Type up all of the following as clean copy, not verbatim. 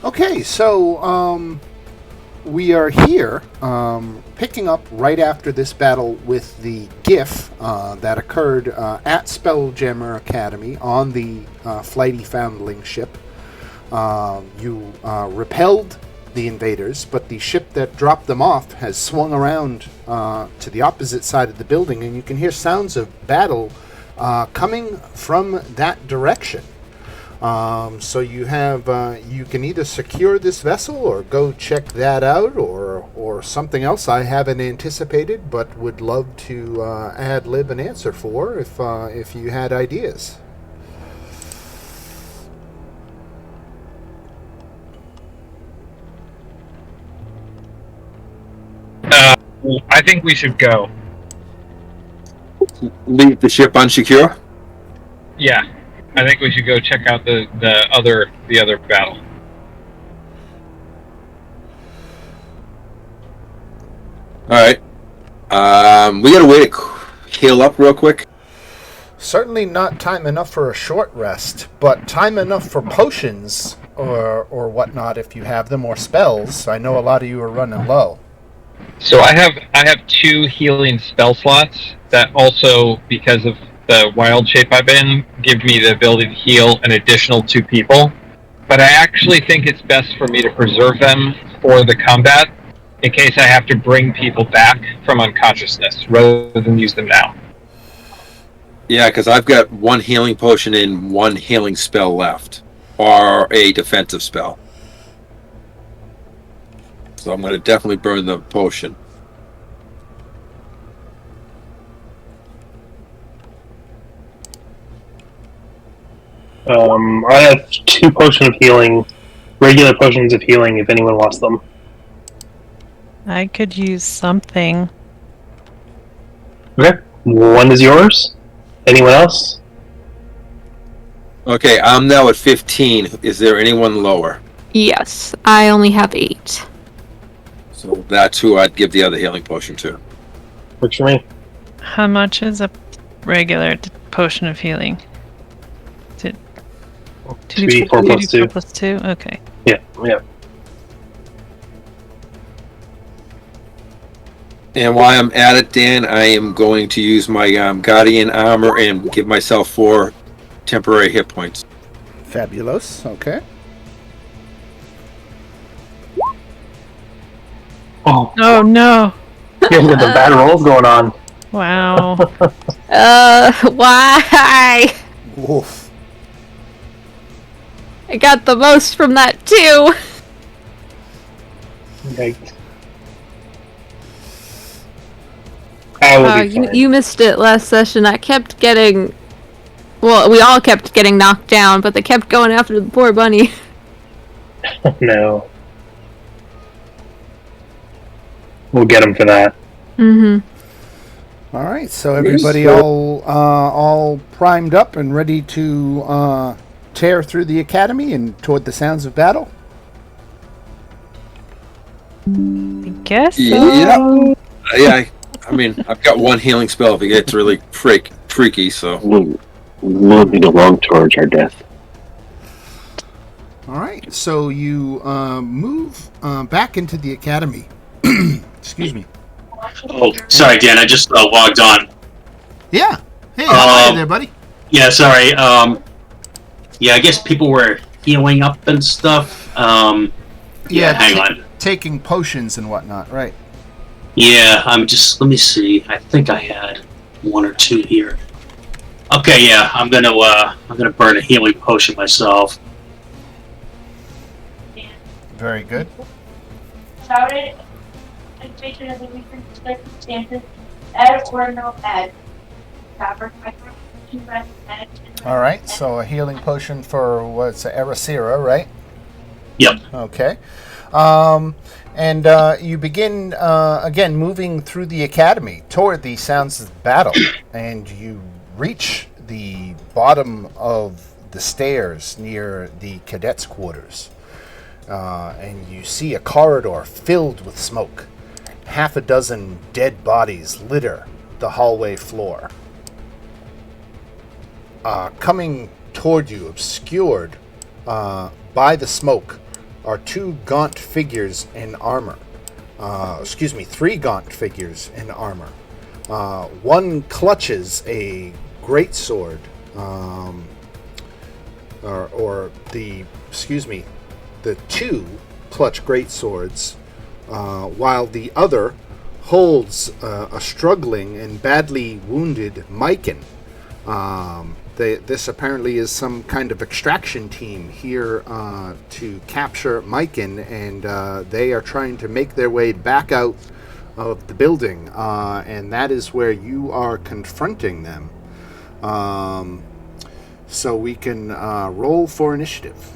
Okay, so we are here picking up right after this battle with the GIF that occurred at Spelljammer Academy on the Flighty Foundling ship. You repelled the invaders, but the ship that dropped them off has swung around to the opposite side of the building, and you can hear sounds of battle coming from that direction. So you have you can either secure this vessel or go check that out, or something else I haven't anticipated, but would love to ad lib an answer for if you had ideas. I think we should go. Leave the ship unsecure? Yeah, I think we should go check out the other battle. Alright. We gotta wait to heal up real quick. Certainly not time enough for a short rest, but time enough for potions or whatnot if you have them, or spells. I know a lot of you are running low. So I have 2 healing spell slots that also, because of the wild shape I'm in, give me the ability to heal an additional 2 people. But I actually think it's best for me to preserve them for the combat in case I have to bring people back from unconsciousness rather than use them now. Yeah, because I've got 1 healing potion and 1 healing spell left, or a defensive spell. So I'm going to definitely burn the potion. I have 2 potions of healing, regular potions of healing if anyone wants them. I could use something. Okay. 1 is yours. Anyone else? Okay, I'm now at 15. Is there anyone lower? Yes, I only have 8. So that's who I'd give the other healing potion to. Works for me. How much is a regular potion of healing? Is it 2d4 plus 2. 2 plus 2? Okay. Yeah. And while I'm at it, Dan, I am going to use my Guardian Armor and give myself 4 temporary hit points. Fabulous. Okay. Oh, no. you guys got the bad rolls going on. Wow. Why? Woof. I got the most from that too. Yikes. I will be fine. You missed it last session. I kept getting... Well, we all kept getting knocked down, but they kept going after the poor bunny. No. We'll get him for that. Mm-hmm. All right, so everybody all primed up and ready to tear through the academy and toward the sounds of battle? I guess so. Yeah. I mean, I've got 1 healing spell if it gets really freaky, so... We'll be along towards our death. All right, so you move back into the academy. Excuse me. Oh, sorry, Dan. I just logged on. Yeah. Hey, how are you there, buddy? Yeah, sorry. Yeah, I guess people were healing up and stuff. Yeah, hang on. Taking potions and whatnot, right? Yeah, let me see. I think I had 1 or 2 here. Okay, yeah, I'm gonna burn a healing potion myself. Very good. Shouted information of the recent circumstances, add or no add. All right, so a healing potion for what's Erasira, right? Yep. Okay. And you begin again moving through the academy toward the sounds of battle, and you reach the bottom of the stairs near the cadets' quarters. And you see a corridor filled with smoke. 6 dead bodies litter the hallway floor. Coming toward you, obscured by the smoke, are two gaunt figures in armor. Three gaunt figures in armor. One clutches a greatsword, the two clutch greatswords, while the other holds a struggling and badly wounded Myken. This apparently is some kind of extraction team here to capture Myken, and they are trying to make their way back out of the building, and that is where you are confronting them. So we can roll for initiative.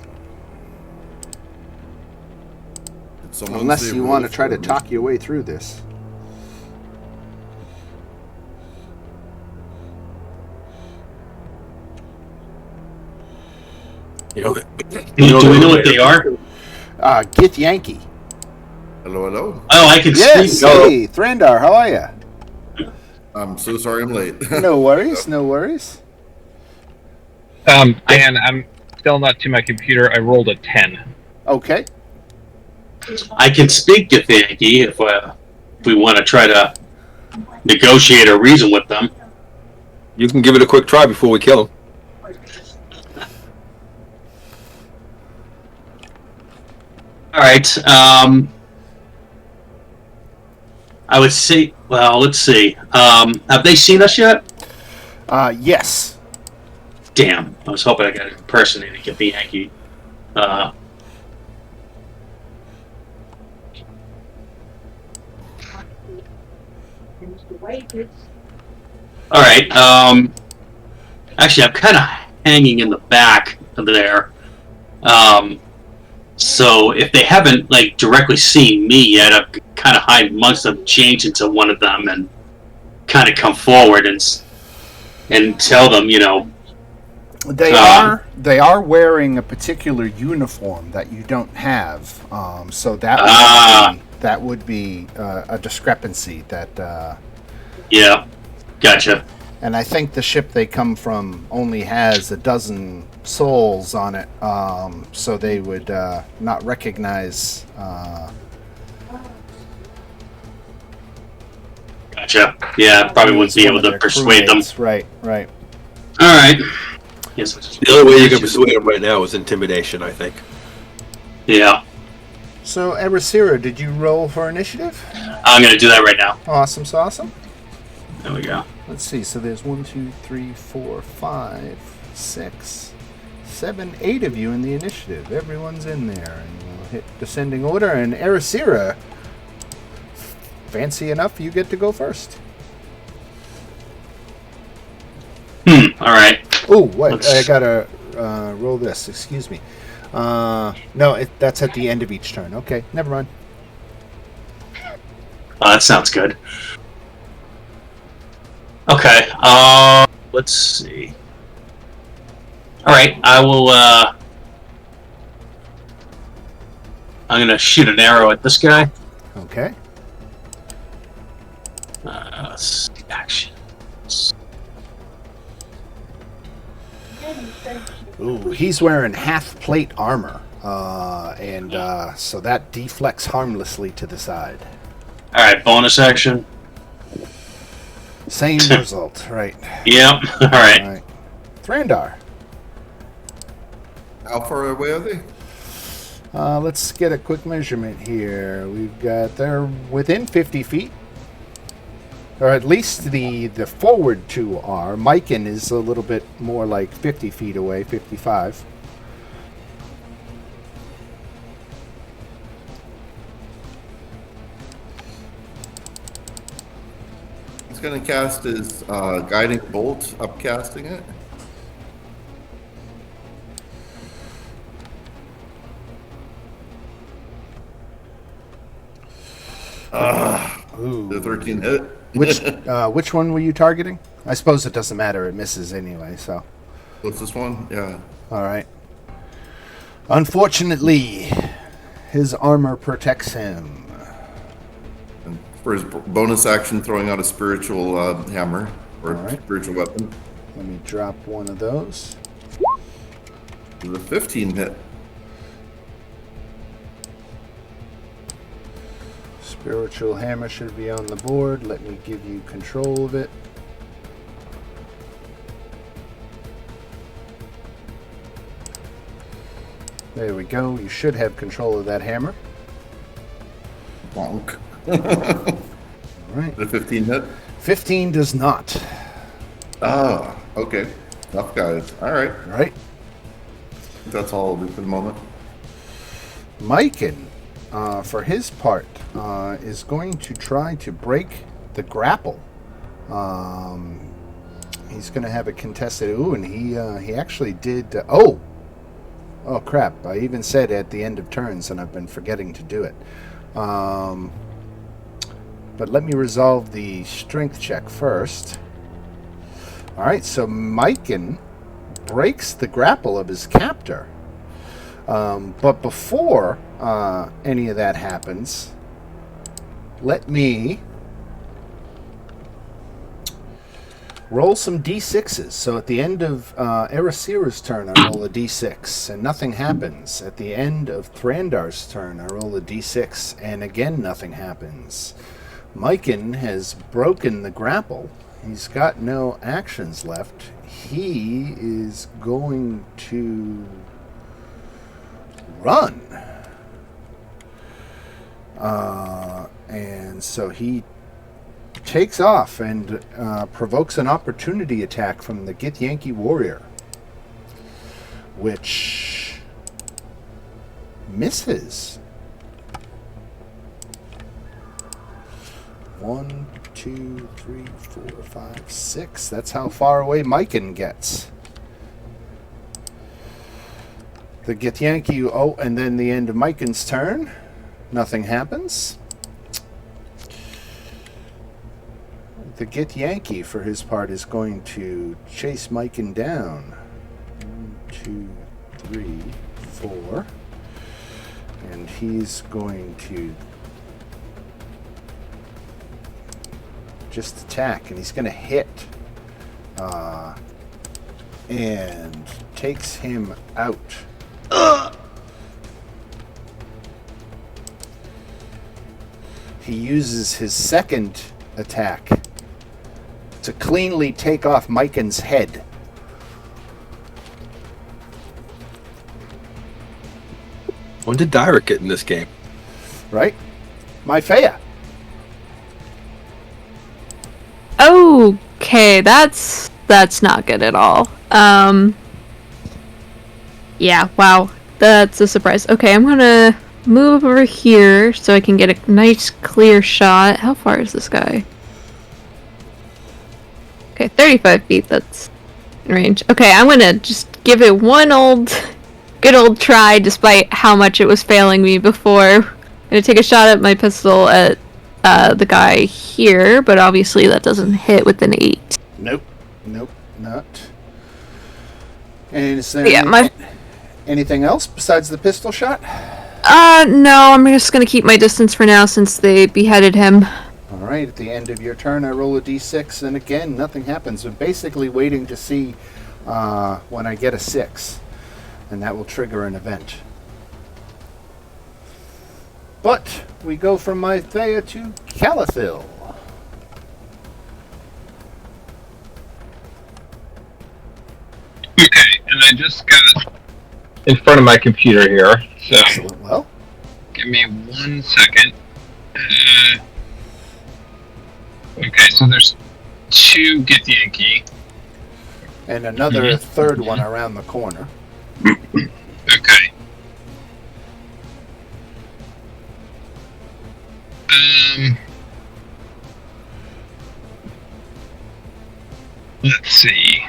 Unless you want to try to talk your way through this. Do we know what they are? Get Yankee. Hello, hello. Oh, I can Yes, speak. hey, Thrandar, how are you? I'm so sorry I'm late. No worries, no worries. Dan, I'm still not to my computer. I rolled a 10. Okay. I can speak to Yankee if we want to try to negotiate or reason with them. You can give it a quick try before we kill him. All right. I would say. Well, let's see. Have they seen us yet? Yes. Damn. I was hoping I got an impersonator to get the Yankee. All right. Actually, I'm kind of hanging in the back of there. So if they haven't directly seen me yet, I've kind of hide amongst them, change into one of them, and kind of come forward and tell them, They are wearing a particular uniform that you don't have. So that would be a discrepancy that. Yeah, gotcha. And I think the ship they come from only has a dozen souls on it, so they would not recognize. Gotcha. Yeah, probably wouldn't be able to persuade them. Right. All right. Yes. The only way you can persuade them right now is intimidation, I think. Yeah. So, Erisira, did you roll for initiative? I'm going to do that right now. Awesome, awesome. There we go. Let's see. So there's 1, 2, 3, 4, 5, 6, 7, 8 of you in the initiative. Everyone's in there, and we'll hit descending order. And Erisira, fancy enough, you get to go first. All right. Oh, wait! I gotta roll this. Excuse me. No, that's at the end of each turn. Okay, never mind. Oh, that sounds good. Okay. Let's see. All right. I will. I'm gonna shoot an arrow at this guy. Okay. Action. Ooh, he's wearing half plate armor, and so that deflects harmlessly to the side. All right. Bonus action. Same result, right? Yep. All right. Thrandar. How far away are they? Let's get a quick measurement here. They're within 50 feet. Or at least the forward two are. Myken is a little bit more like 50 feet away, 55. He's going to cast his guiding bolt, upcasting it. Ooh. The 13 hit. Which one were you targeting? I suppose it doesn't matter. It misses anyway, so. What's this one? Yeah. All right. Unfortunately, his armor protects him. And for his bonus action, throwing out a spiritual hammer or spiritual weapon. Let me drop one of those. The 15 hit. Spiritual hammer should be on the board. Let me give you control of it. There we go. You should have control of that hammer. Bonk. All right. The 15 hit? 15 does not. Ah, okay. Tough guys. All right. All right. That's all I'll do for the moment. Myken, for his part, is going to try to break the grapple. He's going to have a contested. Ooh, and he actually did. Oh crap! I even said at the end of turns, and I've been forgetting to do it. But let me resolve the strength check first. All right, so Myken breaks the grapple of his captor. But before any of that happens, let me roll some d6s. So at the end of Erasira's turn, I roll a d6, and nothing happens. At the end of Thrandar's turn, I roll a d6, and again nothing happens. Myken has broken the grapple. He's got no actions left. He is going to run. And so he takes off and provokes an opportunity attack from the Githyanki warrior, which misses. 1, 2, 3, 4, 5, 6. That's how far away Myken gets. The Githyanki, and then the end of Myken's turn. Nothing happens. The Githyanki, for his part, is going to chase Myken down. 1, 2, 3, 4. And he's going to just attack, and he's going to hit. And takes him out. He uses his second attack to cleanly take off Myken's head. When did Dyrek get in this game? Right? Myfea. Okay, that's not good at all. Yeah, wow. That's a surprise. Okay, I'm gonna move over here so I can get a nice clear shot. How far is this guy? Okay, 35 feet, that's in range. Okay, I'm gonna just give it one good old try despite how much it was failing me before. I'm gonna take a shot at my pistol at the guy here, but obviously that doesn't hit with an 8. Nope, not. And is there anything else besides the pistol shot? No, I'm just gonna keep my distance for now since they beheaded him. Alright, at the end of your turn, I roll a d6, and again, nothing happens. I'm basically waiting to see when I get a 6, and that will trigger an event. But we go from Mythea to Calathil. Okay, and I just got in front of my computer here, so Excellent. Well, give me 1 second. Okay, so there's 2 Githyanki. and another third one around the corner. Okay. Let's see.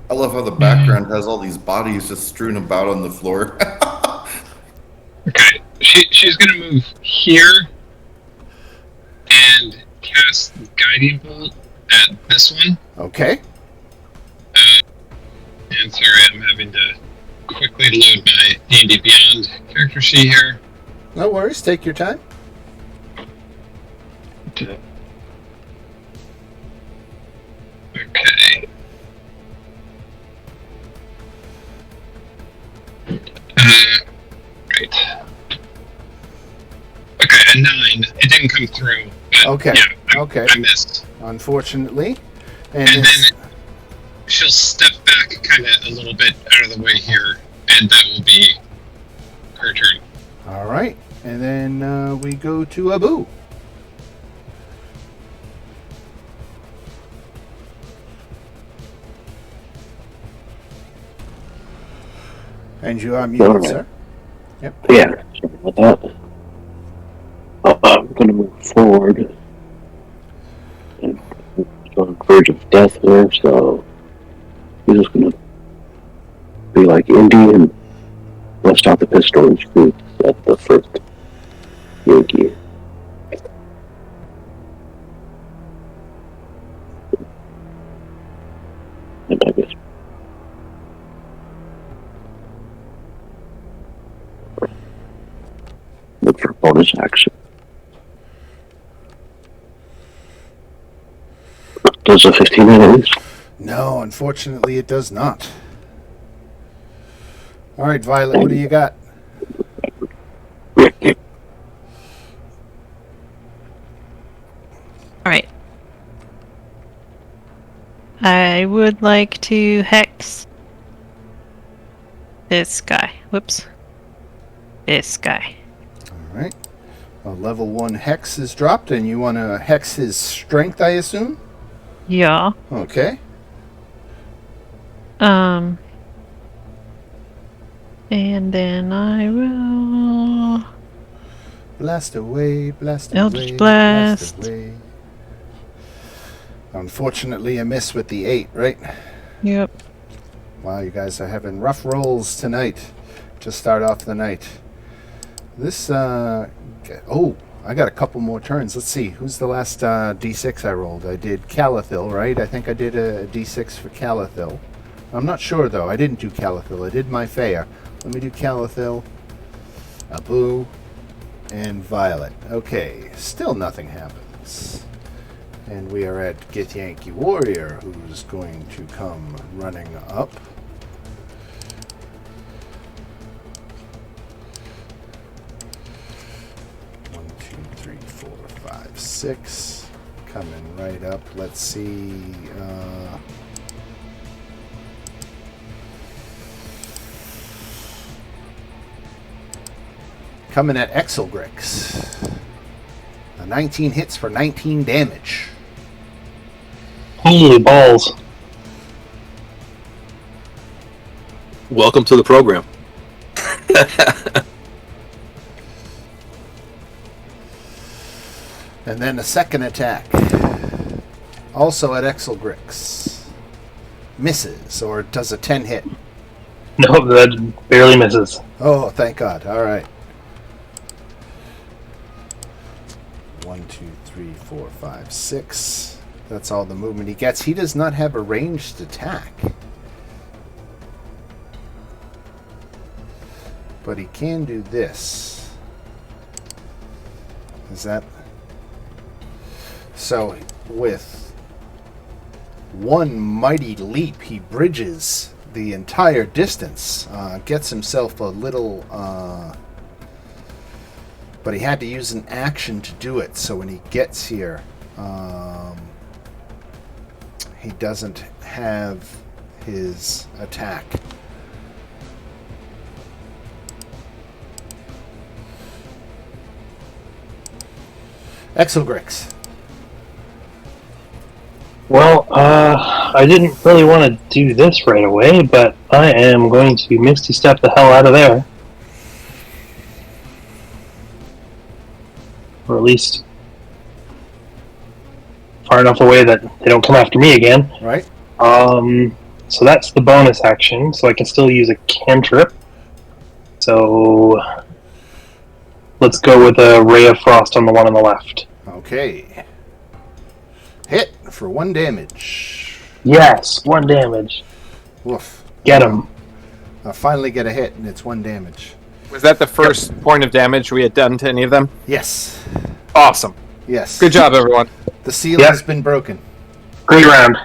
I love how the background has all these bodies just strewn about on the floor. Okay, she's gonna move here and cast Guiding Bolt at this one. Okay. And sorry, I'm having to quickly load my D&D Beyond character sheet here. No worries. Take your time. Okay. didn't come through. But Okay. Yeah, Okay. I missed. Unfortunately. And then she'll step back kind of a little bit out of the way here, and that will be her turn. All right. And then we go to Abu. And you are muted, All right. sir. Yep. Yeah, sorry about that. I'm going to move forward. And on the verge of death here, so we're just going to be like Indy and bust out the pistol and shoot at the first Yankee. And I guess look for bonus action. Does a 15 hit at least? No, unfortunately, it does not. All right, Violet, what do you got? Alright. I would like to hex this guy. Whoops. This guy. All right. A level 1 hex is dropped, and you want to hex his strength, I assume? Yeah. Okay. And then I will... Blast away, blast Eldritch away, blast. away. Unfortunately, a miss with the 8, right? Yep. Wow, you guys are having rough rolls tonight to start off the night. This, oh, I got a couple more turns. Let's see, who's the last D6 I rolled? I did Calathil, right? I think I did a D6 for Calathil. I'm not sure, though. I didn't do Calathil. I did my Faya. Let me do Calathil, Abu, and Violet. Okay, still nothing happens. And we are at Get Yankee Warrior, who's going to come running up. One, two, three, 4, 5, 6. Coming right up. Let's see. Coming at Exelgrix. 19 hits for 19 damage. Holy balls. Welcome to the program. And then a second attack. Also at Exelgrix. Misses, or does a 10 hit? No, that barely misses. Oh, thank God. All right. 1, 2, 3, 4, 5, 6. That's all the movement he gets. He does not have a ranged attack. But he can do this. Is that... So, with one mighty leap, he bridges the entire distance. Gets himself a little... but he had to use an action to do it, so when he gets here, he doesn't have his attack. Exelgrix. Well, I didn't really want to do this right away, but I am going to Misty Step the hell out of there. Or at least far enough away that they don't come after me again. Right. So that's the bonus action, so I can still use a cantrip. So let's go with a Ray of Frost on the one on the left. Okay. Hit for 1 damage. Yes, 1 damage. Woof. Get him. I finally get a hit, and it's 1 damage. Was that the first point of damage we had done to any of them? Yes. Awesome. Yes. Good job, everyone. The seal Yep. has been broken. Great round.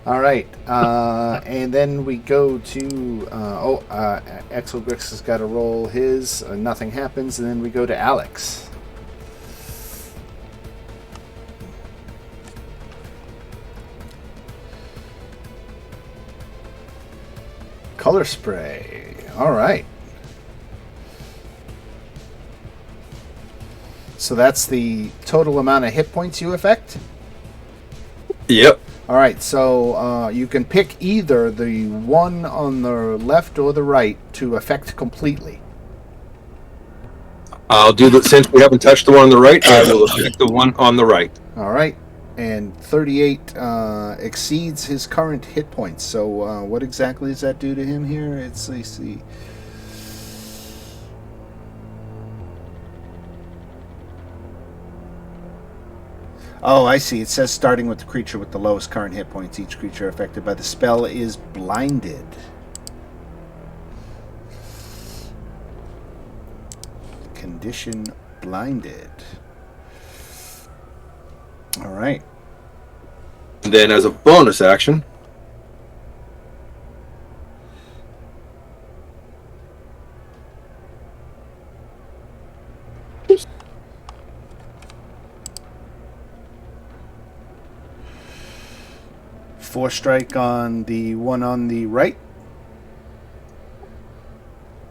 All right. And then we go to... Exelgrix has got to roll his. Nothing happens. And then we go to Alex. Color spray. All right. So that's the total amount of hit points you affect? Yep. All right, so you can pick either the one on the left or the right to affect completely. I'll do that since we haven't touched the one on the right. I will affect the one on the right. All right, and 38 exceeds his current hit points. So what exactly does that do to him here? Let's see. Oh, I see. It says starting with the creature with the lowest current hit points. Each creature affected by the spell is blinded. Condition blinded. All right. And then as a bonus action, Force strike on the one on the right.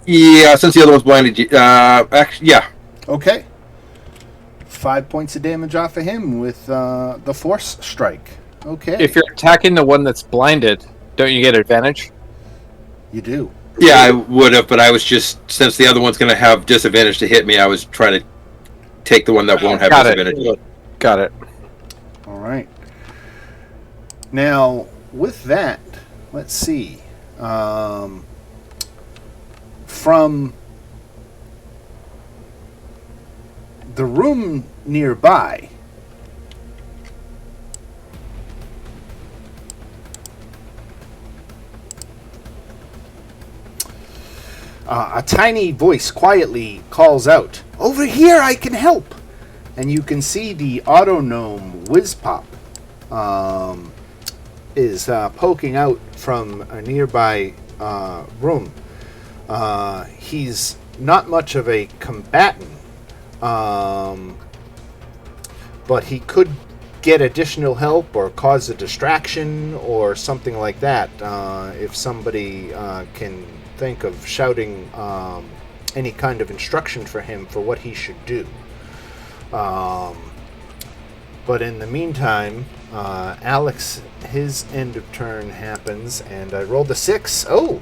yeah, since the other one's blinded, actually, yeah. Okay. 5 points of damage off of him with the force strike. Okay. If you're attacking the one that's blinded, don't you get advantage? You do. Yeah, I would have, but I was just, since the other one's going to have disadvantage to hit me, I was trying to take the one that won't have disadvantage. Got it. All right. Now, with that, let's see. From the room nearby, a tiny voice quietly calls out, "Over here, I can help!" And you can see the auto gnome Whizpop is poking out from a nearby room. He's not much of a combatant, but he could get additional help or cause a distraction or something like that if somebody can think of shouting any kind of instruction for him for what he should do. But in the meantime, Alex, his end of turn happens, and I rolled a 6. Oh!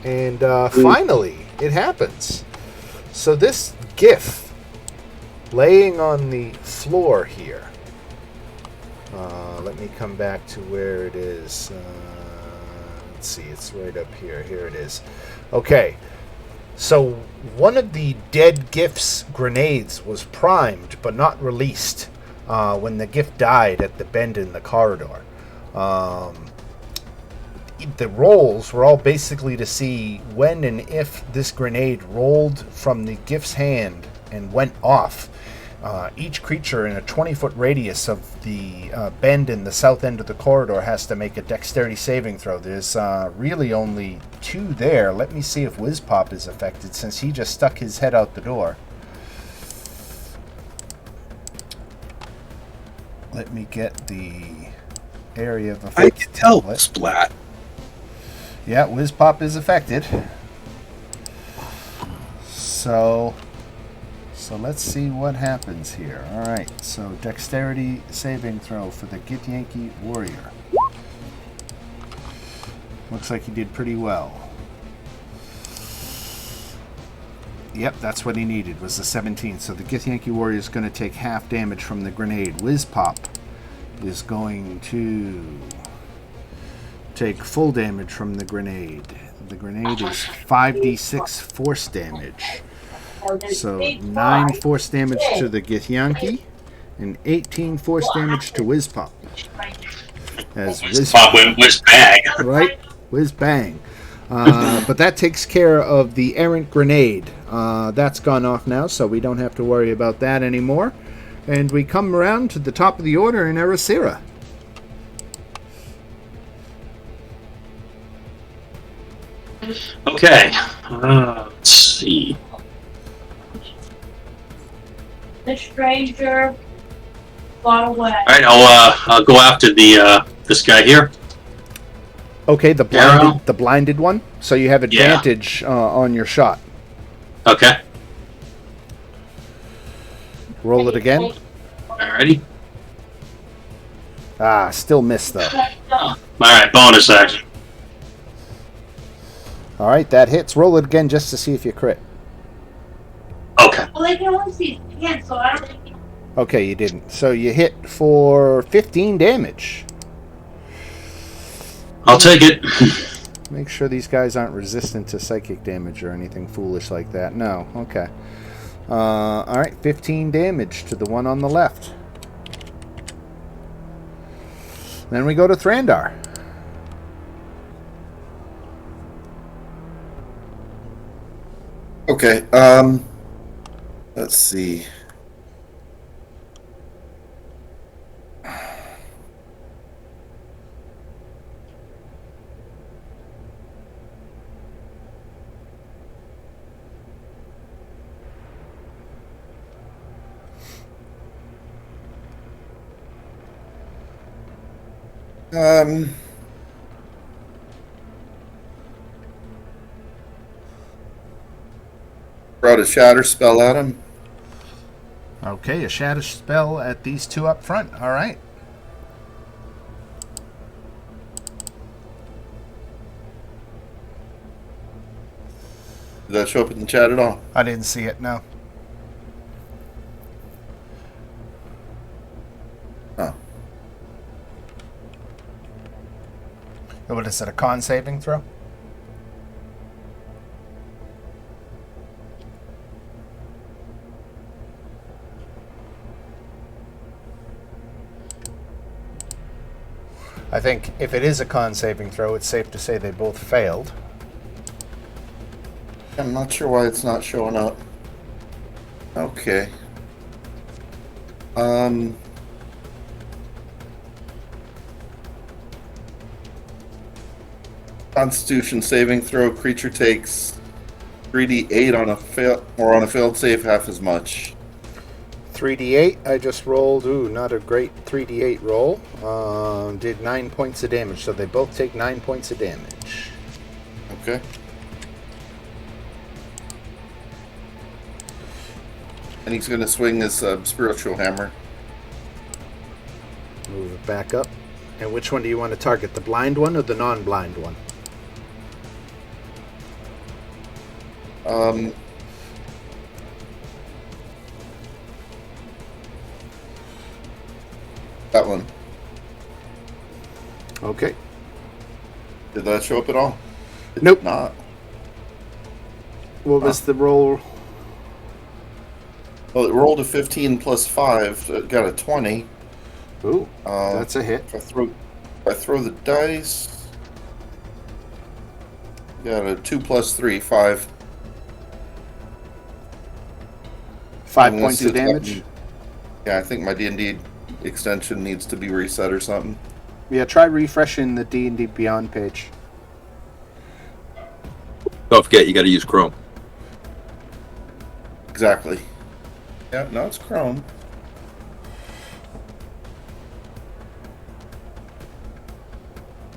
And finally, it happens. So this GIF laying on the floor here. Let me come back to where it is. Let's see, it's right up here. Here it is. Okay. So one of the dead GIF's grenades was primed but not released when the GIF died at the bend in the corridor. The rolls were all basically to see when and if this grenade rolled from the GIF's hand and went off. Each creature in a 20-foot radius of the bend in the south end of the corridor has to make a dexterity saving throw. There's really only 2 there. Let me see if Whizpop is affected since he just stuck his head out the door. Let me get the area of effect. I can tell splat. Yeah, Whizpop is affected. So let's see what happens here. Alright, so dexterity saving throw for the Githyanki warrior. Looks like he did pretty well. Yep, that's what he needed, was the 17. So the Githyanki warrior is going to take half damage from the grenade. Whizpop is going to take full damage from the grenade. The grenade is 5d6 force damage. So 9 force damage to the Githyanki and 18 force damage to Whizpop. As Whizpop went whiz bang. Right? Whiz bang. But that takes care of the errant grenade. That's gone off now, so we don't have to worry about that anymore. And we come around to the top of the order in Erasira. Okay. Let's see. The stranger got away. All right, I'll go after the this guy here. Okay, the blinded one. So you have advantage on your shot. Okay. Roll it again. Alrighty. Ah, still missed though. Alright, bonus action. All right, that hits. Roll it again just to see if you crit. Okay. Well, they can only see again, so I don't. Okay, you didn't. So you hit for 15 damage. I'll take it. Make sure these guys aren't resistant to psychic damage or anything foolish like that. No. Okay. All right, 15 damage to the one on the left. Then we go to Thrandar. Okay. Let's see. Brought a shatter spell at him. Okay, a shatter spell at these two up front. All right. Did that show up in the chat at all? I didn't see it, no. Oh. What is it, a con saving throw? I think if it is a con saving throw, it's safe to say they both failed. I'm not sure why it's not showing up. Okay. Constitution saving throw. Creature takes 3d8 on a failed save, half as much. 3d8, I just rolled, not a great 3d8 roll. Did 9 points of damage, so they both take 9 points of damage. Okay. And he's going to swing his spiritual hammer. Move it back up. And which one do you want to target, the blind one or the non-blind one? That one. Okay. Did that show up at all? Nope. Not. What was the roll? Well, it rolled a 15 plus 5. It got a 20. Ooh, that's a hit. If I throw the dice, got a 2 plus 3, 5. 5 points of damage? Yeah, I think my D&D extension needs to be reset or something. Yeah, try refreshing the D&D Beyond page. Don't forget, you got to use Chrome. Exactly. Yeah, no, it's Chrome.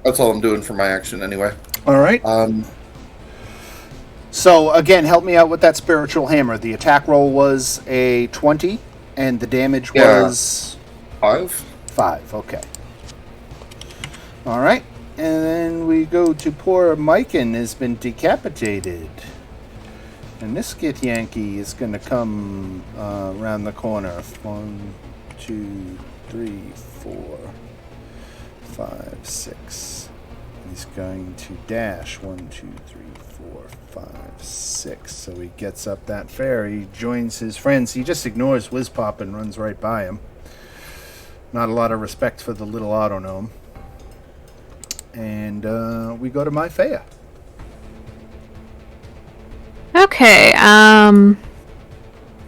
That's all I'm doing for my action anyway. All right. So, again, help me out with that spiritual hammer. The attack roll was a 20, and the damage was... 5? 5, okay. All right. And then we go to poor Mikan has been decapitated. And this Git Yankee is going to come around the corner. 1, 2, 3, 4, 5, 6. He's going to dash 1, 2, 3, 4, 5, 6. So he gets up that ferry, joins his friends. He just ignores Whizpop and runs right by him. Not a lot of respect for the little auto-gnome. And we go to Myfea. Okay, yeah,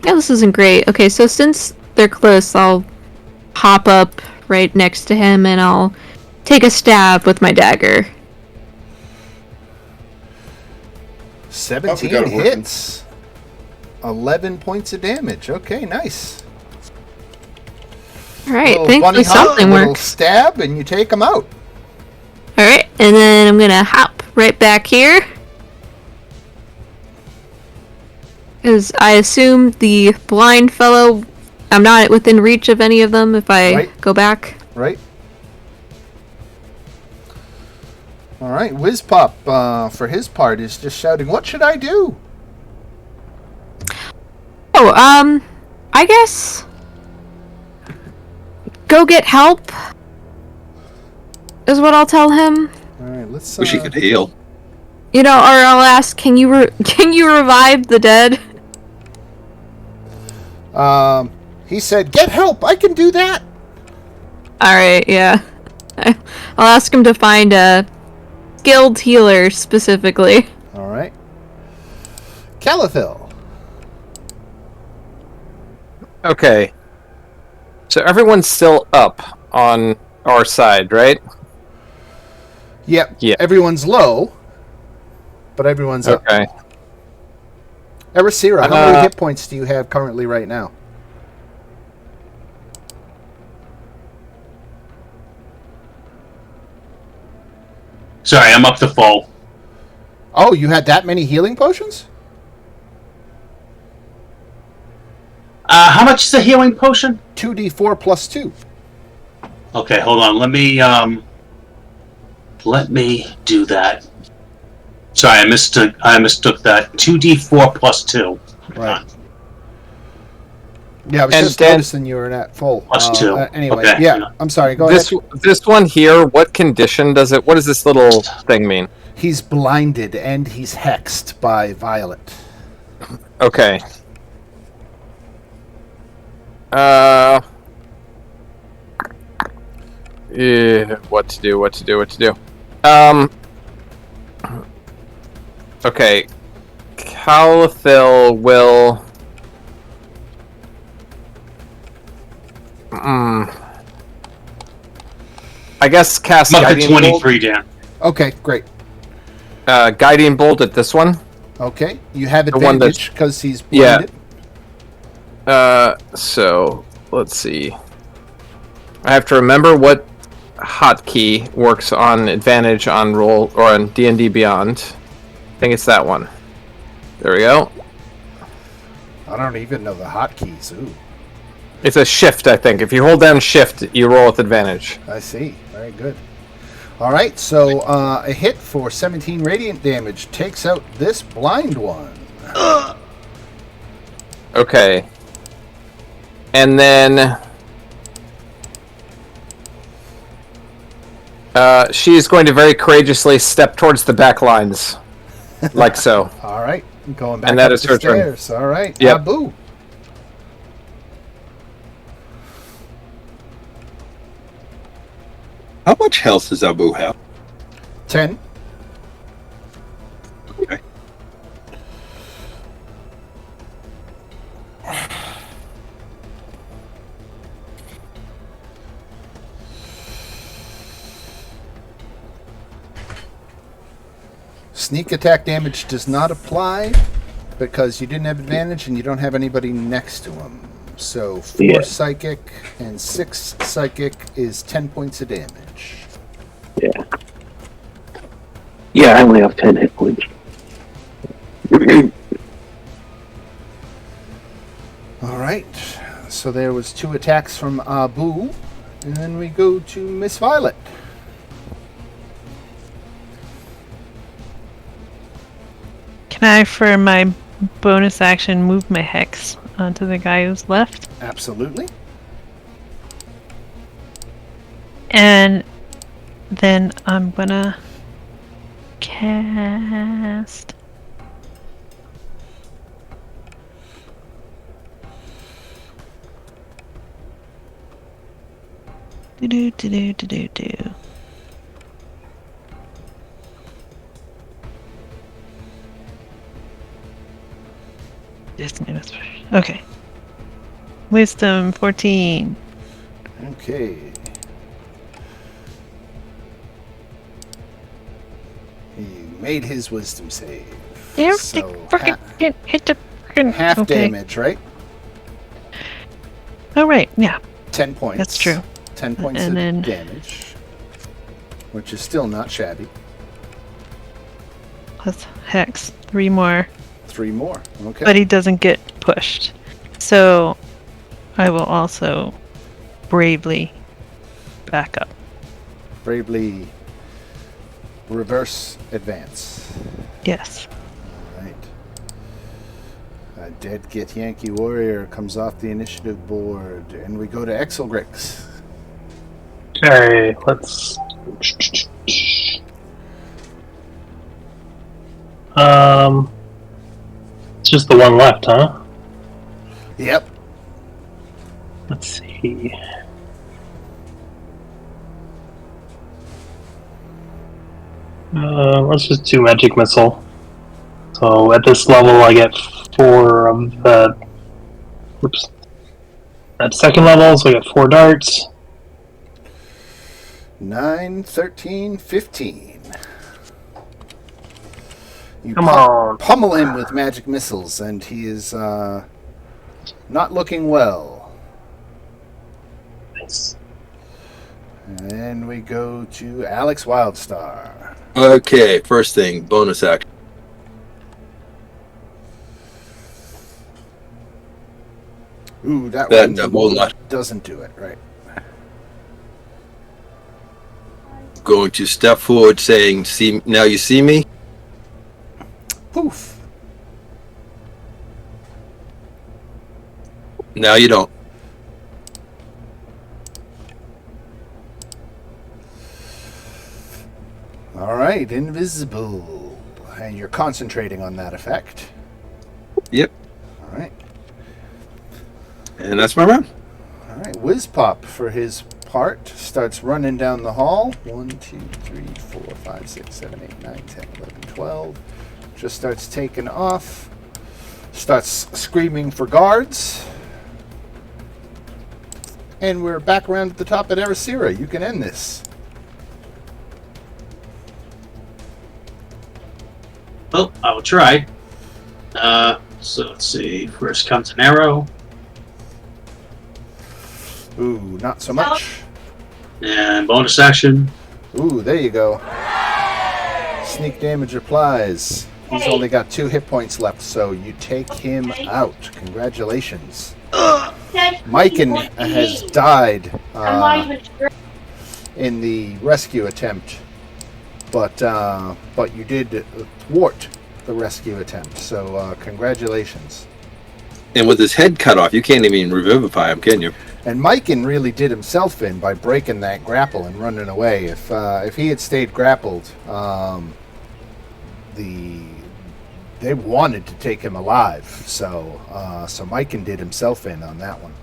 this isn't great. Okay, so since they're close, I'll hop up right next to him and I'll take a stab with my dagger. 17 hits. 11 points of damage. Okay, nice. Alright, Little thankfully bunny hop, something little works. stab, and you take him out. Alright, and then I'm gonna hop right back here. Because I assume the blind fellow, I'm not within reach of any of them if I go back. Right. All right, Whizpop, for his part, is just shouting, "What should I do?" Oh, I guess go get help is what I'll tell him. All right, let's. Wish he could heal. You know, or I'll ask, can you revive the dead? He said, "Get help! I can do that." All right, yeah. I'll ask him to find a skilled healer specifically. All right. Calathil. Okay. So everyone's still up on our side, right? Yep. Yeah. Everyone's low, but everyone's up. Okay. Erasira, how many hit points do you have currently right now? Sorry, I'm up to full. Oh, you had that many healing potions? How much is a healing potion? 2d4 plus 2. Okay, hold on. Let me do that. Sorry, I mistook that. 2d4 plus 2. Right. Yeah, I was And just Dan- noticing you were at full. Plus 2. Anyway, Okay. yeah, I'm sorry, go ahead. This one here, what condition does it? What does this little thing mean? He's blinded and he's hexed by Violet. Okay. Yeah, what to do? Okay. Calathil will. I guess cast I'm up to guiding 23, Dan. Okay, great. bolt. Guiding bolt at this one. Okay, you have The one advantage because he's Yeah. blinded. So let's see. I have to remember what hotkey works on advantage on roll or on D&D Beyond. I think it's that one. There we go. I don't even know the hotkeys. Ooh, It's a shift, I think. If you hold down shift, you roll with advantage. I see. Very good. All right, so a hit for 17 radiant damage takes out this blind one. Okay. And then she's going to very courageously step towards the back lines. Like so. All right, going back And that up is the her turn. stairs. All right, Yep. Abu. How much health does Abu have? 10. Okay. Sneak attack damage does not apply because you didn't have advantage and you don't have anybody next to him. So 4 Yeah. psychic and 6 psychic is 10 points of damage. Yeah. Yeah, I only have 10 hit points. All right. So there was 2 attacks from Abu, and then we go to Miss Violet. Can I, for my bonus action, move my hex onto the guy who's left? Absolutely. And then I'm gonna cast. Do. Okay. Wisdom 14. Okay. He made his wisdom save. There, So hit the frickin' half okay. damage, right? Oh right, yeah, 10 points. that's true. 10 points And of then- damage, which is still not shabby. plus hex. 3 more. 3 more. Okay. But he doesn't get pushed. So I will also bravely back up. Bravely reverse advance. Yes. All right. A dead Git Yankee Warrior comes off the initiative board, and we go to Exelgrix. Okay, let's. It's just the one left, huh? Yep. Let's see. Let's just do Magic Missile. So at this level, I get 4 of the. Oops. At second level, so I get 4 darts. 9, 13, 15. You Come on. pummel him with magic missiles, and he is not looking well. Nice. And we go to Alex Wildstar. Okay, first thing, bonus action. Ooh, that That one will not. doesn't do it, right? Going to step forward, saying, "See now, you see me." Poof. Now you don't. All right, invisible. And you're concentrating on that effect. Yep. All right. And that's my round. All right, Whizpop, for his part, starts running down the hall. 1, 2, 3, 4, 5, 6, 7, 8, 9, 10, 11, 12. Just starts taking off. Starts screaming for guards. And we're back around at the top at Erasira. You can end this. Well, I will try. So let's see. First comes an arrow. Ooh, not so much. And bonus action. Ooh, there you go. Sneak damage applies. He's only got 2 hit points left, so you take him out. Congratulations. Myken has died in the rescue attempt, but you did thwart the rescue attempt, so congratulations. And with his head cut off, you can't even revivify him, can you? And Myken really did himself in by breaking that grapple and running away. If he had stayed grappled, they wanted to take him alive. So Myken did himself in on that one.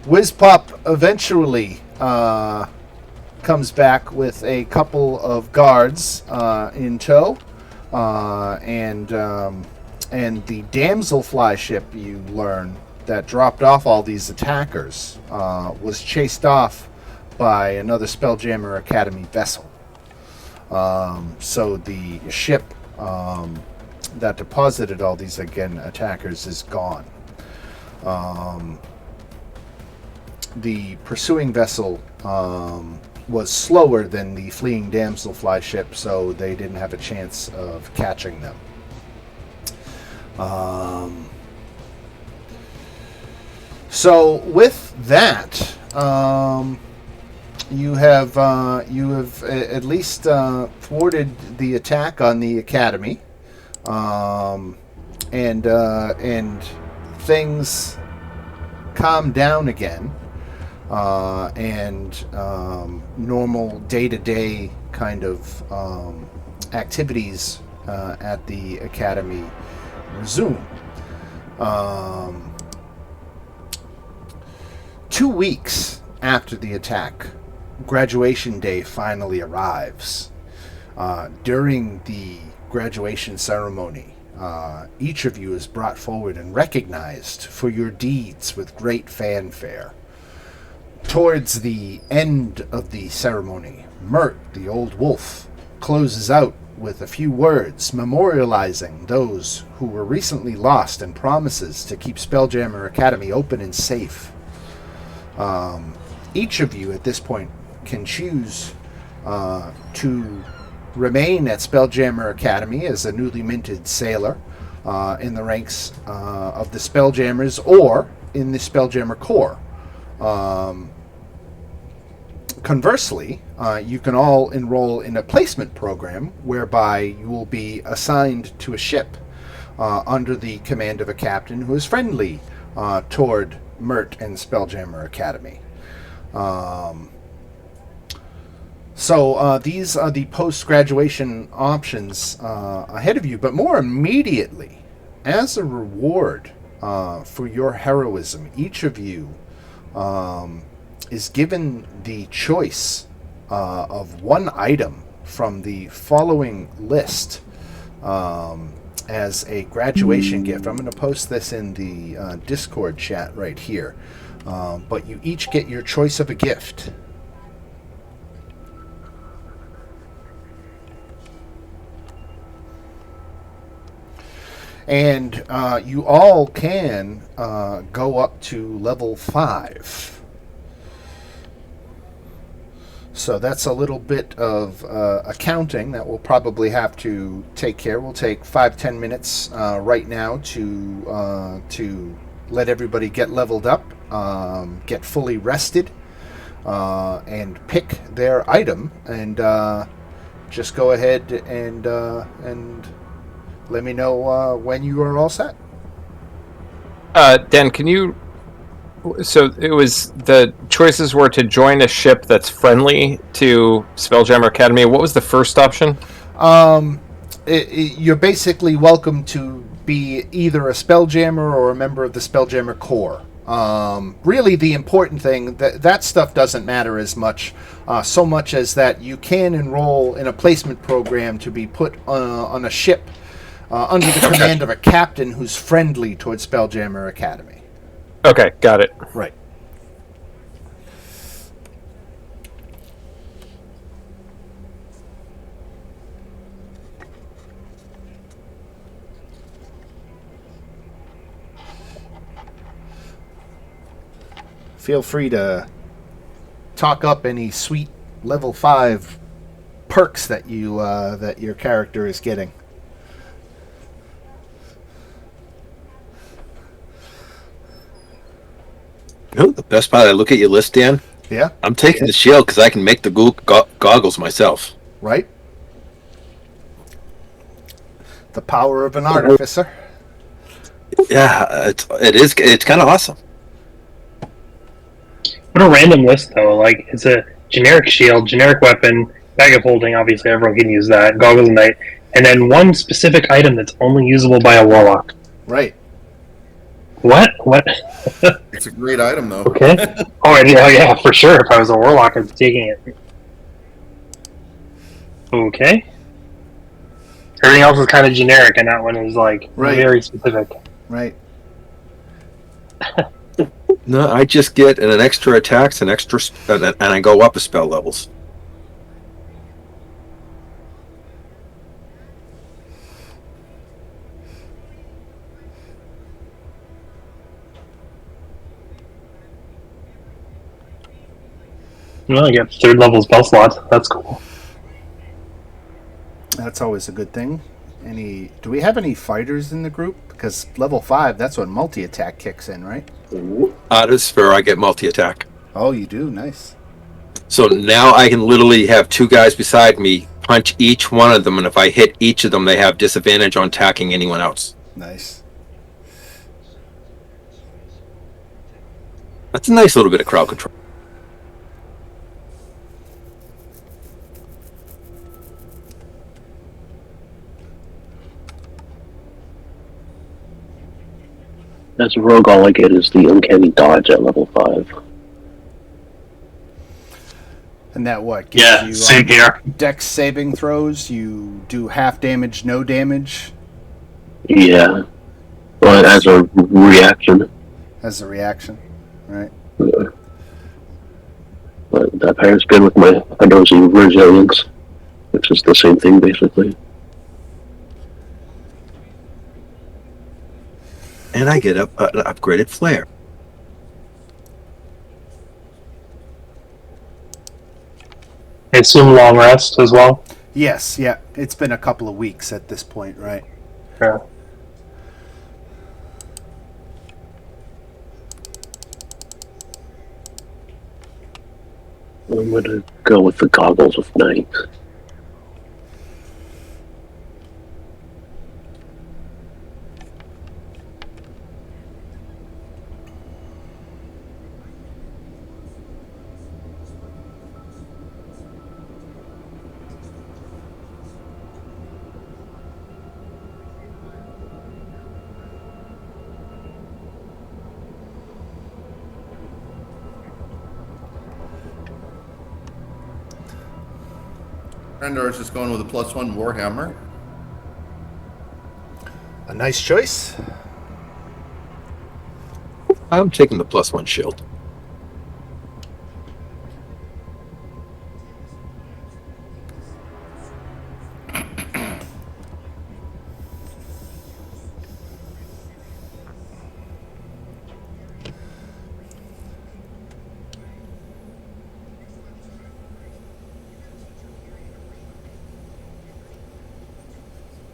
Whizpop eventually comes back with a couple of guards in tow, and the damselfly ship, you learn, that dropped off all these attackers was chased off by another Spelljammer Academy vessel. So the ship that deposited all these attackers is gone. The pursuing vessel was slower than the fleeing damselfly ship, so they didn't have a chance of catching them. So with that, you have at least thwarted the attack on the academy, and things calm down again, and normal day-to-day kind of activities at the academy resume. 2 weeks after the attack, graduation day finally arrives. During the graduation ceremony, each of you is brought forward and recognized for your deeds with great fanfare. Towards the end of the ceremony, Mert, the old wolf, closes out with a few words memorializing those who were recently lost and promises to keep Spelljammer Academy open and safe. Each of you at this point can choose to remain at Spelljammer Academy as a newly minted sailor in the ranks of the Spelljammers or in the Spelljammer Corps. Conversely, you can all enroll in a placement program whereby you will be assigned to a ship under the command of a captain who is friendly toward Mert and Spelljammer Academy. So these are the post-graduation options ahead of you, but more immediately, as a reward for your heroism, each of you is given the choice of one item from the following list as a graduation gift. I'm going to post this in the Discord chat right here. But you each get your choice of a gift. And you all can go up to level 5. So that's a little bit of accounting that we'll probably have to take care. We'll take 5-10 minutes right now to let everybody get leveled up, get fully rested, and pick their item. And just go ahead and let me know when you are all set. Dan, can you... So it was, the choices were to join a ship that's friendly to Spelljammer Academy. What was the first option? You're basically welcome to be either a Spelljammer or a member of the Spelljammer Corps. Really, the important thing, that stuff doesn't matter as much, so much as that you can enroll in a placement program to be put on a ship under the command of a captain who's friendly towards Spelljammer Academy. Okay, got it. Right. Feel free to talk up any sweet level 5 perks that you that your character is getting. You know, the best part, I look at your list, Dan. Yeah? I'm taking the shield because I can make the goggles myself. Right? The power of an artificer. Yeah, it's kind of awesome. What a random list, though. Like, it's a generic shield, generic weapon, bag of holding, obviously everyone can use that, goggles of night, and then one specific item that's only usable by a warlock. Right. What? It's a great item, though. Okay. Yeah, for sure. If I was a warlock, I'd be taking it. Okay. Everything else is kind of generic, and that one is, like, very specific. Right. No, I just get an extra attacks, and I go up a spell levels. Well, I get 3rd level spell slots. That's cool. That's always a good thing. Do we have any fighters in the group? Because level 5, that's when multi-attack kicks in, right? Out of sphere, I get multi-attack. Oh, you do? Nice. So now I can literally have 2 guys beside me, punch each one of them, and if I hit each of them, they have disadvantage on attacking anyone else. Nice. That's a nice little bit of crowd control. As a rogue, all I get is the uncanny dodge at level 5. And that what? Gives you, same here. Dex saving throws, you do half damage, no damage? Yeah. Well, as a reaction. As a reaction, right? But that pairs good with my Adosing Resilience, which is the same thing, basically. And I get an upgraded flare. I assume long rest as well. Yes, yeah. It's been a couple of weeks at this point, right? Yeah. I'm gonna go with the goggles of night. Rendor is just going with a +1 Warhammer. A nice choice. I'm taking the +1 shield.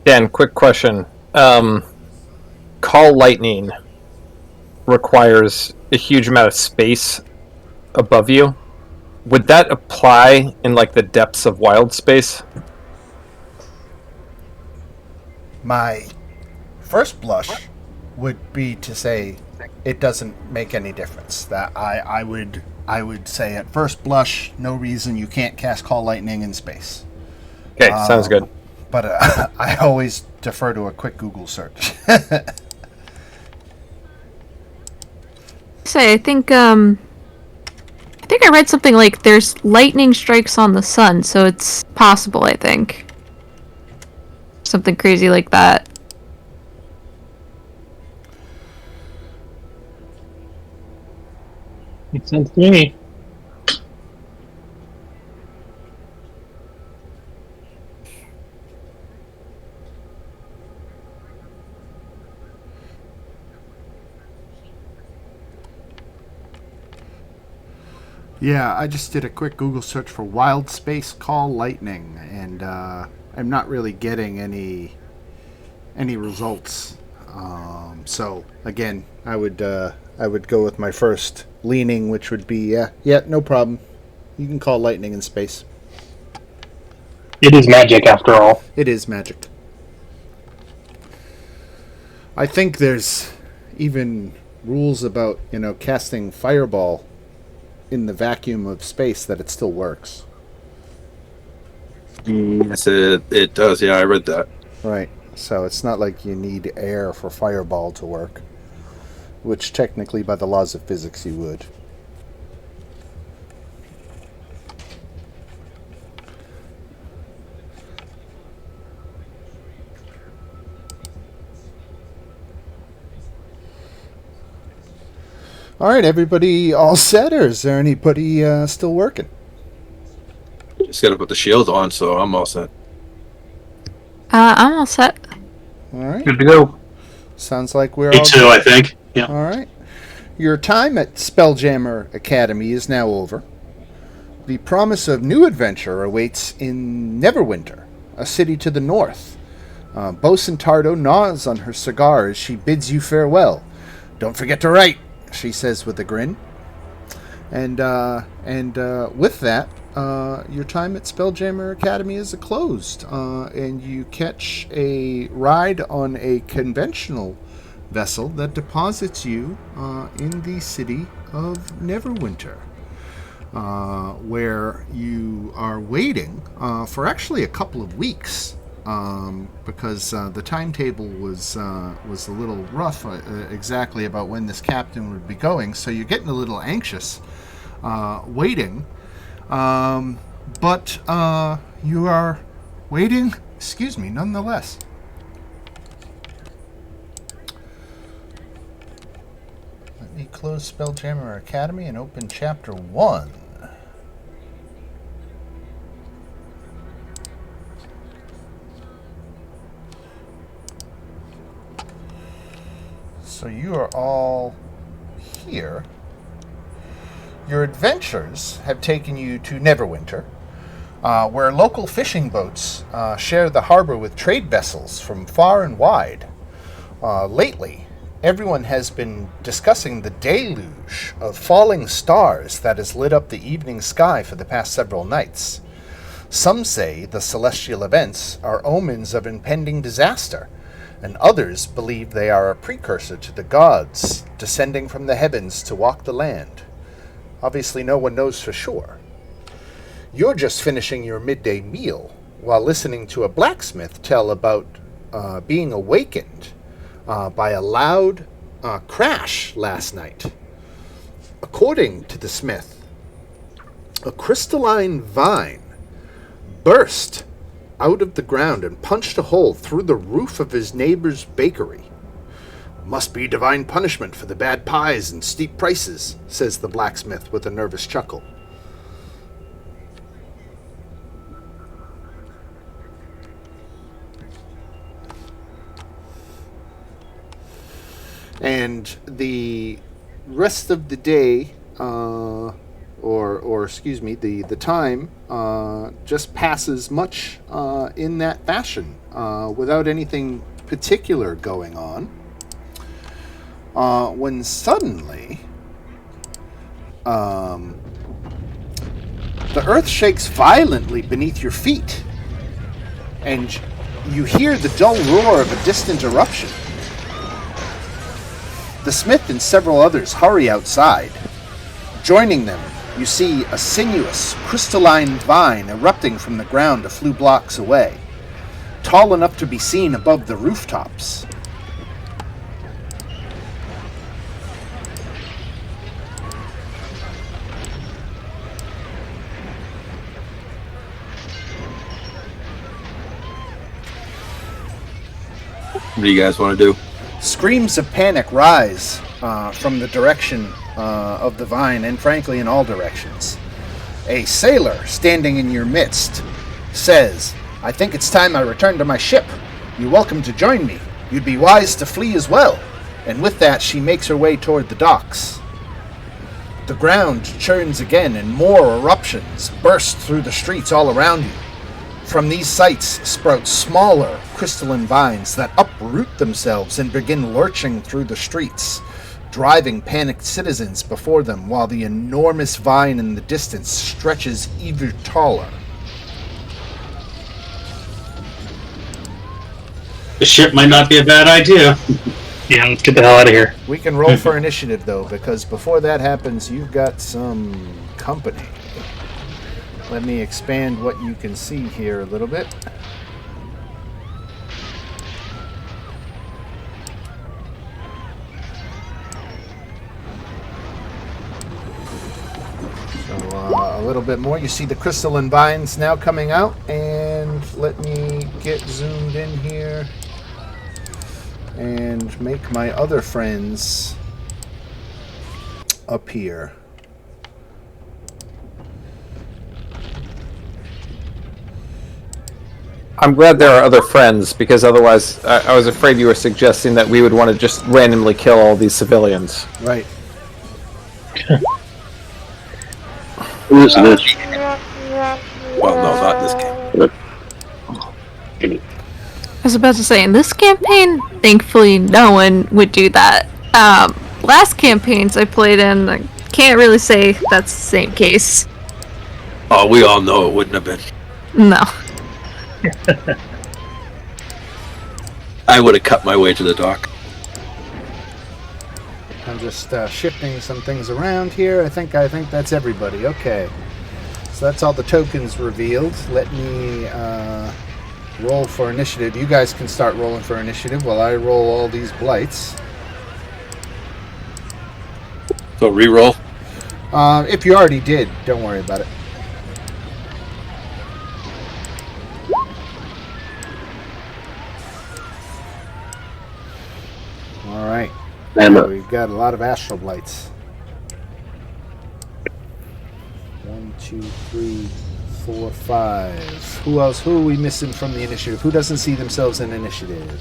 Dan, quick question. Call lightning requires a huge amount of space above you. Would that apply in like the depths of wild space? My first blush would be to say it doesn't make any difference. That I would say at first blush, no reason you can't cast Call Lightning in space. Okay, sounds good. But I always defer to a quick Google search. I think I read something like there's lightning strikes on the sun, so it's possible, I think. Something crazy like that. Makes sense to me. Yeah, I just did a quick Google search for wild space Call Lightning, and I'm not really getting any results. So again, I would go with my first leaning, which would be yeah, no problem. You can call lightning in space. It is magic after all. It is magic. I think there's even rules about casting fireball in the vacuum of space that it still works. Yes, it does. Yeah, I read that. Right. So it's not like you need air for fireball to work, which technically by the laws of physics you would. All right, everybody all set, or is there anybody still working? Just got to put the shield on, so I'm all set. I'm all set. All right. Good to go. Sounds like we're Me all too, good. I think. Yeah. All right. Your time at Spelljammer Academy is now over. The promise of new adventure awaits in Neverwinter, a city to the north. Bosun Tardo nods on her cigar as she bids you farewell. Don't forget to write, she says with a grin. And with that, your time at Spelljammer Academy is closed, and you catch a ride on a conventional vessel that deposits you in the city of Neverwinter, where you are waiting for actually a couple of weeks, because the timetable was a little rough exactly about when this captain would be going, so you're getting a little anxious waiting. But you are waiting, nonetheless. Let me close Spelljammer Academy and open Chapter 1. So you are all here. Your adventures have taken you to Neverwinter, where local fishing boats share the harbor with trade vessels from far and wide. Lately, everyone has been discussing the deluge of falling stars that has lit up the evening sky for the past several nights. Some say the celestial events are omens of impending disaster, and others believe they are a precursor to the gods descending from the heavens to walk the land. Obviously, no one knows for sure. You're just finishing your midday meal while listening to a blacksmith tell about being awakened by a loud crash last night. According to the smith, a crystalline vine burst out of the ground and punched a hole through the roof of his neighbor's bakery. Must be divine punishment for the bad pies and steep prices, says the blacksmith with a nervous chuckle. And the rest of the day, or excuse me, the time just passes much in that fashion, without anything particular going on. When suddenly, the earth shakes violently beneath your feet, and you hear the dull roar of a distant eruption. The smith and several others hurry outside. Joining them, you see a sinuous, crystalline vine erupting from the ground a few blocks away, tall enough to be seen above the rooftops. What do you guys want to do? Screams of panic rise from the direction of the vine, and frankly in all directions. A sailor standing in your midst says, "I think it's time I return to my ship. You're welcome to join me. You'd be wise to flee as well." And with that, she makes her way toward the docks. The ground churns again, and more eruptions burst through the streets all around you. From these sites sprout smaller crystalline vines that uproot themselves and begin lurching through the streets, driving panicked citizens before them, while the enormous vine in the distance stretches even taller. The ship might not be a bad idea. Yeah, let's get the hell out of here. We can roll for initiative, though, because before that happens, you've got some company. Let me expand what you can see here a little bit. So a little bit more. You see the crystalline vines now coming out, and let me get zoomed in here and make my other friends appear. I'm glad there are other friends, because otherwise I was afraid you were suggesting that we would want to just randomly kill all these civilians. Right. Who is this? Well, no, not this game. I was about to say, in this campaign, thankfully no one would do that. Last campaigns I played in, I can't really say that's the same case. Oh, we all know it wouldn't have been. No. I would have cut my way to the dock. I'm just shifting some things around here. I think that's everybody. Okay. So that's all the tokens revealed. Let me roll for initiative. You guys can start rolling for initiative while I roll all these blights. So re-roll? If you already did, don't worry about it. All right. So we've got a lot of astral blights. 1, 2, 3, 4, 5. Who else? Who are we missing from the initiative? Who doesn't see themselves in initiative?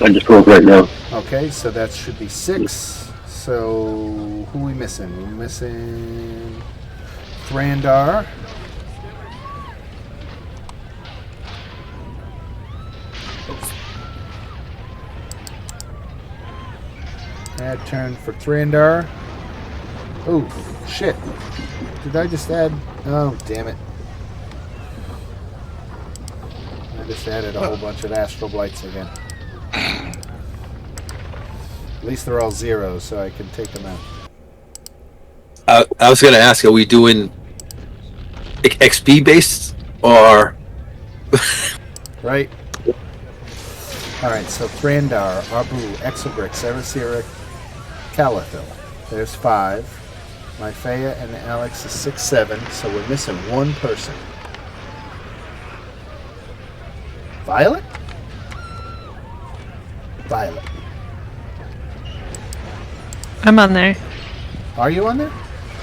I just rolled right now. Okay, so that should be 6. So who are we missing? We're missing Thrandar. Add turn for Thranдар. Oh, shit. Did I just add... Oh, damn it. I just added a whole bunch of Astral Blights again. At least they're all zeros, so I can take them out. I was going to ask, are we doing XP based or? Right. Alright, so Thranдар, Abu, Exobrix, Erasira, Calathil. There's 5. Myphea and Alex is 6, 7, so we're missing one person. Violet? Violet. I'm on there. Are you on there?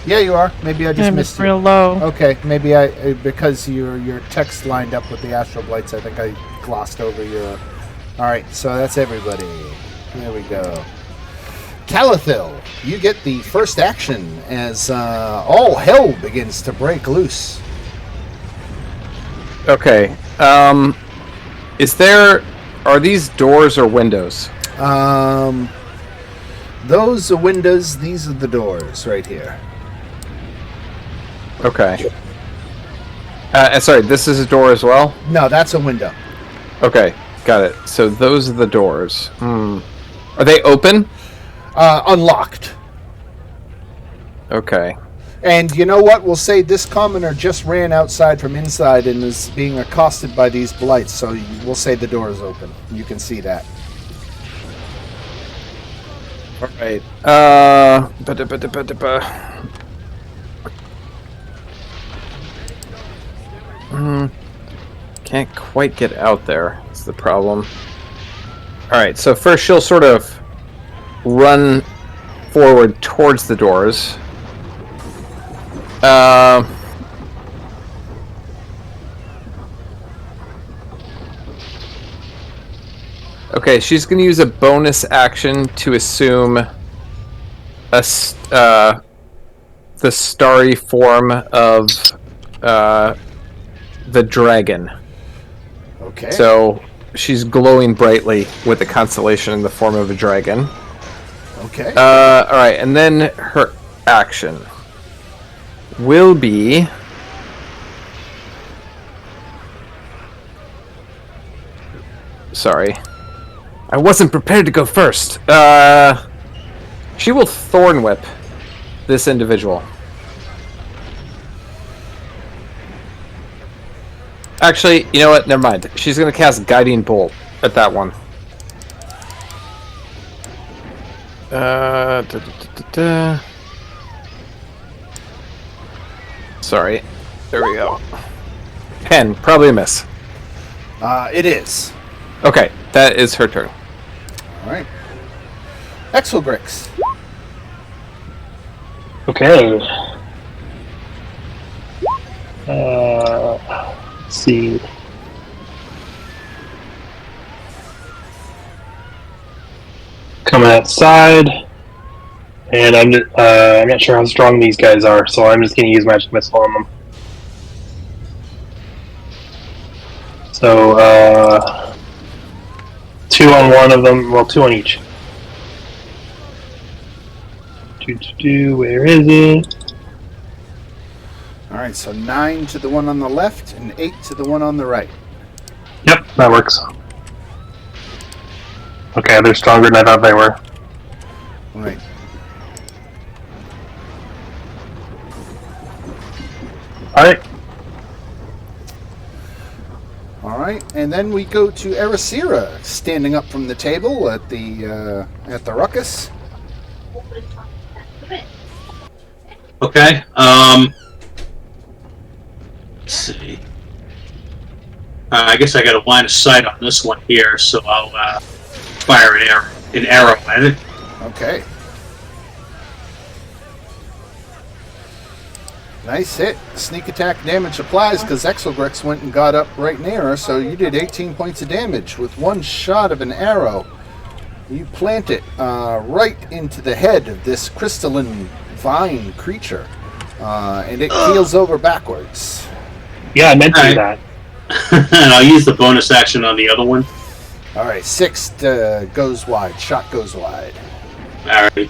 Yeah, you are. Maybe I just I'm missed just you. real low. Okay, maybe I because your text lined up with the Astral Blights, I think I glossed over your... Alright, so that's everybody. There we go. Calathil, you get the first action as all hell begins to break loose. Okay. Are these doors or windows? Those are windows, these are the doors right here. Okay. Sorry, this is a door as well? No, that's a window. Okay, got it. So those are the doors. Are they open? Unlocked. Okay. And you know what? We'll say this commoner just ran outside from inside and is being accosted by these blights, so we'll say the door is open. You can see that. Alright. Can't quite get out there. That's the problem. Alright, so first she'll sort of run forward towards the doors. Okay, she's going to use a bonus action to assume the starry form of the dragon. Okay. So she's glowing brightly with the constellation in the form of a dragon. Okay. Alright, and then her action will be... Sorry. I wasn't prepared to go first. She will Thorn Whip this individual. Actually, you know what? Never mind. She's going to cast Guiding Bolt at that one. Sorry. There we go. 10. Probably a miss. It is. Okay. That is her turn. Alright. Exobrix. Okay. Let's see. Coming outside, and I'm not sure how strong these guys are, so I'm just going to use Magic Missile on them. So, 2 on one of them, well, 2 on each. Where is it? Alright, so 9 to the one on the left and 8 to the one on the right. Yep, that works. Okay, they're stronger than I thought they were. Right. Alright. Alright, and then we go to Erasira, standing up from the table at the ruckus. Okay. Let's see. I guess I got a line of sight on this one here, so I'll fire an arrow at it. Okay. Nice hit. Sneak attack damage applies because Exobrix went and got up right near her, so you did 18 points of damage with one shot of an arrow. You plant it right into the head of this crystalline vine creature, and it keels over backwards. Yeah, I meant to do that. And I'll use the bonus action on the other one. All right, 6 goes wide. Shot goes wide. Alright.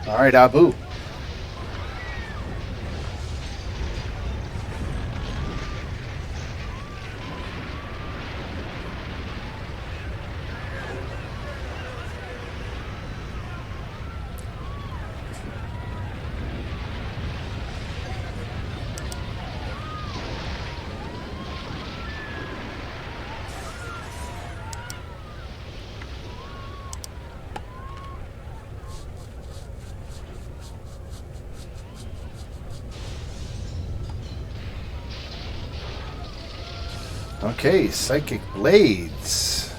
All right, Abu. Okay, Psychic Blades.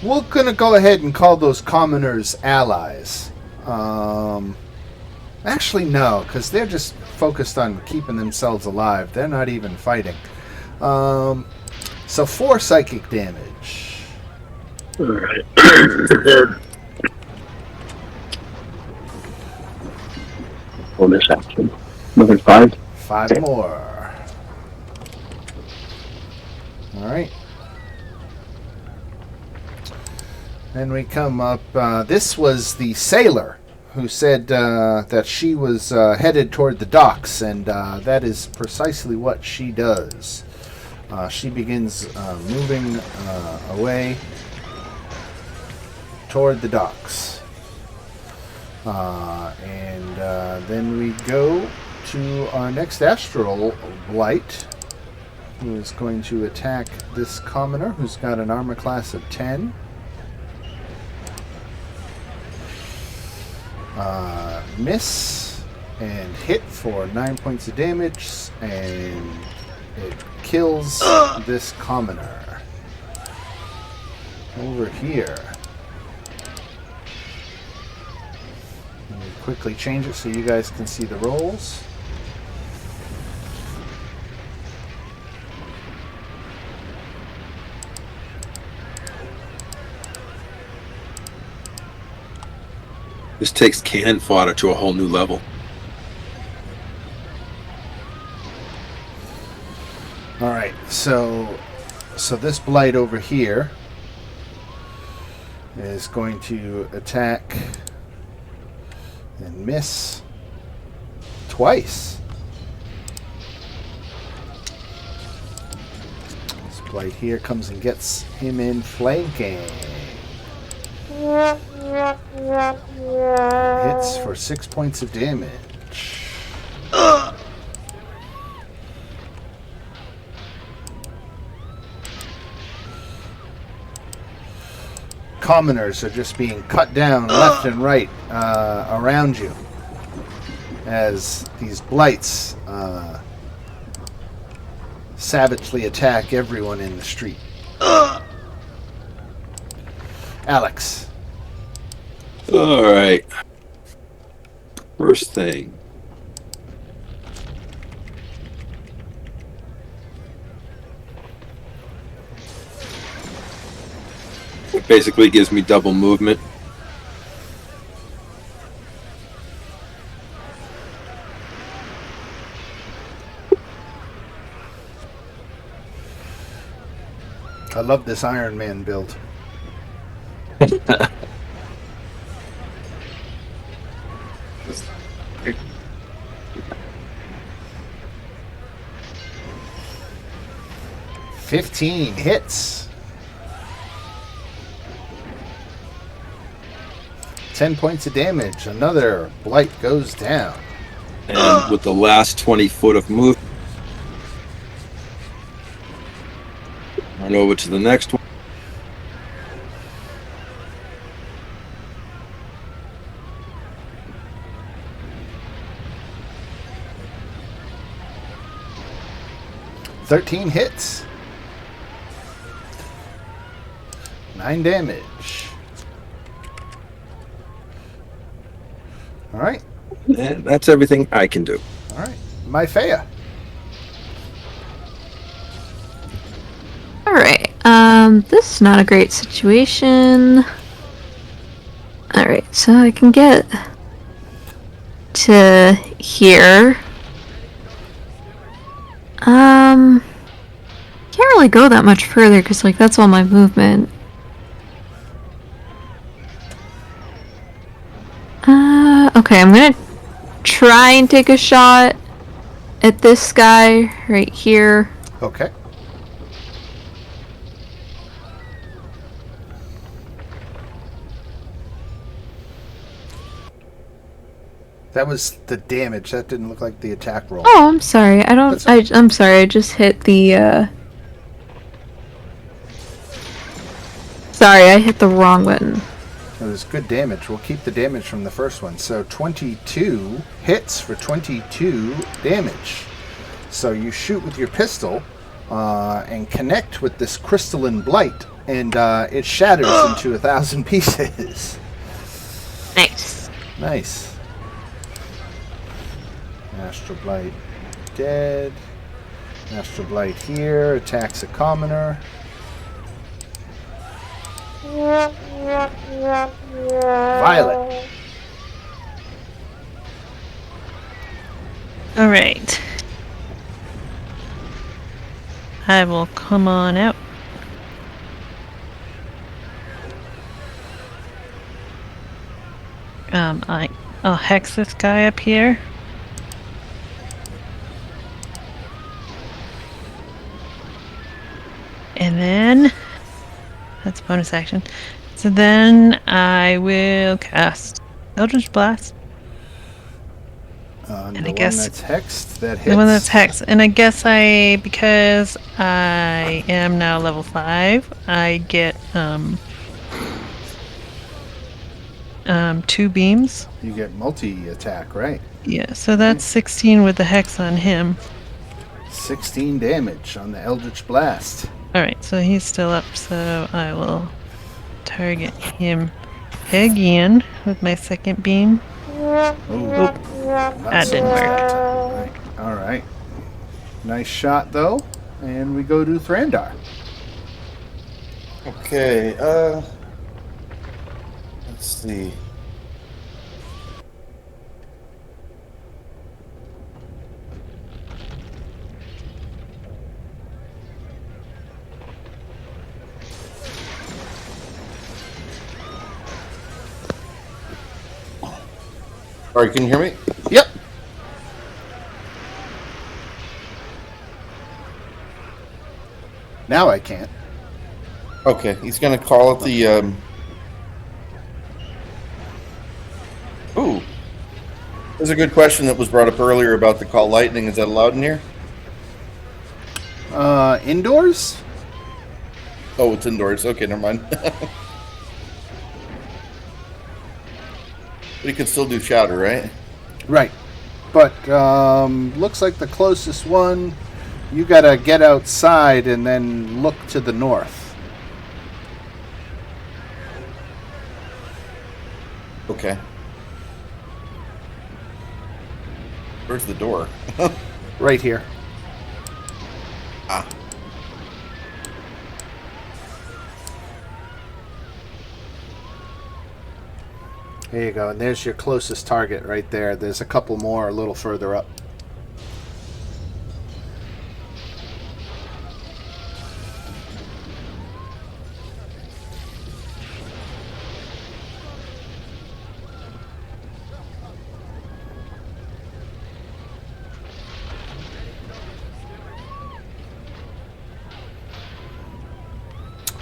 We're gonna go ahead and call those commoners allies. Actually, no, because they're just focused on keeping themselves alive. They're not even fighting. So 4 psychic damage. Alright. Bonus action. Another 5. 5 more. Alright. Then we come up. This was the sailor who said that she was headed toward the docks, and that is precisely what she does. She begins moving away toward the docks. And then we go to our next astral blight, who is going to attack this commoner who's got an armor class of 10. Miss and hit for 9 points of damage, and it kills this commoner. Over here. Let me quickly change it so you guys can see the rolls. This takes cannon fodder to a whole new level. All right, so this blight over here is going to attack and miss twice. This blight here comes and gets him in flanking. Hits for 6 points of damage. Commoners are just being cut down left and right around you as these blights savagely attack everyone in the street. Alex. Alright. First thing. It basically gives me double movement. I love this Iron Man build. $15 hits. 10 points of damage. Another blight goes down. And with the last 20 foot of movement, run over to the next one. $13 hits. 9 damage. All right. And that's everything I can do. All right. Myfea. Alright, this is not a great situation. Alright, so I can get to here. Can't really go that much further because, like, that's all my movement. Okay, I'm gonna try and take a shot at this guy right here. Okay. That was the damage. That didn't look like the attack roll. Oh, I'm sorry. That's I'm sorry. I just hit the, Sorry, I hit the wrong button. It was good damage. We'll keep the damage from the first one. So 22 hits for 22 damage. So you shoot with your pistol and connect with this crystalline blight, and it shatters into 1,000 pieces. Nice. Nice. Astral Blight dead. Astral Blight here attacks a commoner. Violet. Alright. I will come on out. I'll hex this guy up here. And then that's bonus action. So then I will cast Eldritch Blast. And I the guess- one that's hexed, that hits. The one that's hex. And I guess because I am now level 5, I get 2 beams. You get multi-attack, right? Yeah, so that's 16 with the hex on him. 16 damage on the Eldritch Blast. Alright, so he's still up, so I will target him again with my second beam. Ooh. That didn't work. Alright. Nice shot, though. And we go to Thrandar. Okay, let's see. All right, can you hear me? Yep. Now I can't. Okay, he's gonna call it the, Ooh. There's a good question that was brought up earlier about the call lightning. Is that allowed in here? Indoors? Oh, it's indoors. Okay, never mind. But he can still do shatter, right? Right. But looks like the closest one, you gotta get outside and then look to the north. Okay. Where's the door? Right here. Ah. There you go. And there's your closest target right there. There's a couple more a little further up.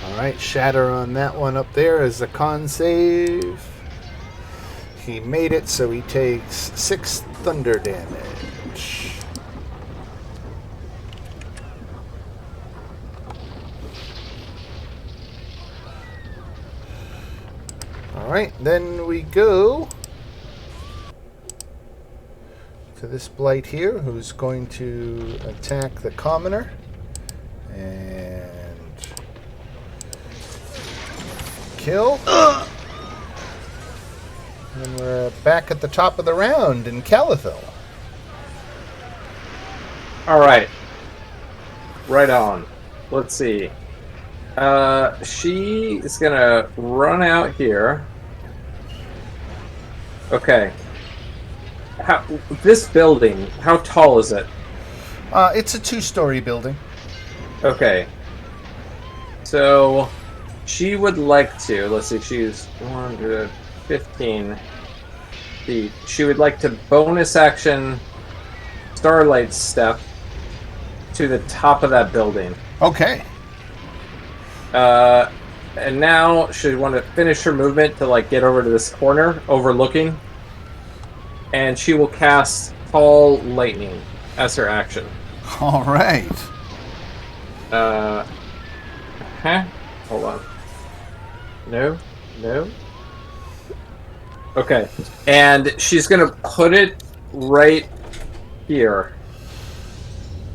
Alright, shatter on that one up there is a con save. He made it, so he takes 6 thunder damage. Alright, then we go to this blight here, who's going to attack the commoner. And kill. And we're back at the top of the round in Calathil. Alright. Right on. Let's see. She is gonna run out here. Okay. This building, how tall is it? It's a 2-story building. Okay. So, she would like to, let's see, she's 115. feet. She would like to bonus action Starlight Step to the top of that building. Okay. And now she'd want to finish her movement to like get over to this corner, overlooking. And she will cast Call Lightning as her action. All right. Hold on. No. Okay. And she's going to put it right here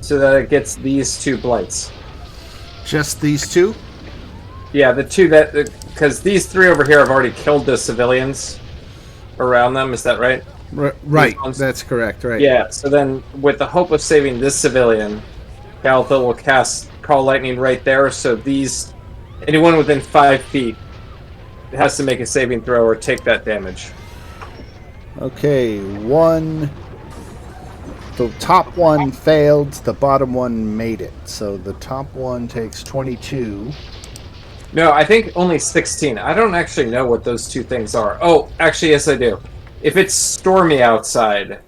so that it gets these 2 blights. Just these 2? Yeah, the 2 that... Because these 3 over here have already killed the civilians around them, is that right? Right, that's correct, right. Yeah, so then with the hope of saving this civilian, Galithil will cast Call Lightning right there, so these... Anyone within 5 feet has to make a saving throw or take that damage. Okay, 1... The top one failed, the bottom one made it. So the top one takes 22. No, I think only 16. I don't actually know what those 2 things are. Oh, actually, yes, I do. If it's stormy outside,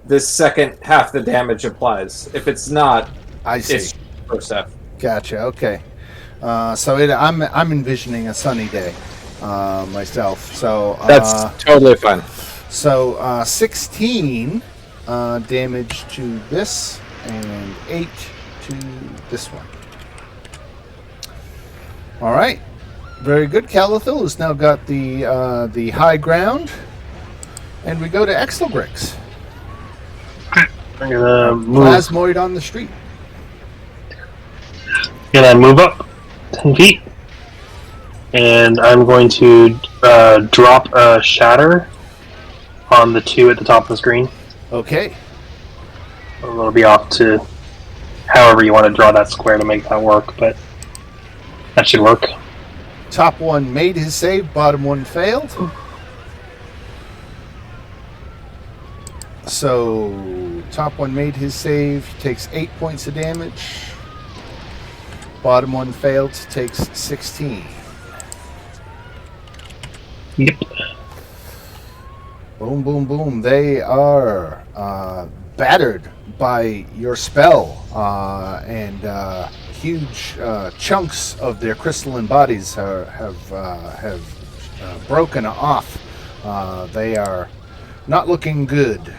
this second half the damage applies. If it's not, I see. It's first half. Gotcha. Okay. I'm envisioning a sunny day myself. So that's totally fine. So 16 damage to this, and 8 to this one. All right. Very good. Galithil has now got the high ground. And we go to Exelgrix. I'm gonna move. Plasmoid on the street. Gonna move up 10 feet. And I'm going to drop a shatter on the 2 at the top of the screen. Okay. It'll be off to however you want to draw that square to make that work, but that should work. Top one made his save, bottom one failed. So, top one made his save, takes 8 points of damage. Bottom one failed, takes 16. Yep. Boom, boom, boom. They are battered by your spell, and huge chunks of their crystalline bodies have broken off. They are not looking good.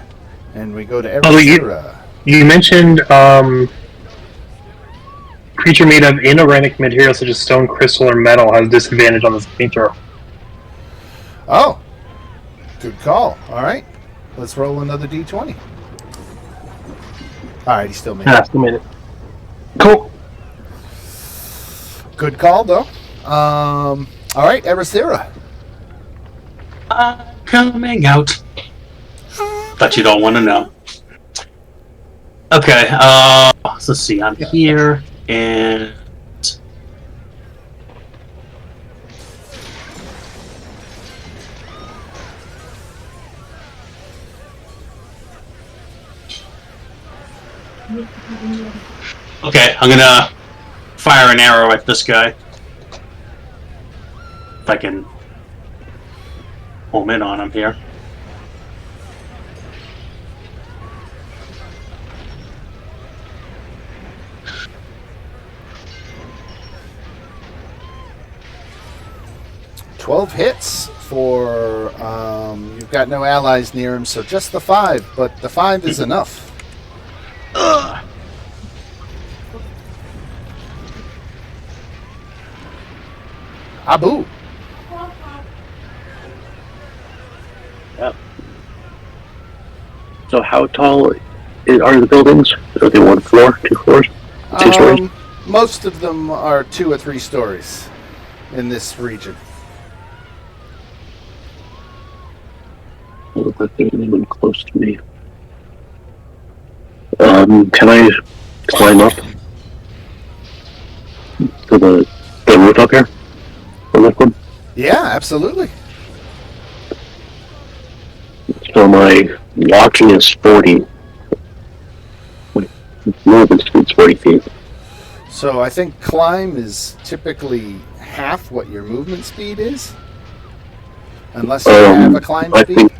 And we go to Eversira. You mentioned creature made of inorganic material such as stone, crystal, or metal has disadvantage on this saving throw. Oh, good call. All right, let's roll another d20. All right, he still made it. Still made it. Cool. Good call, though. All right, Eversira. Coming out. But you don't want to know. Okay, so let's see. I'm here, and okay, I'm gonna fire an arrow at this guy. If I can home in on him here. $12 hits for, you've got no allies near him, so just the 5, but the 5 is enough. Abu. Yep. So how tall are the buildings? Are they 1 floor, 2 floors, 2 stories? Most of them are 2 or 3 stories in this region. Doesn't look like there's anyone close to me. Can I climb up to the roof up here? On this one? Yeah, absolutely. So my walking is 40. Movement speed's 40 feet. So I think climb is typically half what your movement speed is. Unless you have a climb speed.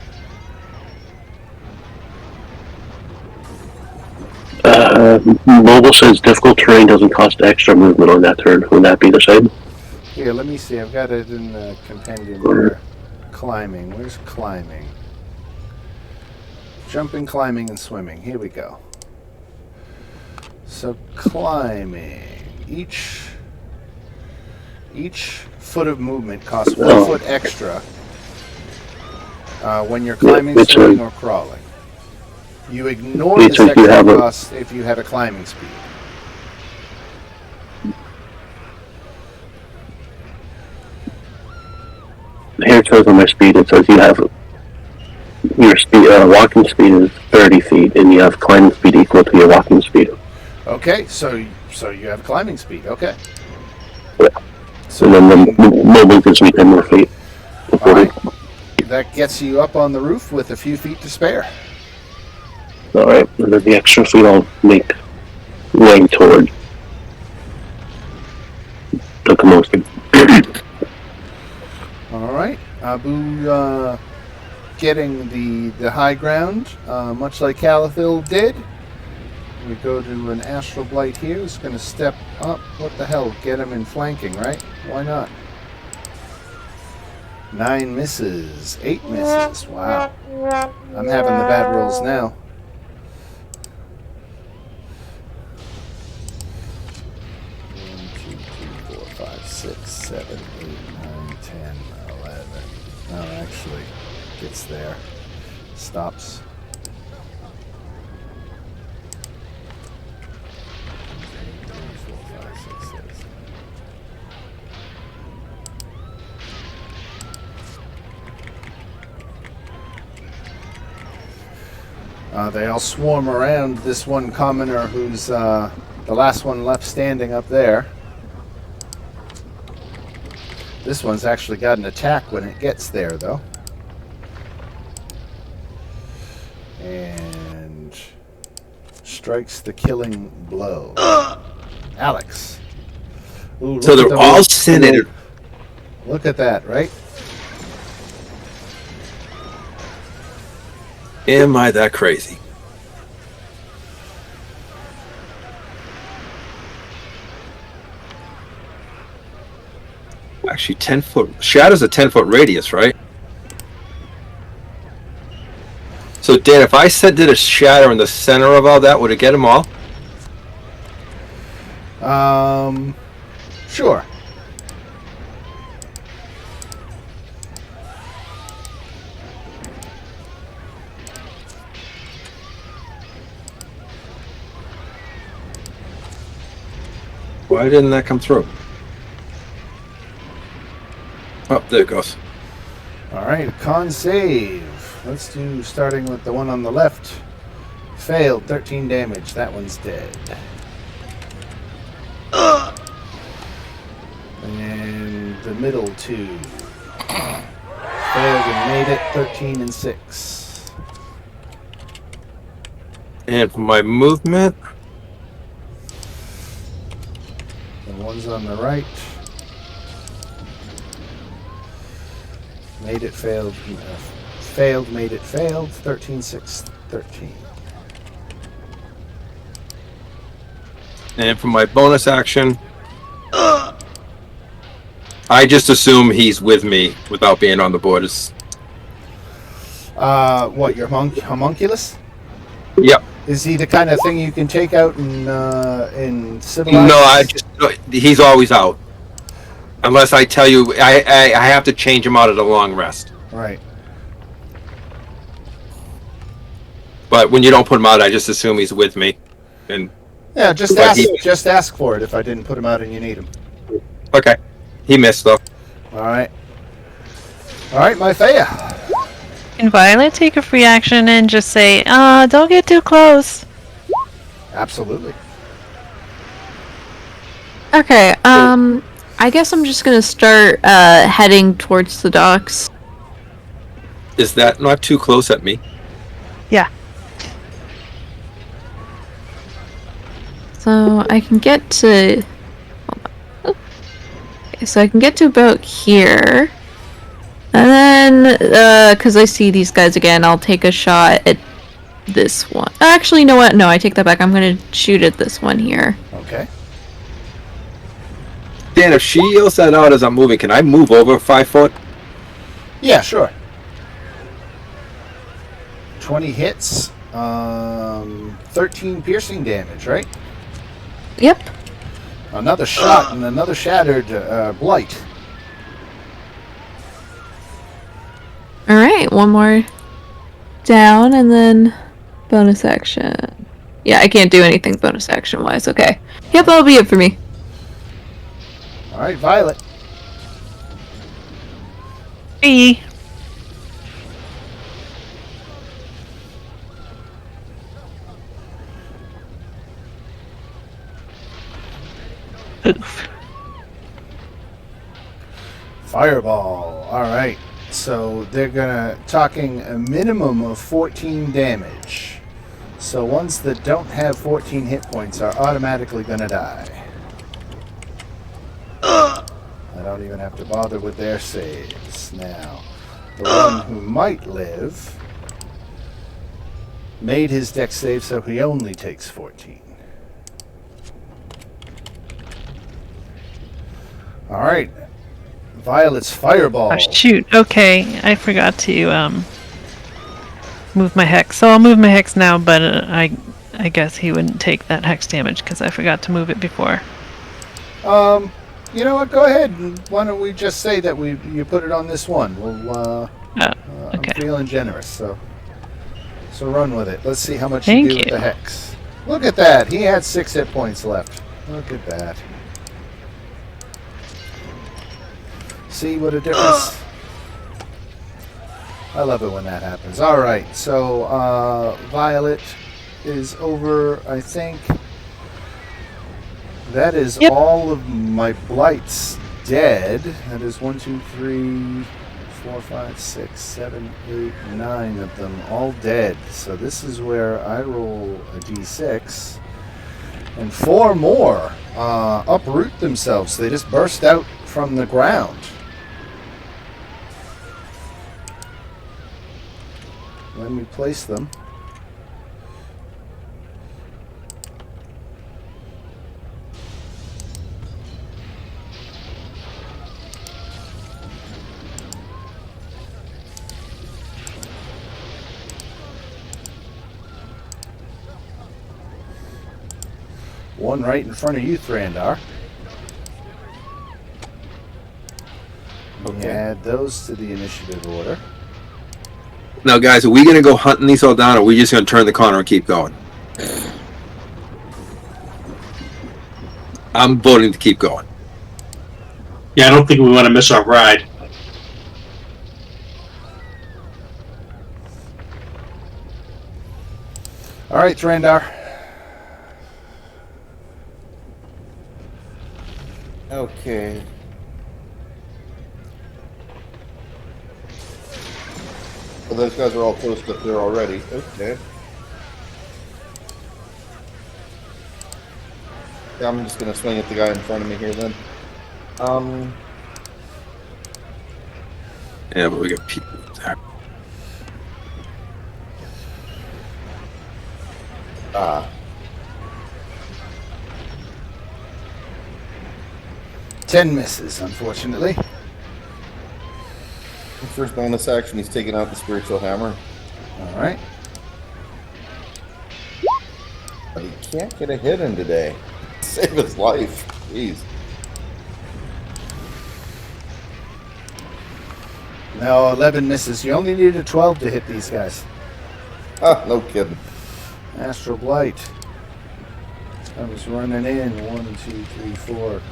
Mobile says difficult terrain doesn't cost extra movement on that turn. Would that be the same? Here, let me see. I've got it in the compendium here. Climbing. Where's climbing? Jumping, climbing, and swimming. Here we go. So climbing. Each foot of movement costs 1 foot extra when you're climbing, swimming, or crawling. You ignore this extra cost if you have a climbing speed. Here it says on my speed, it says you have your speed, walking speed is 30 feet, and you have climbing speed equal to your walking speed. Okay, so you have climbing speed. Okay. Yeah. So and then the mobile gives me 10 more feet. All right. That gets you up on the roof with a few feet to spare. All right, and then the extra feet I'll make going toward the commotion. All right, Abu getting the high ground, much like Calathil did. We go to an Astral Blight here. Who's going to step up. What the hell? Get him in flanking, right? Why not? 9 misses. 8 misses. Wow. I'm having the bad rolls now. 1, 2, 3, 4, 5, 6, 7, 8, 9, 10, 11. No, actually, gets there. Stops. They all swarm around this one commoner who's the last one left standing up there. This one's actually got an attack when it gets there, though. And strikes the killing blow. Alex. Ooh, So they're all centered. Look at that, right? Am I that crazy? Actually, 10 foot. Shadow's a 10-foot radius, right? So, Dan, if I did a shadow in the center of all that, would it get them all? Sure. Why didn't that come through? Oh, there it goes. All right, con save. Let's do starting with the one on the left. Failed, 13 damage. That one's dead. And the middle two. Failed and made it, 13 and 6. And for my movement, The ones on the right. Made it, failed. Failed, made it, failed. 13, 6, 13. and for my bonus action, I just assume he's with me without being on the borders. What, your homunculus? Yep. Is he the kind of thing you can take out in civilized? No, he's always out. Unless I tell you, I have to change him out at a long rest. Right. But when you don't put him out, I just assume he's with me. And Yeah, just ask for it if I didn't put him out and you need him. okay, he missed though. All right, my Faya. Can Violet take a free action and just say, don't get too close? Absolutely. Okay, I guess I'm just gonna start heading towards the docks. Is that not too close at me? Yeah. So I can get to... Okay, so I can get to about here. And then, because I see these guys again, I'll take a shot at this one. Actually, you know what? No, I take that back. I'm gonna shoot at this one here. Okay. Dan, if she yells that out as I'm moving, can I move over 5 foot? Yeah, sure. 20 hits. 13 piercing damage, right? Yep. Another shot and another shattered blight. Alright, one more down and then bonus action. Yeah, I can't do anything bonus action wise. Okay. Yep, that'll be it for me. All right, Violet. Hey. Oof. Fireball. All right. So they're talking a minimum of 14 damage. So ones that don't have 14 hit points are automatically gonna die. I don't even have to bother with their saves now. The one who might live made his dex save, so he only takes 14. All right. Violet's fireball. Oh, shoot. Okay, I forgot to move my hex. So I'll move my hex now, but I guess he wouldn't take that hex damage because I forgot to move it before. You know what? Go ahead. Why don't we just say that you put it on this one? We'll. Okay. I'm feeling generous, so run with it. Let's see how much Thank you do with you. the hex. Look at that. He had 6 hit points left. Look at that. See what a difference? I love it when that happens. All right, so Violet is over, I think. That is all of my blights dead. That is 1, 2, 3, 4, 5, 6, 7, 8, 9 of them all dead. So this is where I roll a d6. And 4 more uproot themselves. They just burst out from the ground. Let me place them. One right in front of you, Thrandar. Okay. Add those to the initiative order. Now, guys, are we going to go hunting these all down, or are we just going to turn the corner and keep going? I'm voting to keep going. Yeah, I don't think we want to miss our ride. All right, Thrandar. Okay. Well, those guys are all close up there already. Okay. Yeah, I'm just gonna swing at the guy in front of me here then. Yeah, but we got people there. Ah. 10 misses, unfortunately. First bonus action, he's taking out the spiritual hammer. All right. But he can't get a hit in today. Save his life. Jeez. No, 11 misses. You only need a 12 to hit these guys. Ah, no kidding. Astral Blight. Comes running in. 1, 2, 3, 4.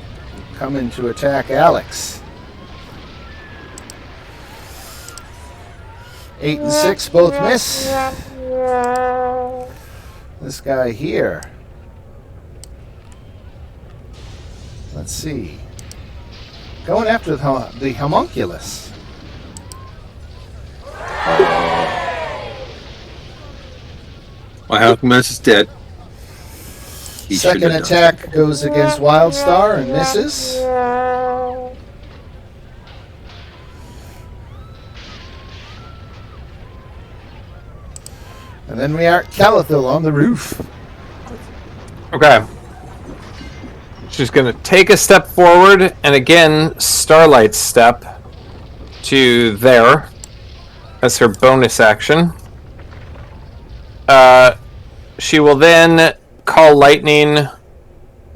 Coming to attack Alex. 8 and 6 both miss. This guy here. Let's see. Going after the homunculus. My alchemist is dead. He Second shouldn't have attack goes against Wildstar and misses. And then we are at Calathil on the roof. Okay. She's going to take a step forward, and again, Starlight step to there. That's her bonus action. She will then call lightning.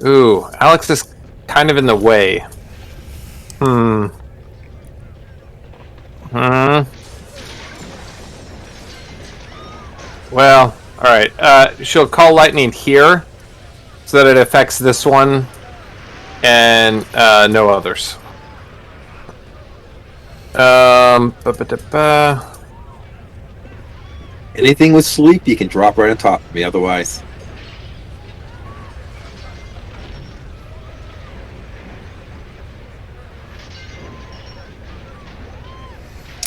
Ooh, Alex is kind of in the way. Well, alright. She'll call lightning here so that it affects this one and no others. Anything with sleep, you can drop right on top of me. Otherwise,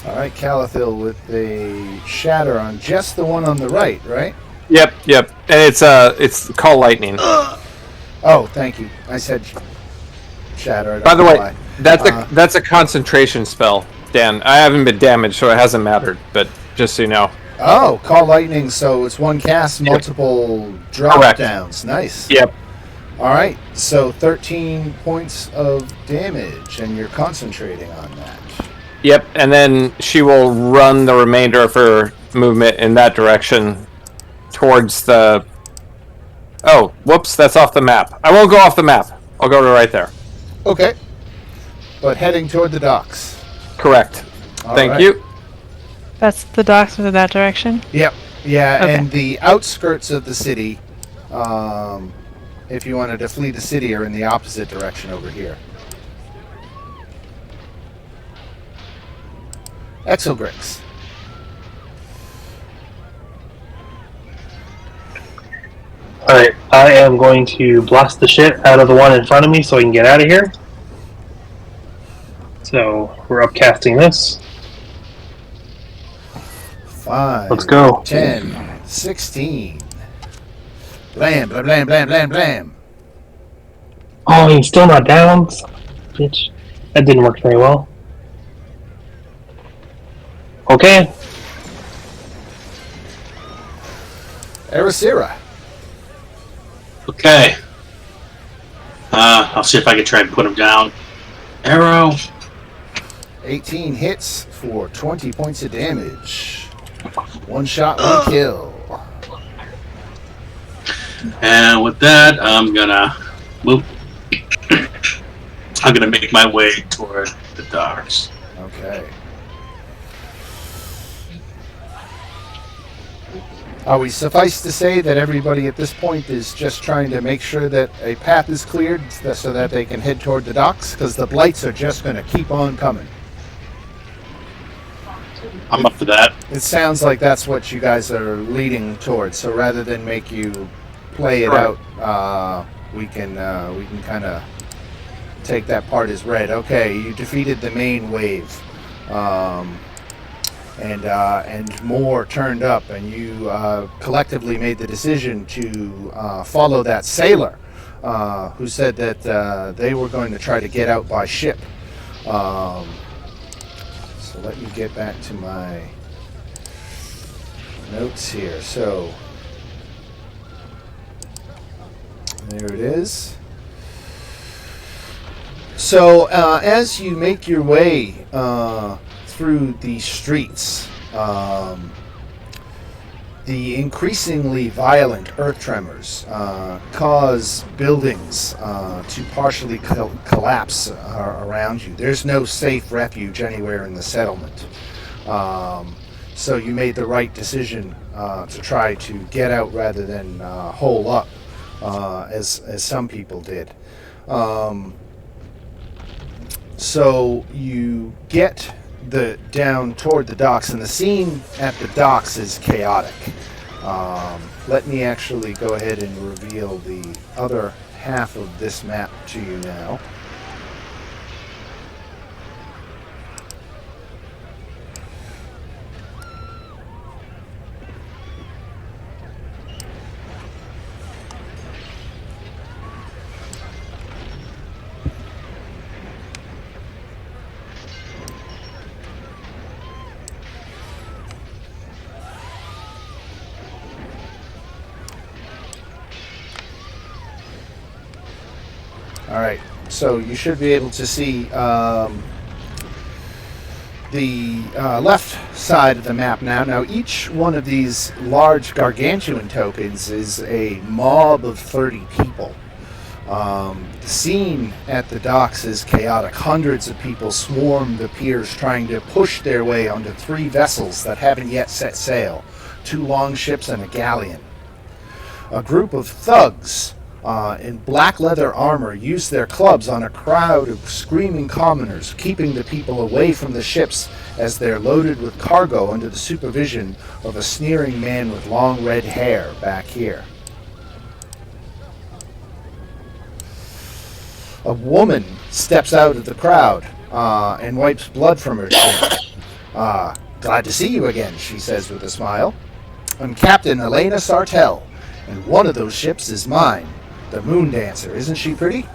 All right, Calathil with a shatter on just the one on the right, right? Yep. And it's call lightning. Oh, thank you. I said shatter. By the way, that's a concentration spell, Dan. I haven't been damaged, so it hasn't mattered. But just so you know. Oh, call lightning. So it's one cast, multiple drop Correct. downs. Nice. Yep. All right. So 13 points of damage, and you're concentrating on that. Yep, and then she will run the remainder of her movement in that direction towards the... Oh, whoops, that's off the map. I won't go off the map. I'll go to right there. Okay. But heading toward the docks. Correct. All Thank right. you. That's the docks in that direction? Yep. Yeah, Okay. and the outskirts of the city, if you wanted to flee the city, are in the opposite direction over here. Exogrix. Alright, I am going to blast the shit out of the one in front of me so I can get out of here. So, we're upcasting this. 5. Let's go. 10. 16. Blam, blam, blam, blam, blam, blam. Oh, he's still not down? Bitch. That didn't work very well. Okay. Erasira. Okay. I'll see if I can try and put him down. Arrow. 18 hits for 20 points of damage. One shot, one kill. And with that, I'm gonna move. I'm gonna make my way toward the docks. Okay. We suffice to say that everybody at this point is just trying to make sure that a path is cleared so that they can head toward the docks, because the blights are just going to keep on coming. I'm up for that. It sounds like that's what you guys are leading towards. So rather than make you play it Correct. out, we can kind of take that part as read. Okay, you defeated the main wave, and more turned up, and you collectively made the decision to follow that sailor who said that they were going to try to get out by ship. So let me get back to my notes here. So there it is. So as you make your way through the streets, the increasingly violent earth tremors cause buildings to partially collapse around you. There's no safe refuge anywhere in the settlement. So you made the right decision to try to get out rather than hole up, as some people did. So you get down toward the docks, and the scene at the docks is chaotic. Let me actually go ahead and reveal the other half of this map to you now. All right. So you should be able to see the left side of the map now. Now, each one of these large gargantuan tokens is a mob of 30 people. The scene at the docks is chaotic. Hundreds of people swarm the piers trying to push their way onto 3 vessels that haven't yet set sail, 2 longships and a galleon. A group of thugs in black leather armor use their clubs on a crowd of screaming commoners, keeping the people away from the ships as they're loaded with cargo under the supervision of a sneering man with long red hair back here. A woman steps out of the crowd and wipes blood from her chin. Glad to see you again, she says with a smile. I'm Captain Elena Sartell, and one of those ships is mine. The Moon Dancer, isn't she pretty?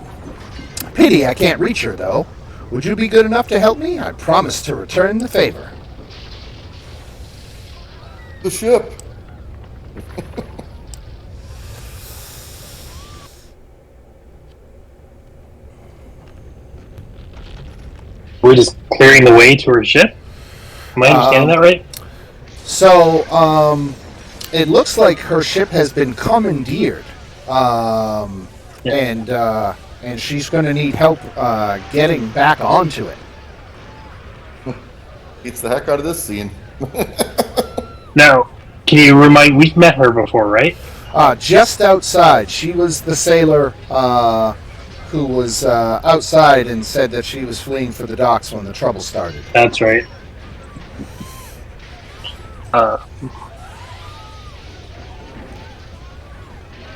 Pity I can't reach her, though. Would you be good enough to help me? I promise to return the favor. The ship. We're just clearing the way to her ship? Am I understanding that right? So, it looks like her ship has been commandeered. And she's going to need help getting back onto it. Beats the heck out of this scene. Now, can you remind... We've met her before, right? Just outside. She was the sailor who was outside and said that she was fleeing for the docks when the trouble started. That's right.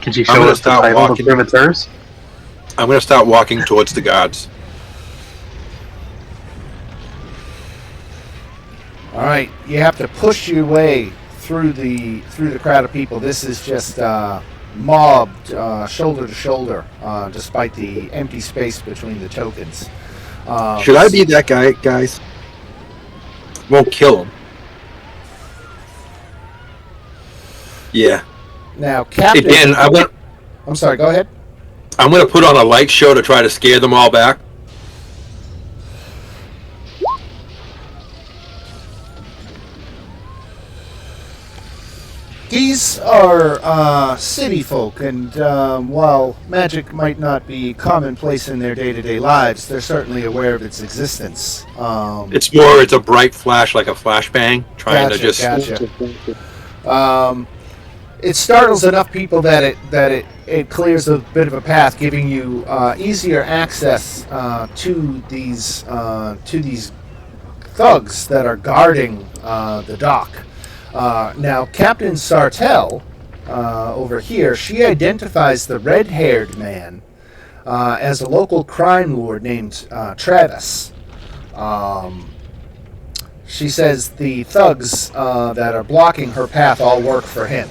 Could you show us the title to prove it's hers? I'm going to start walking towards the guards. All right, you have to push your way through the crowd of people. This is just mobbed shoulder to shoulder, despite the empty space between the tokens. Should I be that guy, guys? Won't kill him. Yeah. Now, Captain... Again, I'm sorry, go ahead. I'm going to put on a light show to try to scare them all back. These are city folk, and while magic might not be commonplace in their day-to-day lives, they're certainly aware of its existence. It's a bright flash, like a flashbang, trying to just... Gotcha. It startles enough people that it clears a bit of a path, giving you easier access to these thugs that are guarding the dock. Now, Captain Sartell over here, she identifies the red-haired man as a local crime lord named Travis. She says the thugs that are blocking her path all work for him.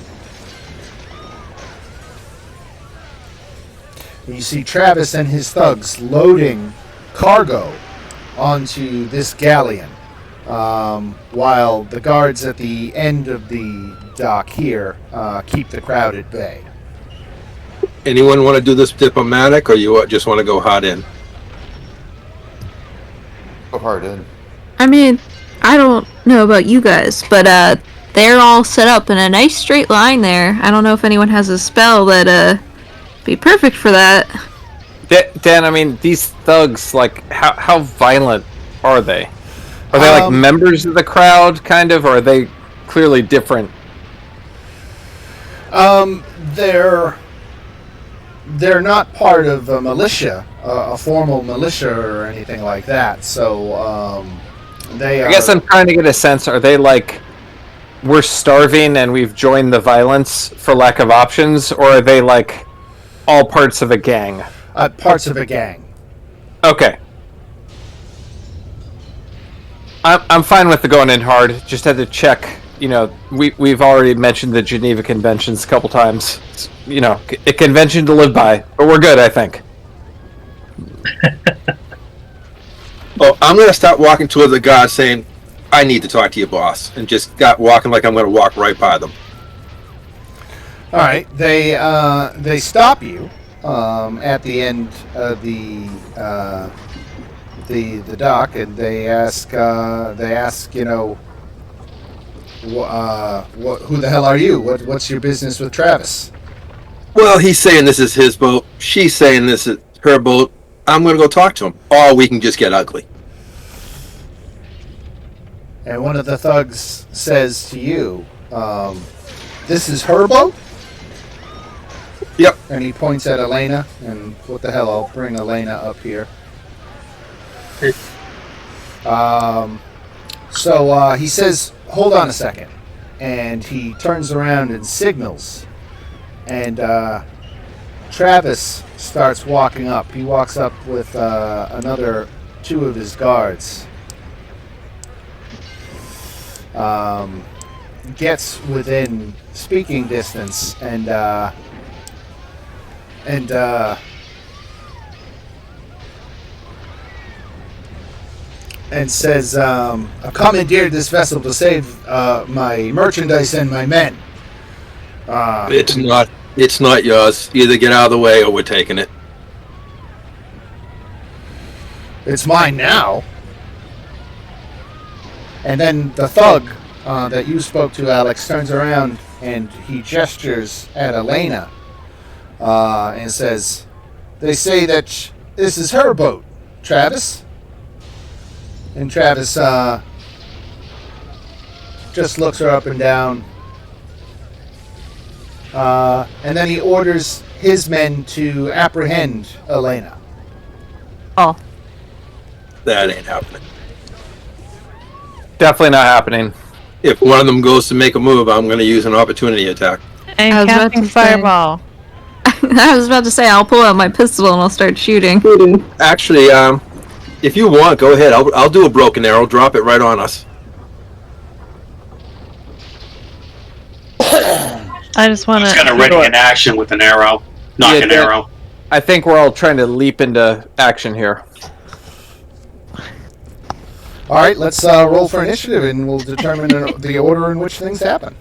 You see Travis and his thugs loading cargo onto this galleon, while the guards at the end of the dock here keep the crowd at bay. Anyone want to do this diplomatic, or you just want to go hard in? Go hard in. I mean, I don't know about you guys, but they're all set up in a nice straight line there. I don't know if anyone has a spell that be perfect for that. Dan, I mean, these thugs, like, how violent are they? Are they like members of the crowd, kind of, or are they clearly different? They're not part of a militia, a formal militia or anything like that. So they. I guess I'm trying to get a sense. Are they like, we're starving and we've joined the violence for lack of options, or are they like all parts of a gang? Parts of a gang. Okay. I'm fine with the going in hard. Just had to check. You know, we've already mentioned the Geneva Conventions a couple times. It's, you know, a convention to live by, but we're good, I think. Oh, I'm going to start walking toward the guards saying, I need to talk to your boss, and just got walking like I'm going to walk right by them. All right, they stop you, at the end of the dock, and they ask, you know, who the hell are you? What's your business with Travis? Well, he's saying this is his boat. She's saying this is her boat. I'm going to go talk to him. Or we can just get ugly. And one of the thugs says to you, this is her boat? Yep. And he points at Elena, and what the hell, I'll bring Elena up here. So he says, hold on a second. And he turns around and signals. And Travis starts walking up. He walks up with another 2 of his guards. Gets within speaking distance and says, I've commandeered this vessel to save my merchandise and my men. It's not yours. Either get out of the way or we're taking it. It's mine now. And then the thug that you spoke to, Alex, turns around and he gestures at Elena and says, they say that this is her boat, Travis. And Travis just looks her up and down. And then he orders his men to apprehend Elena. Oh. That ain't happening. Definitely not happening. If one of them goes to make a move, I'm going to use an opportunity attack. And I was about casting to say- fireball. I was about to say I'll pull out my pistol and I'll start shooting. Actually, if you want, go ahead. I'll do a broken arrow. Drop it right on us. I just want He's got a to. ready in action with an arrow. Knock Yeah, an that- arrow. I think we're all trying to leap into action here. All right, let's roll for initiative, and we'll determine the order in which things happen.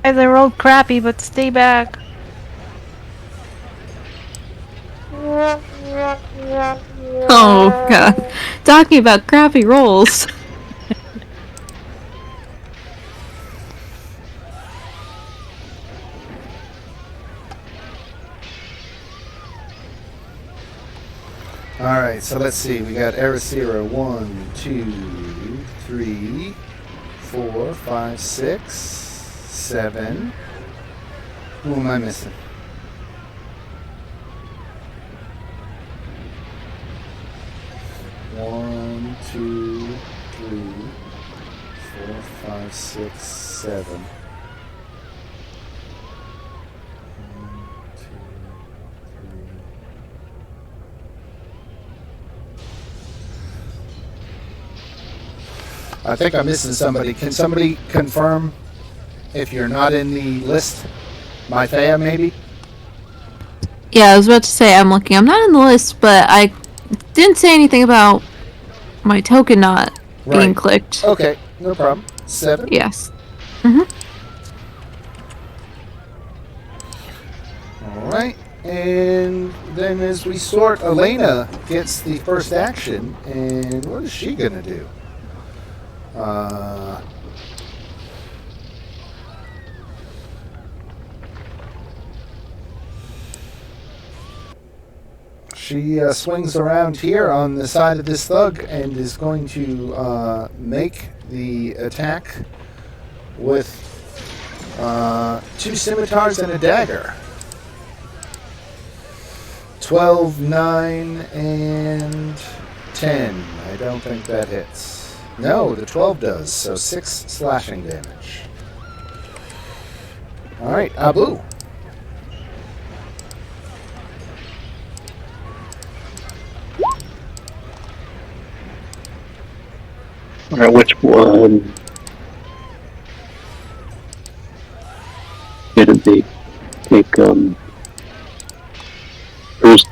Guys, I rolled crappy, but stay back. Oh god. Talking about crappy rolls. All right, so let's see. We got Ericira 1, 2, 3, 4, 5, 6, 7. Who am I missing? One, two, three, 4, 5, 6, 7. 1, 2, 3. I think I'm missing somebody. Can somebody confirm if you're not in the list? Mythea, maybe? Yeah, I was about to say I'm looking. I'm not in the list, but I didn't say anything about my token not being Right. clicked. Okay, no problem. 7. Yes. All right. And then as we sort, Elena gets the first action. And what is she going to do? She swings around here on the side of this thug and is going to make the attack with 2 scimitars and a dagger. 12, 9, and 10. I don't think that hits. No, the 12 does, so 6 slashing damage. Alright, Abu. Alright, which one? Gonna be take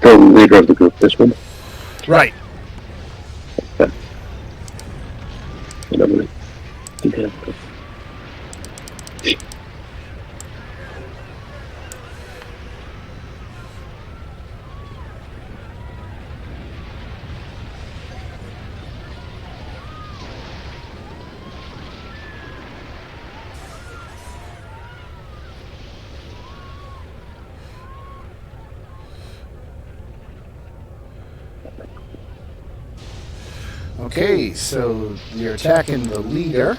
the leader of the group, this one. Right. Okay. And I'm gonna do that. Okay, so you're attacking the leader.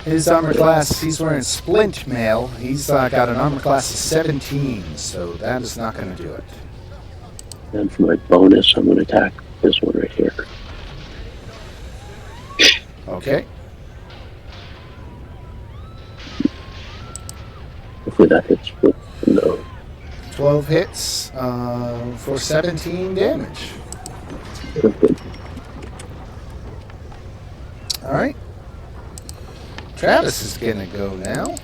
His armor class, he's wearing splint mail. He's got an armor class of 17, so that is not going to do it. And for my bonus, I'm going to attack this one right here. Okay. Hopefully that hits with no. 12 hits for 17 damage. Good. All right. Travis is going to go now.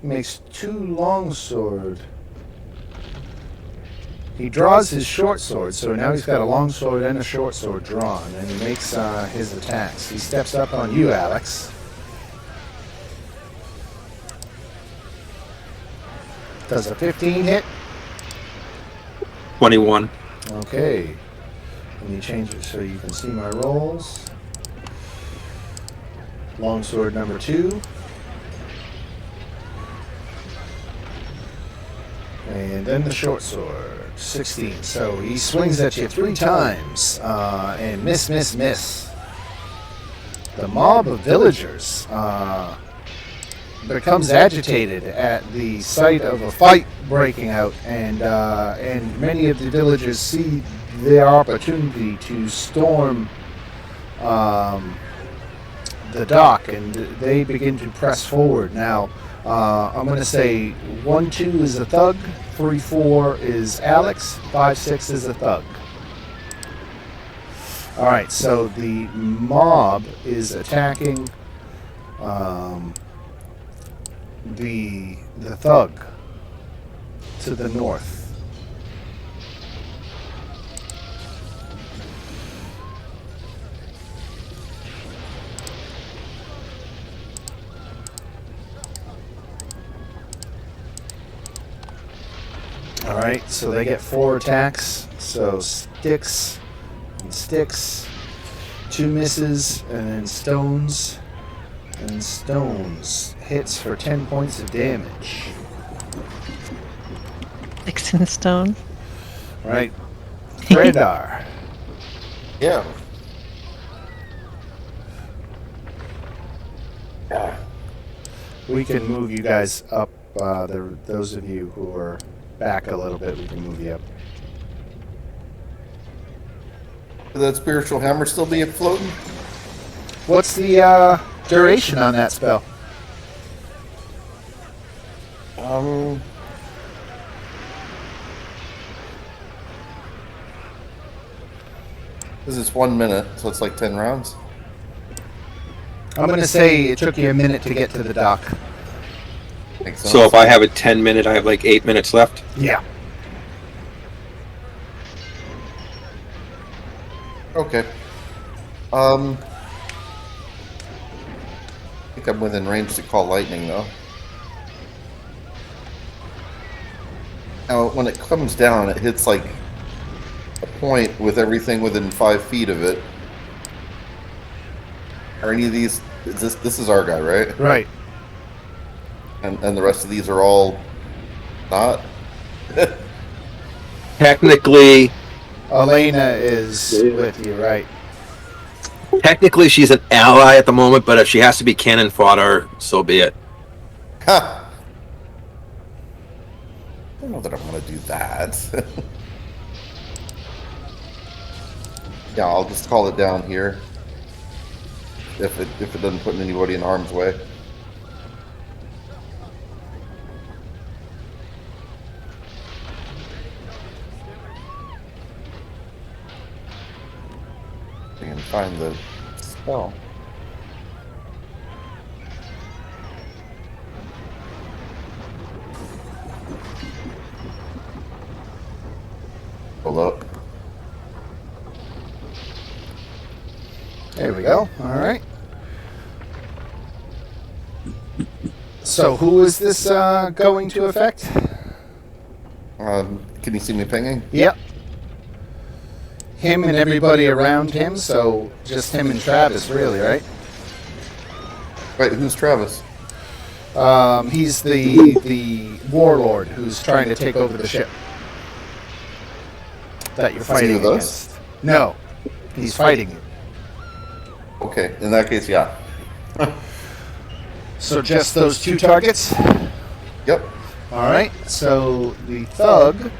He makes 2 longsword. He draws his short sword, so now he's got a long sword and a short sword drawn, and he makes his attacks. He steps up on you, Alex. Does a 15 hit? 21. Okay. Let me change it so you can see my rolls. Longsword number 2. And then the short sword, 16. So he swings at you 3 times and miss. The mob of villagers becomes agitated at the sight of a fight breaking out, and many of the villagers see their opportunity to storm the dock, and they begin to press forward. Now, I'm going to say 1-2 is a thug, 3-4 is Alex, 5-6 is a thug. All right, so the mob is attacking the thug to the north. All right, so they get 4 attacks. So sticks and sticks, 2 misses, and then stones and stones. Hits for 10 points of damage. Sticks and stone. Right. Radar. Yeah. We can move you guys up. Those of you who are back a little bit, we can move you up. Will that spiritual hammer still be floating? What's the duration on that spell? This is 1 minute, so it's like 10 rounds. I'm going to say it took you a minute to get to the dock. Makes sense. So if I have a 10 minute, I have like 8 minutes left. Yeah. Okay. I think I'm within range to call lightning, though. Now, when it comes down, it hits like a point with everything within 5 feet of it. Are any of these? This is our guy, right? Right. And the rest of these are all not. Technically, Elena is with you, right? technically she's an ally at the moment, but if she has to be cannon fodder, so be it. Ha! I don't know that I want to do that. Yeah, I'll just call it down here. If it doesn't put anybody in harm's way. I can find the spell. So who is this going to affect? Can you see me pinging? Yep. Him and everybody around him, so just him and Travis, really, right? Right, who's Travis? He's the warlord who's trying to take over the ship that you're fighting with us? against. No, he's fighting you. Okay, in that case, yeah. So just those two targets? Yep. All right, so the thug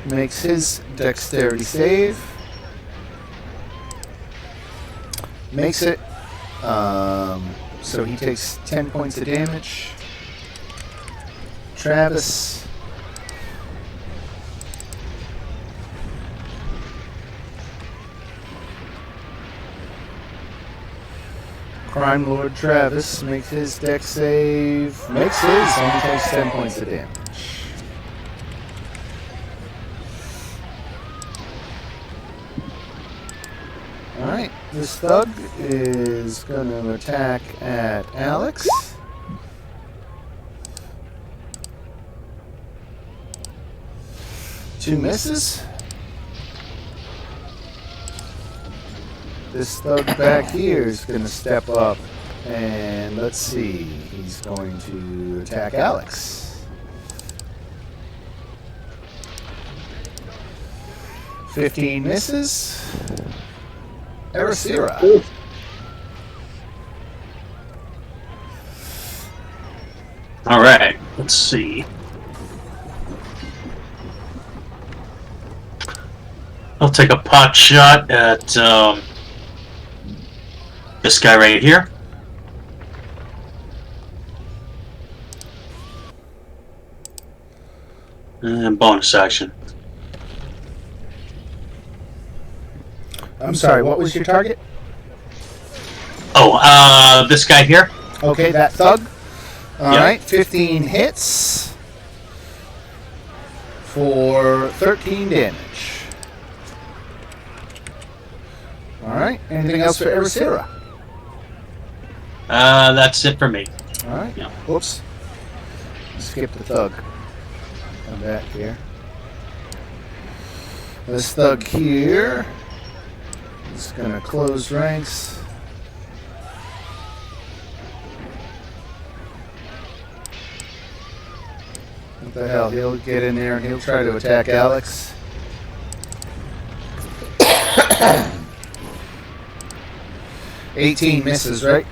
makes his dexterity save. Makes it. So he takes 10 points of damage. Travis. Crime Lord Travis makes his dex save. Makes his, only takes 10 points of damage. Alright, this thug is going to attack at Alex. Two misses. This thug back here is going to step up and let's see, he's going to attack Alex. 15 misses. Ericira. Alright, let's see. I'll take a pot shot at this guy right here. And bonus action. I'm sorry, what was your target? Oh, this guy here. Okay, that thug. All Yep. right, 15 hits for 13 damage. All right, anything else for Ericira? That's it for me. All right, Yeah. whoops. Skip the thug. Come back here. This thug here is going to close ranks. What the hell? He'll get in there and he'll try to attack Alex. $18 misses, right?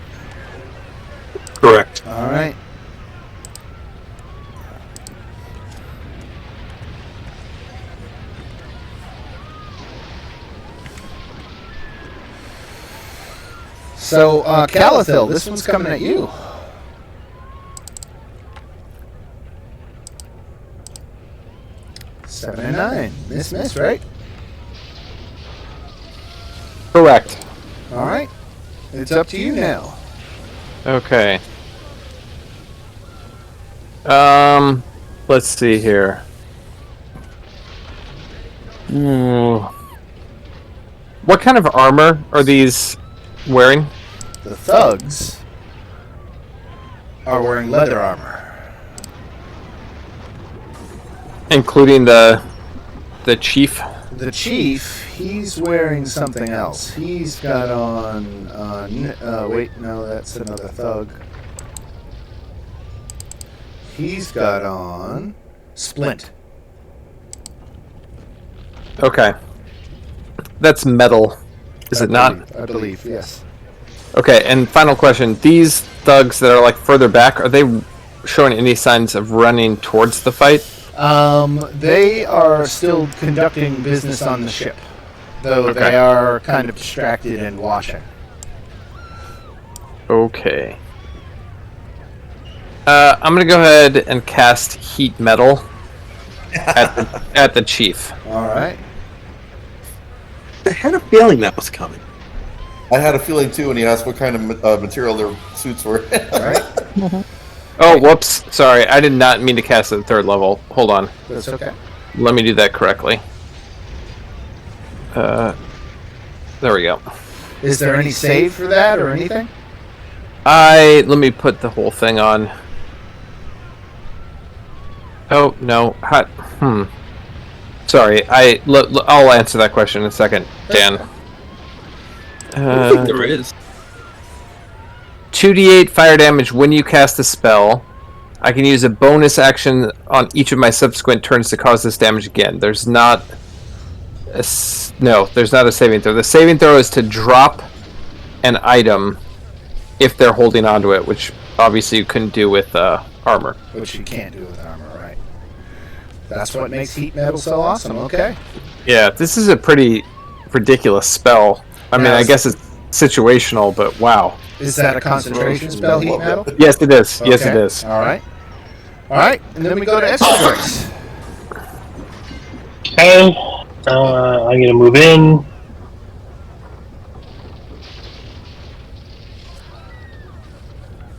Correct. All right. So, Calathil, this one's coming at you. Seven and 9. Miss, right? Correct. All right. It's up to you now. Okay. Let's see here. What kind of armor are these wearing? The thugs are wearing leather armor. Including the chief? The chief, he's wearing something else. He's got on... wait, no, that's another thug. He's got on... Splint. Okay. That's metal, is it not? I believe, yes. Okay, and final question. These thugs that are like further back, are they showing any signs of running towards the fight? They are still conducting business on the ship, though they are kind of distracted and watching. Okay. I'm gonna go ahead and cast Heat Metal at the chief. All right. I had a feeling that was coming. I had a feeling too when he asked what kind of material their suits were. All right. Oh, whoops. Sorry, I did not mean to cast it at 3rd level. Hold on. That's okay. Let me do that correctly. There we go. Is there any save for that or anything? Let me put the whole thing on. Oh no. Sorry. I'll answer that question in a second, Dan. I think there is. 2d8 fire damage when you cast a spell. I can use a bonus action on each of my subsequent turns to cause this damage again. There's not a saving throw. The saving throw is to drop an item if they're holding onto it, which obviously you couldn't do with armor. Which you can't do with armor, right? That's what makes heat metal so awesome. Okay. Yeah, this is a pretty ridiculous spell. I mean, I guess it's situational, but wow. Is that a concentration spell, heat metal? Yes, it is. Okay. Yes, it is. All right. All right, and then we go to extra tricks. Okay. I'm gonna move in.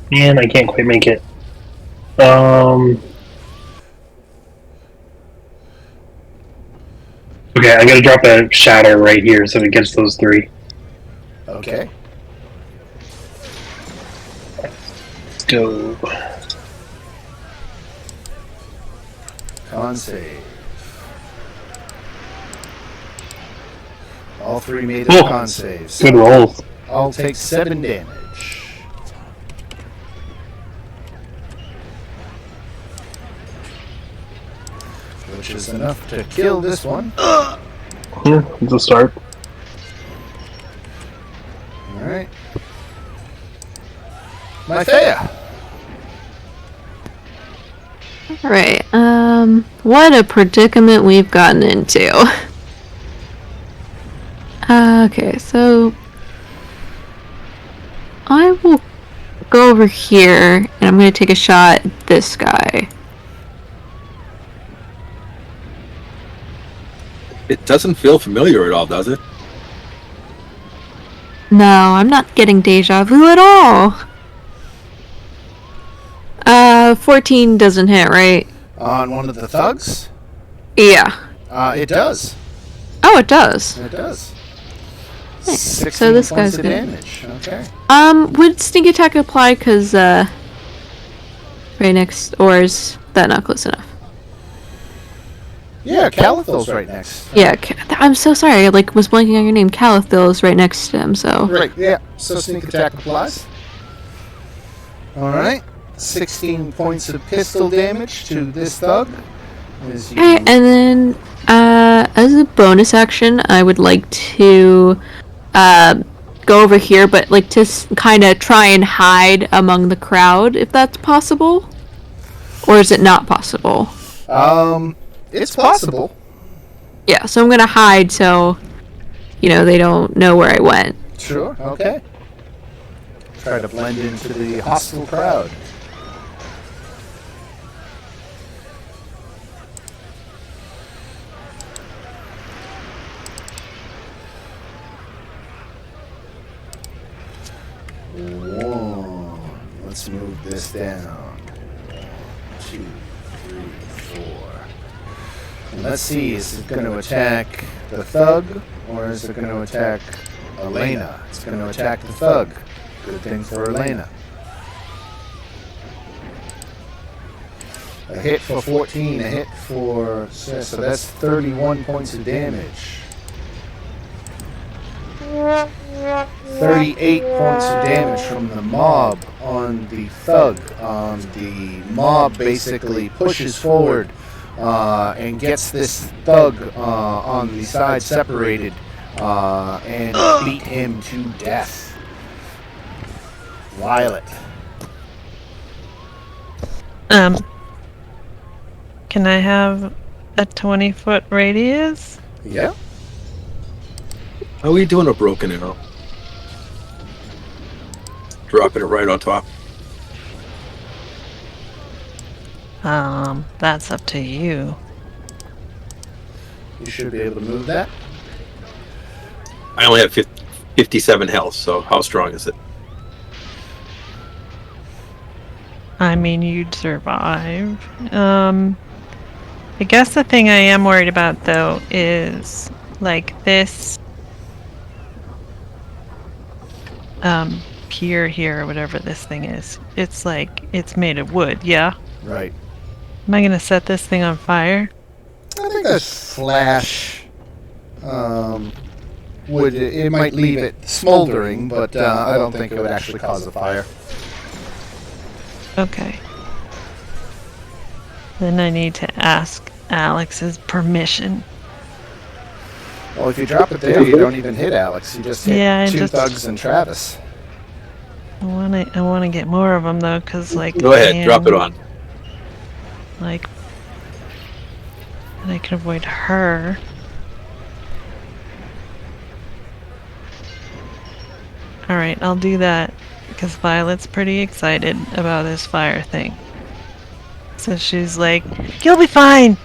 Man, I can't quite make it. Okay, I'm gonna drop a shatter right here so it gets those 3. Okay. Let's go. Con save. All 3 made their con saves. Good rolls. I'll take 7 damage. Which is enough to kill this one. Yeah, it's a start. Alright. Mythea. Alright, what a predicament we've gotten into. Okay, so I will go over here and I'm going to take a shot at this guy. It doesn't feel familiar at all, does it? No, I'm not getting deja vu at all. 14 doesn't hit, right? On one of the thugs? Yeah. It does. Oh, it does. It does. Nice. 16 So this points guy's of good. damage. Okay. Would sneak attack apply? Cause right next, or is that not close enough? Yeah, Calithal's right next. Yeah, I'm so sorry. I was blanking on your name. Calathil is right next to him. So. Right. Yeah. So sneak attack applies. All right. 16 points of pistol damage to this thug. Okay, and then as a bonus action, I would like to go over here, but to kind of try and hide among the crowd, if that's possible. Or is it not possible? It's possible. Yeah, so I'm gonna hide so, they don't know where I went. Sure. Okay. Try to blend into the hostile crowd. Let's move this down. 1, 2, 3, 4. And let's see, is it going to attack the thug, or is it going to attack Elena? It's going to attack the thug. Good thing for Elena. A hit for 14, a hit for 6, so that's 31 points of damage. 38 points of damage from the mob on the thug. The mob basically pushes forward and gets this thug on the side separated and beat him to death. Violet. Can I have a 20-foot radius? Yeah. How are we doing a broken arrow? Dropping it right on top. That's up to you. You should be able to move that. I only have 57 health, so how strong is it? I mean, you'd survive. I guess the thing I am worried about, though, is, this pier here, or whatever this thing is. It's it's made of wood, yeah? Right. Am I gonna set this thing on fire? I think that flash would it might leave it smoldering, but I don't think it would actually cause a fire. Okay. Then I need to ask Alex's permission. Well, if you drop it there, you don't even hit Alex. You just hit Yeah, I two just- thugs and Travis. I wanna get more of them though, cause like. Go ahead, drop it on. Like, and I can avoid her. All right, I'll do that because Violet's pretty excited about this fire thing. So she's like, "You'll be fine."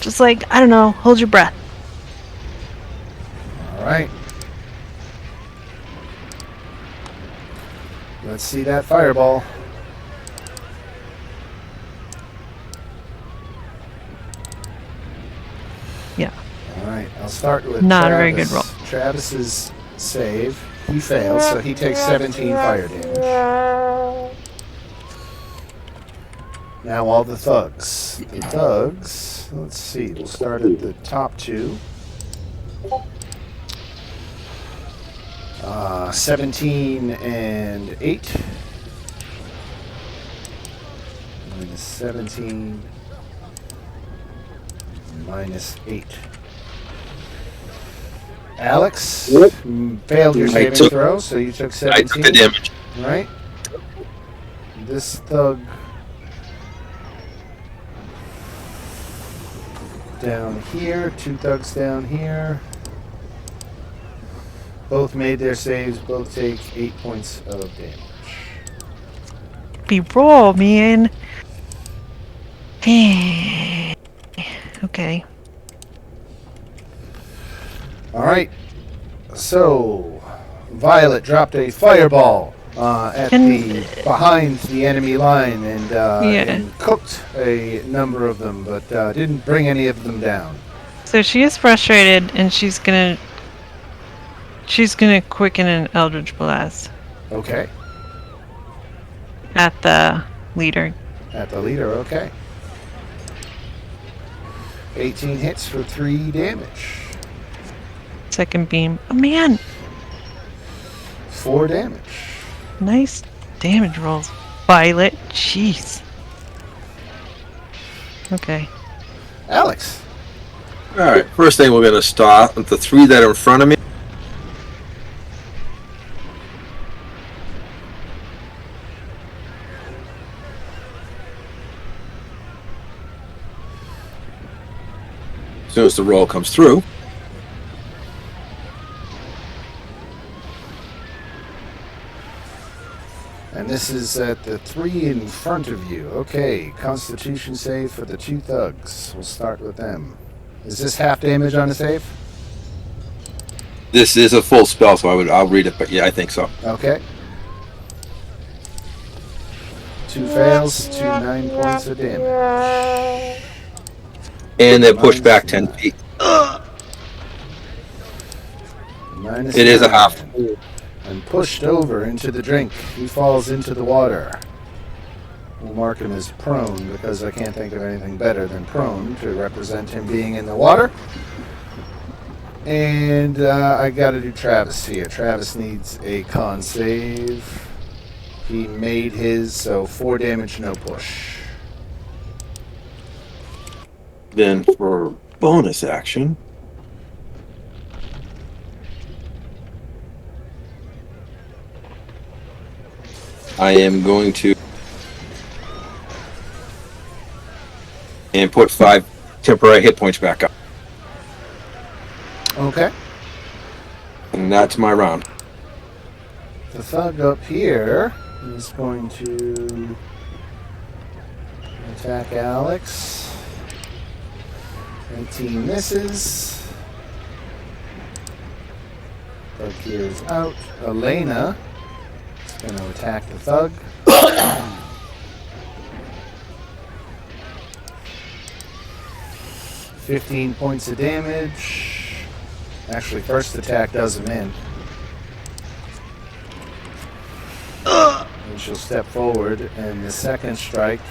Just like, I don't know, hold your breath. All right. Let's see that fireball. Yeah. All right, I'll start with Not a Travis. very good roll. Travis's save. He fails, so he takes 17 fire damage. Now all the thugs. The thugs, let's see, we'll start at the top two. 17 and 8. Minus 17. Minus 8. Alex failed your saving throw, so you took 17. I took the damage. Right? This thug down here, two thugs down here. Both made their saves, both take 8 points of damage. Be roll, man. Okay. Alright. So, Violet dropped a fireball at behind the enemy line and cooked a number of them, but didn't bring any of them down. So she is frustrated, and she's gonna quicken an Eldritch Blast Okay. at the leader. At the leader, okay. 18 hits for 3 damage. Second beam. Oh man, 4 damage. nice damage rolls. Violet, jeez. Okay. Alex. Alright, first thing we're going to start with the 3 that are in front of me. As soon as the roll comes through. And this is at the 3 in front of you. Okay, Constitution save for the 2 thugs. We'll start with them. Is this half damage on a save? This is a full spell, so I'll read it, but yeah, I think so. Okay. 2 fails, 2 9 points of damage. And then push back 10 feet. Minus It is a 9. half. And pushed over into the drink. He falls into the water. We'll mark him as prone because I can't think of anything better than prone to represent him being in the water. And I gotta do Travis here. Travis needs a con save. He made his, so 4 damage, no push. Then for bonus action, I am going to and put 5 temporary hit points back up. Okay. And that's my round. The thug up here is going to attack Alex. 18 misses. Thug here is out. Elena is going to attack the thug. 15 points of damage. Actually, first attack does him in. And she'll step forward, and the second strike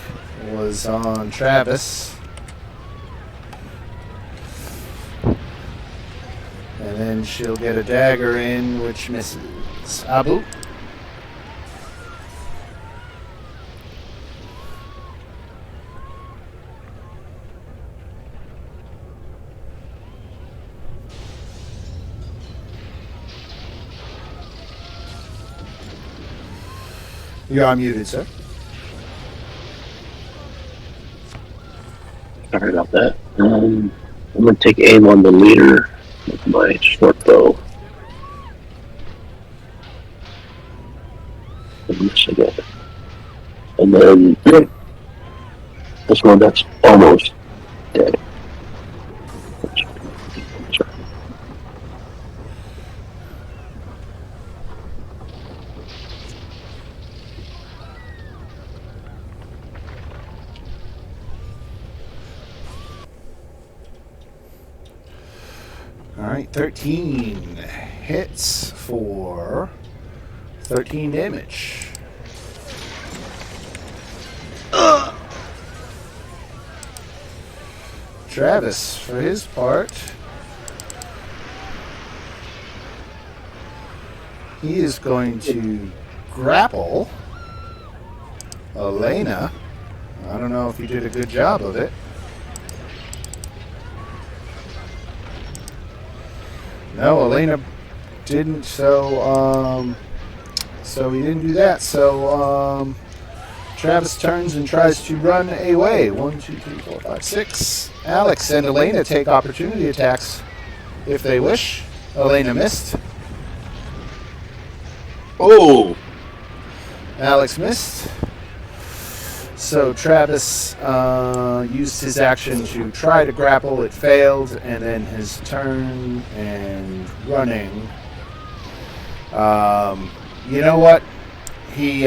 was on Travis. And then she'll get a dagger in, which misses. Abu. You're unmuted, sir. Sorry about that. I'm going to take aim on the leader with my short bow. And miss again. And then this one that's almost dead. All right, 13 hits for 13 damage. Travis, for his part, he is going to grapple Elena. I don't know if he did a good job of it. No, Elena didn't, so he didn't do that. So Travis turns and tries to run away. 1, 2, 3, 4, 5, 6. Alex and Elena take opportunity attacks if they wish. Elena missed. Oh! Alex missed. So Travis used his action to try to grapple. It failed, and then his turn and running. You know what? He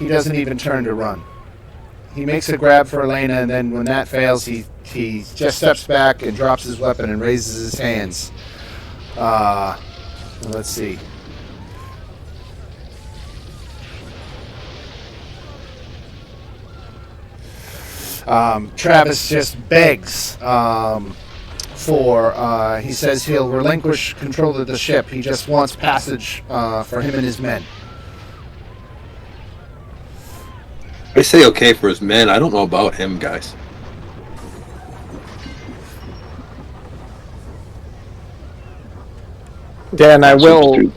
doesn't even turn to run. He makes a grab for Elena, and then when that fails, he just steps back and drops his weapon and raises his hands. Let's see. Travis just begs he says he'll relinquish control of the ship. He just wants passage for him and his men. I say okay for his men. I don't know about him, guys. Dan, I will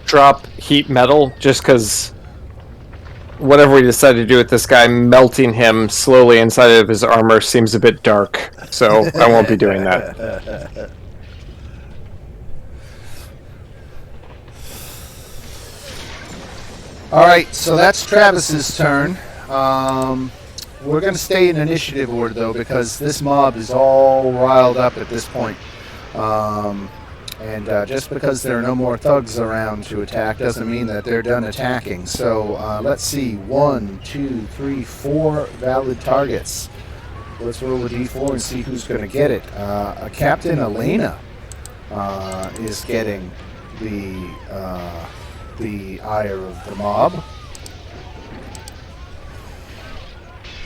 drop heat metal just because whatever we decide to do with this guy, melting him slowly inside of his armor seems a bit dark. So I won't be doing that. Alright, so that's Travis's turn. We're going to stay in initiative order, though, because this mob is all riled up at this point. And just because there are no more thugs around to attack doesn't mean that they're done attacking. So let's see. 1, 2, 3, 4 valid targets. Let's roll a d4 and see who's going to get it. Captain Elena is getting the ire of the mob.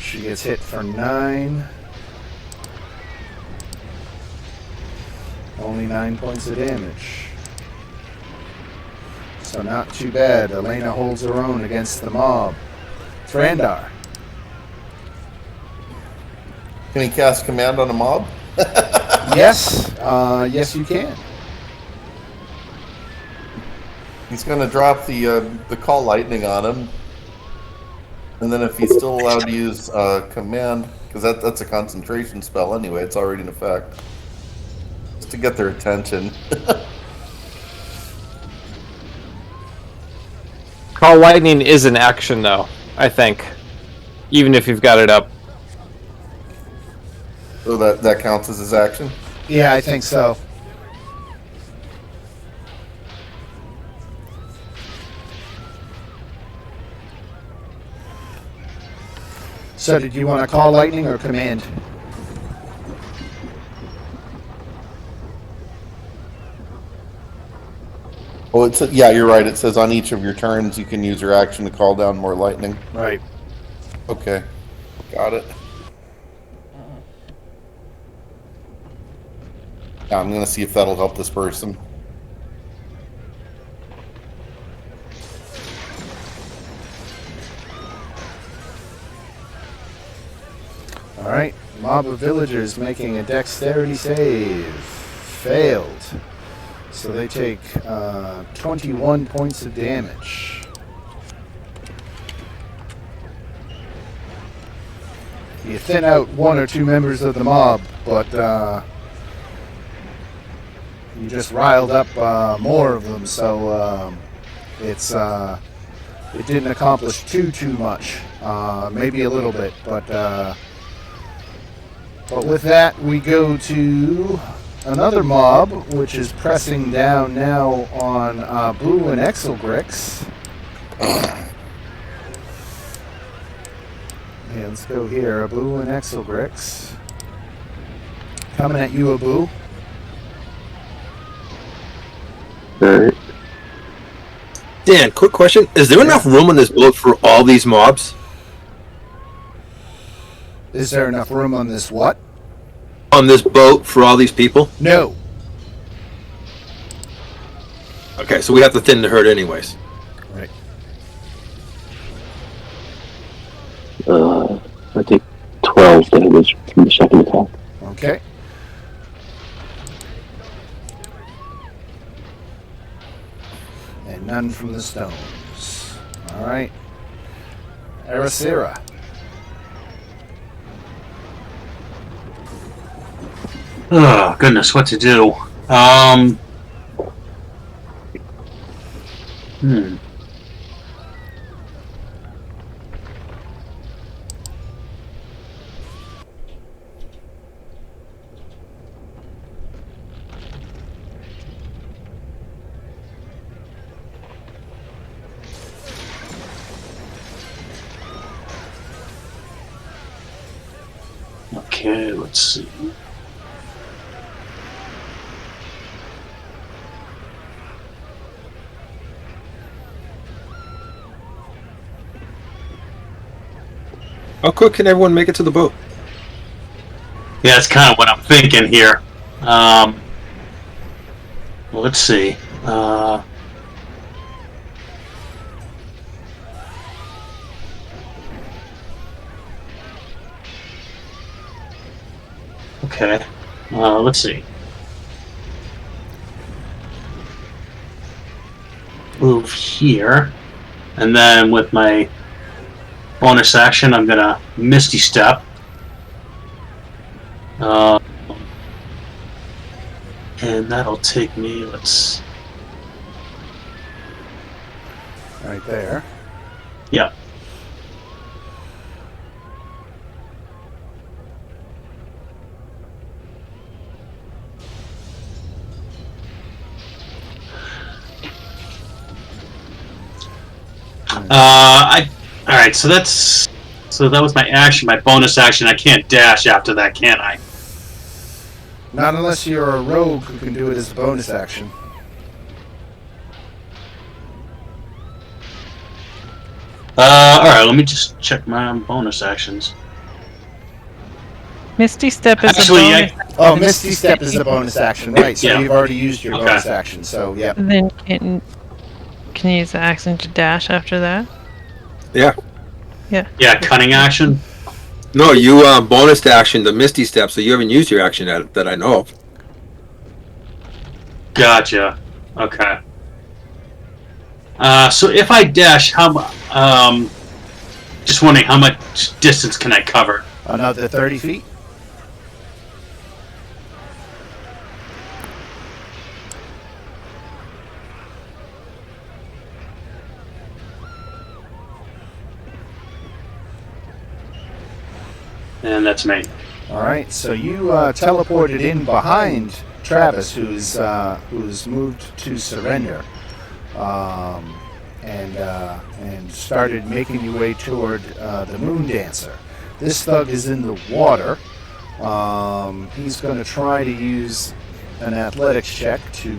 She gets hit for 9. Only 9 points of damage. So not too bad. Elena holds her own against the mob. Trandar. Can he cast command on a mob? Yes. Yes, you can. He's going to drop the call lightning on him. And then if he's still allowed to use command, because that's a concentration spell anyway, it's already in effect. Just to get their attention. Call lightning is an action, though, I think. Even if you've got it up. So that counts as his action? Yeah, I think so. So did you want to call lightning or command? Well, Oh, yeah, you're right. It says on each of your turns you can use your action to call down more lightning. Right. Okay, got it. Yeah, I'm gonna see if that'll help this person. All right. Mob of villagers making a dexterity save. Failed. So they take 21 points of damage. You thin out one or two members of the mob, but you just riled up more of them, so it didn't accomplish too much. Maybe a little bit, but with that we go to another mob, which is pressing down now on Boo and Exelgrix. Yeah, let's go here. Abu and Exelgrix. Coming at you, Abu. Alright. Dan, quick question. Is there enough room on this boat for all these mobs? Is there enough room on this what? On this boat for all these people? No. Okay, so we have to thin the herd anyways. Right. I take 12 damage from the second attack. Okay. And none from the stones. All right. Arasira. Oh, goodness, what to do? Okay, let's see. How quick can everyone make it to the boat? Yeah, that's kind of what I'm thinking here. Well, let's see. Okay. Let's see. Move here. And then with my bonus action, I'm gonna Misty Step. And that'll take me, let's... Right there. Yeah. Alright, so that was my action, my bonus action. I can't dash after that, can I? Not unless you're a rogue who can do it as a bonus action. Alright, let me just check my bonus actions. Misty Step is Actually, a bonus. Oh, Misty Step is a bonus action, right? So Yeah. you've already used your Okay. bonus action, so yeah. Then can you use the action to dash after that? Yeah. Yeah, cunning action. No, you bonus action the Misty Step, so you haven't used your action that I know of. Gotcha. Okay. So if I dash, just wondering how much distance can I cover? Another 30 feet? And that's me. All right, so you teleported in behind Travis, who's moved to surrender, and started making your way toward the Moon Dancer. This thug is in the water. He's going to try to use an athletics check to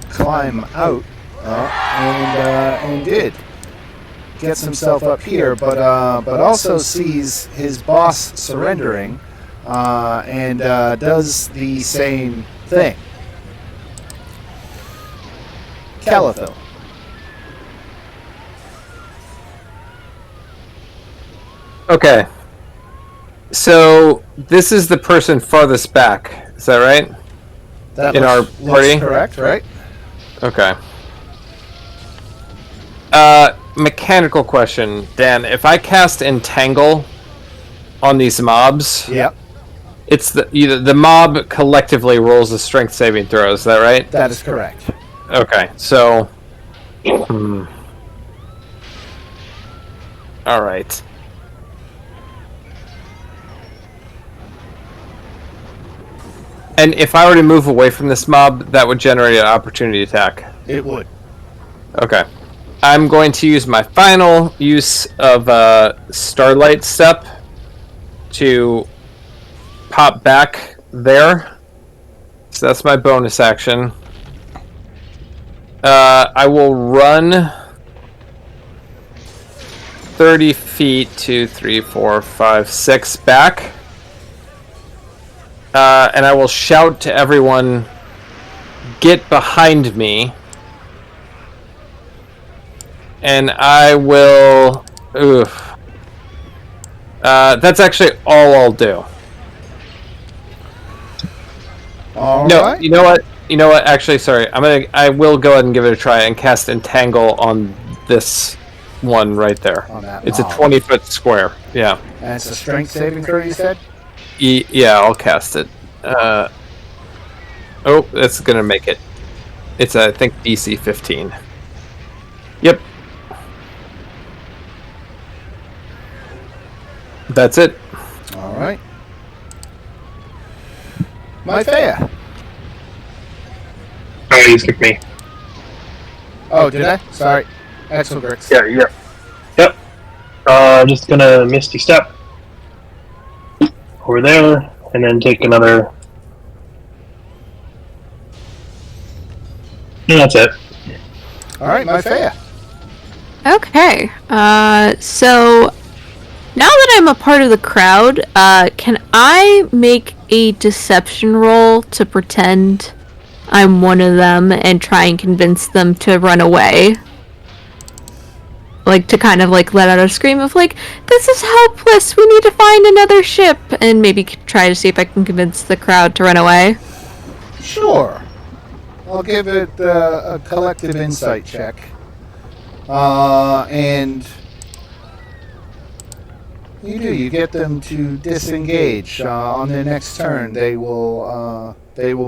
climb out And did. Gets himself up here, but also sees his boss surrendering, and does the same thing. Calathil. Okay. So this is the person farthest back. Is that right? That in our party? Correct, right? Okay. Mechanical question, Dan. If I cast Entangle on these mobs, Yep. it's the mob collectively rolls a strength saving throw. Is that right? That is correct. Okay. So. All right. And if I were to move away from this mob, that would generate an opportunity attack. It would. Okay. I'm going to use my final use of Starlight Step to pop back there. So that's my bonus action. I will run 30 feet, 2, 3, 4, 5, 6 back. And I will shout to everyone, get behind me. And I will... Oof. That's actually all I'll do. All no, right. You know what? Actually, sorry. I will go ahead and give it a try and cast Entangle on this one right there. On that it's mob. a 20-foot square. Yeah. And it's a strength saving throw, you said? Yeah, I'll cast it. Oh, that's gonna make it. It's, I think, DC 15. Yep. That's it. All right. Mythea. Oh, you skipped me. Oh, did I? Sorry. Excellent, Grix. Yeah. Yep. Just gonna Misty Step over there, and then take another. And that's it. All right, Mythea. Okay. So now that I'm a part of the crowd, can I make a deception roll to pretend I'm one of them and try and convince them to run away? Like, to kind of, like, let out a scream of, like, this is hopeless, we need to find another ship, and maybe try to see if I can convince the crowd to run away? Sure. I'll give it a collective insight check. And you get them to disengage. On their next turn, they will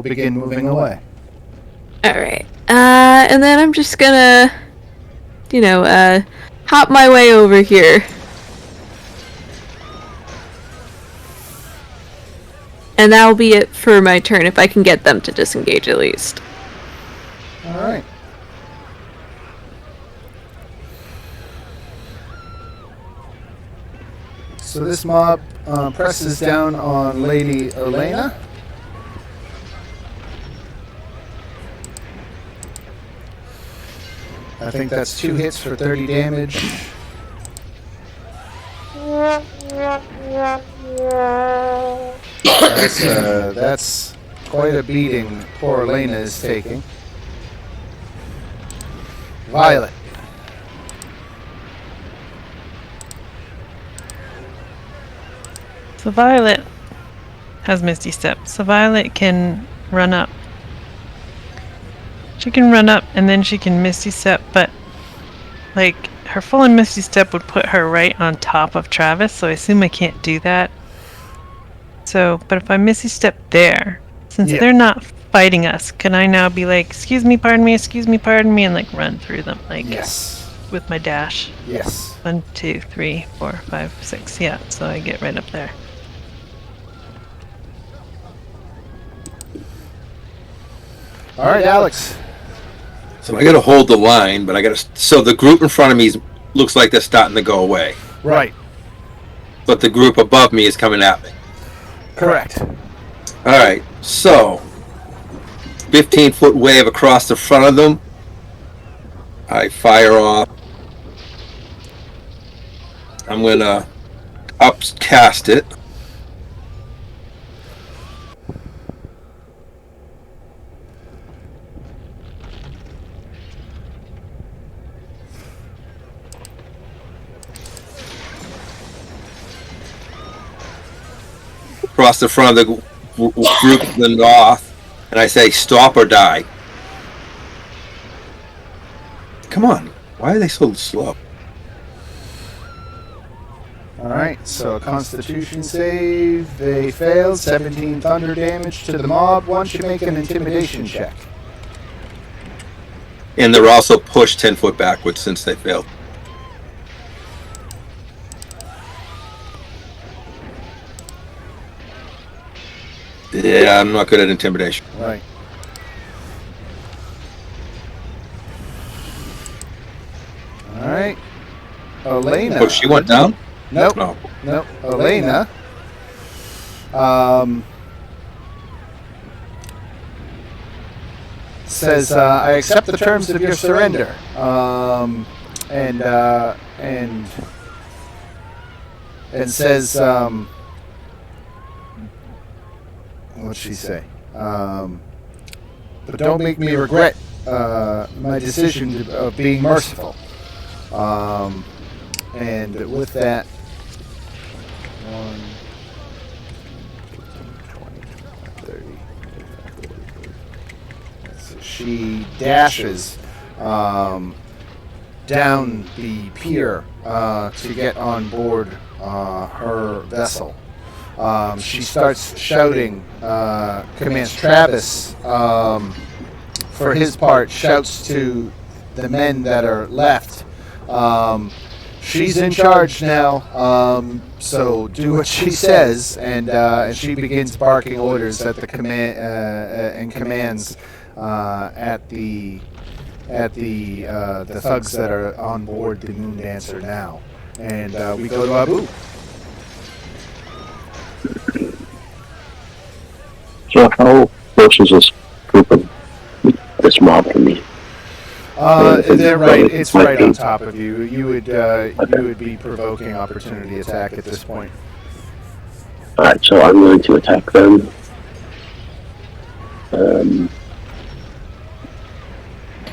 begin moving away. Alright. And then I'm just gonna, hop my way over here. And that'll be it for my turn, if I can get them to disengage at least. Alright. So this mob presses down on Lady Elena. I think that's 2 hits for 30 damage. That's quite a beating poor Elena is taking. Violet. So Violet has Misty Step. So Violet can run up. She can run up and then she can Misty Step, but like her full on Misty Step would put her right on top of Travis, so I assume I can't do that. So, but if I Misty Step there, since they're not fighting us, can I now be like, excuse me, pardon me, and like run through them, like with my dash? Yes. 1, 2, 3, 4, 5, 6. Yeah, so I get right up there. All right, Alex. So I got to hold the line, but I got to. So the group in front of me looks like they're starting to go away. Right. But the group above me is coming at me. Correct. All right. So 15-foot wave across the front of them, I fire off. I'm gonna upcast it. Across the front of the group to the north, and I say, "Stop or die." Come on, why are they so slow? All right, so a Constitution save. They failed. 17 thunder damage to the mob. Why don't you make an intimidation check? And they're also pushed 10 foot backwards since they failed. Yeah, I'm not good at intimidation. Right. All right. Elena. Oh, she went down? Nope. No. Nope. Elena. Says, I accept the terms of your surrender. And says, what'd she say? But don't make me regret my decision of being merciful. And with that, 1, 20, 30, 40. So she dashes down the pier to get on board her vessel. She starts shouting, commands Travis, for his part, shouts to the men that are left. She's in charge now, so do what she says, and she begins barking orders at the command and commands at the thugs that are on board the Moon Dancer now, and we go to Abu. So how close is this group of this mob to me? They're right. It's right on top of you. You would be provoking opportunity attack at this point. Alright, so I'm going to attack them.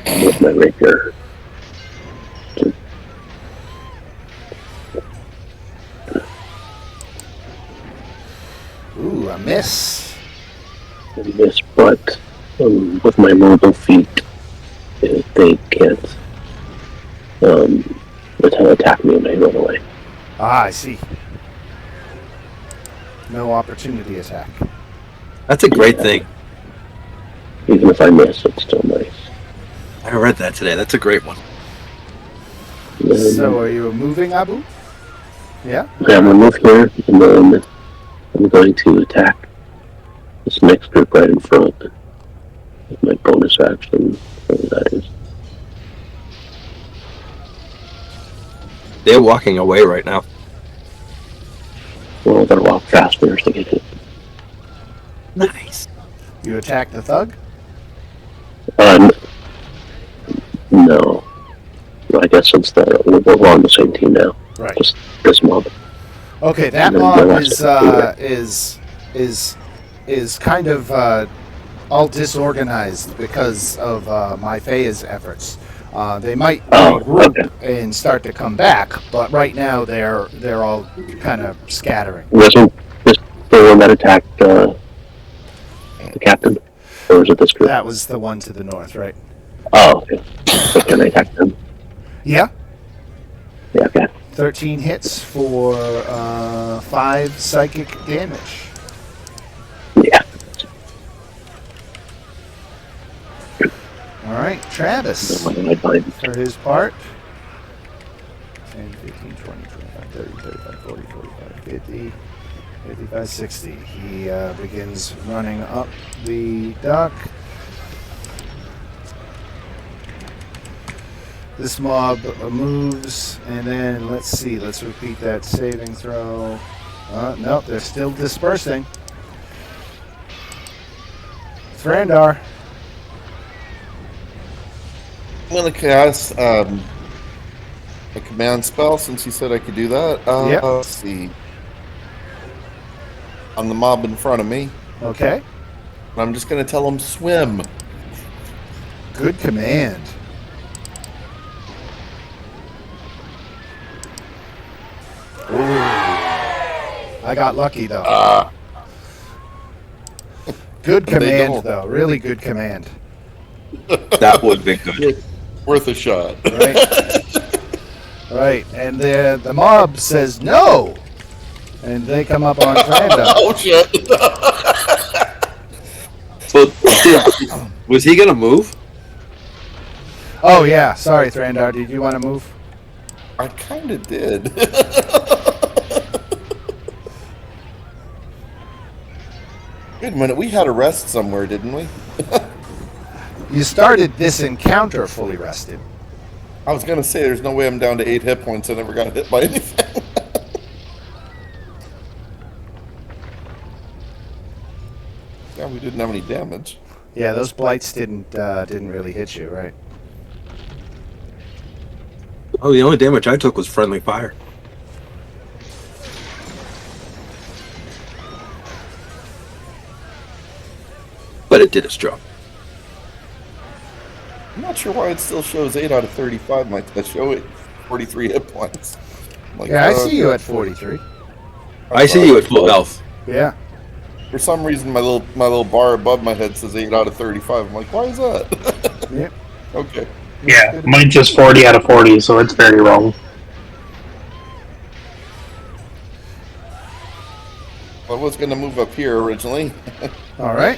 With my rapier. Ooh, a miss. A miss, but with my mobile feet, they can't attack me when I run away. Ah, I see. No opportunity attack. That's a great thing. Even if I miss, it's still nice. I read that today. That's a great one. So are you moving, Abu? Yeah? Okay, I'm going to move here, and then I'm going to attack this next group right in front with my bonus action, whatever that is. They're walking away right now. Well, I gotta walk faster to get hit. Nice. You attack the thug? No. I guess since we're on the same team now. Right. Just this mob. Okay, that mob is kind of all disorganized because of my Fea's efforts. They might regroup and start to come back, but right now they're all kind of scattering. Wasn't this the one that attacked the captain? Or was it this group? That was the one to the north, right? Oh, okay. So can I attack them? Yeah. Yeah, okay. 13 hits for 5 psychic damage. Yeah. All right, Travis, for his part. 10, 15, 20, 25, 30, 35, 40, 45, 50, 55, 60. He begins running up the dock. This mob moves, and then let's see. Let's repeat that saving throw. Nope, they're still dispersing. Thrandar. going to cast a command spell since you said I could do that. Yep. Let's see. On the mob in front of me. Okay. And I'm just going to tell him swim. Good command. Ooh. I got lucky though. Good command though. Really good command. That would have been good. Worth a shot. Right. Right. And the mob says no. And they come up on Tranda. Oh shit. But was he gonna move? Oh yeah, sorry Thrandar, did you want to move? I kind of did. Wait a minute, we had a rest somewhere, didn't we? You started this encounter fully rested. I was gonna say, there's no way I'm down to 8 hit points. I never got hit by anything. Yeah, we didn't have any damage. Yeah, those blights didn't really hit you, right? Oh, the only damage I took was friendly fire. But it did its job. I'm not sure why it still shows 8 out of 35. Might show it 43 hit points. Like, Yeah, I see you at 43. I see you at full health. Yeah. For some reason, my little bar above my head says 8 out of 35. I'm like, why is that? Yep. Okay. Yeah, mine says 40 out of 40, so it's very wrong. I was going to move up here originally. All right.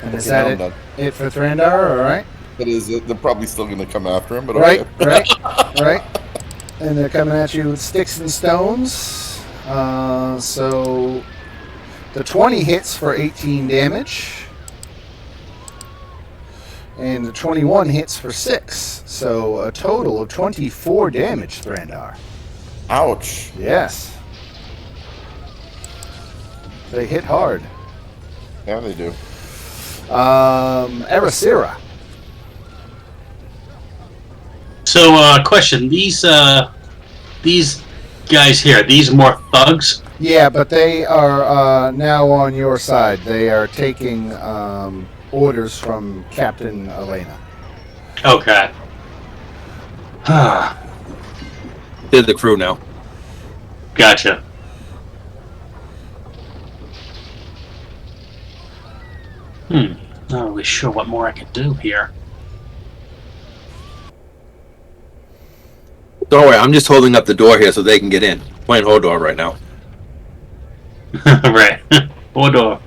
And is that it for Thrandar, all right? It is. They're probably still going to come after him, but Right, okay. right. And they're coming at you with sticks and stones. So the 20 hits for 18 damage. And the 21 hits for 6. So a total of 24 damage, Thrandar. Ouch. Yes. They hit hard. Yeah, they do. Erasira. So, question: these guys here, these more thugs? Yeah, but they are now on your side. They are taking orders from Captain Elena. Okay. They're the crew now. Gotcha. Not really sure what more I can do here. Don't worry, I'm just holding up the door here so they can get in. Playing Hodor right now. Right. Hodor.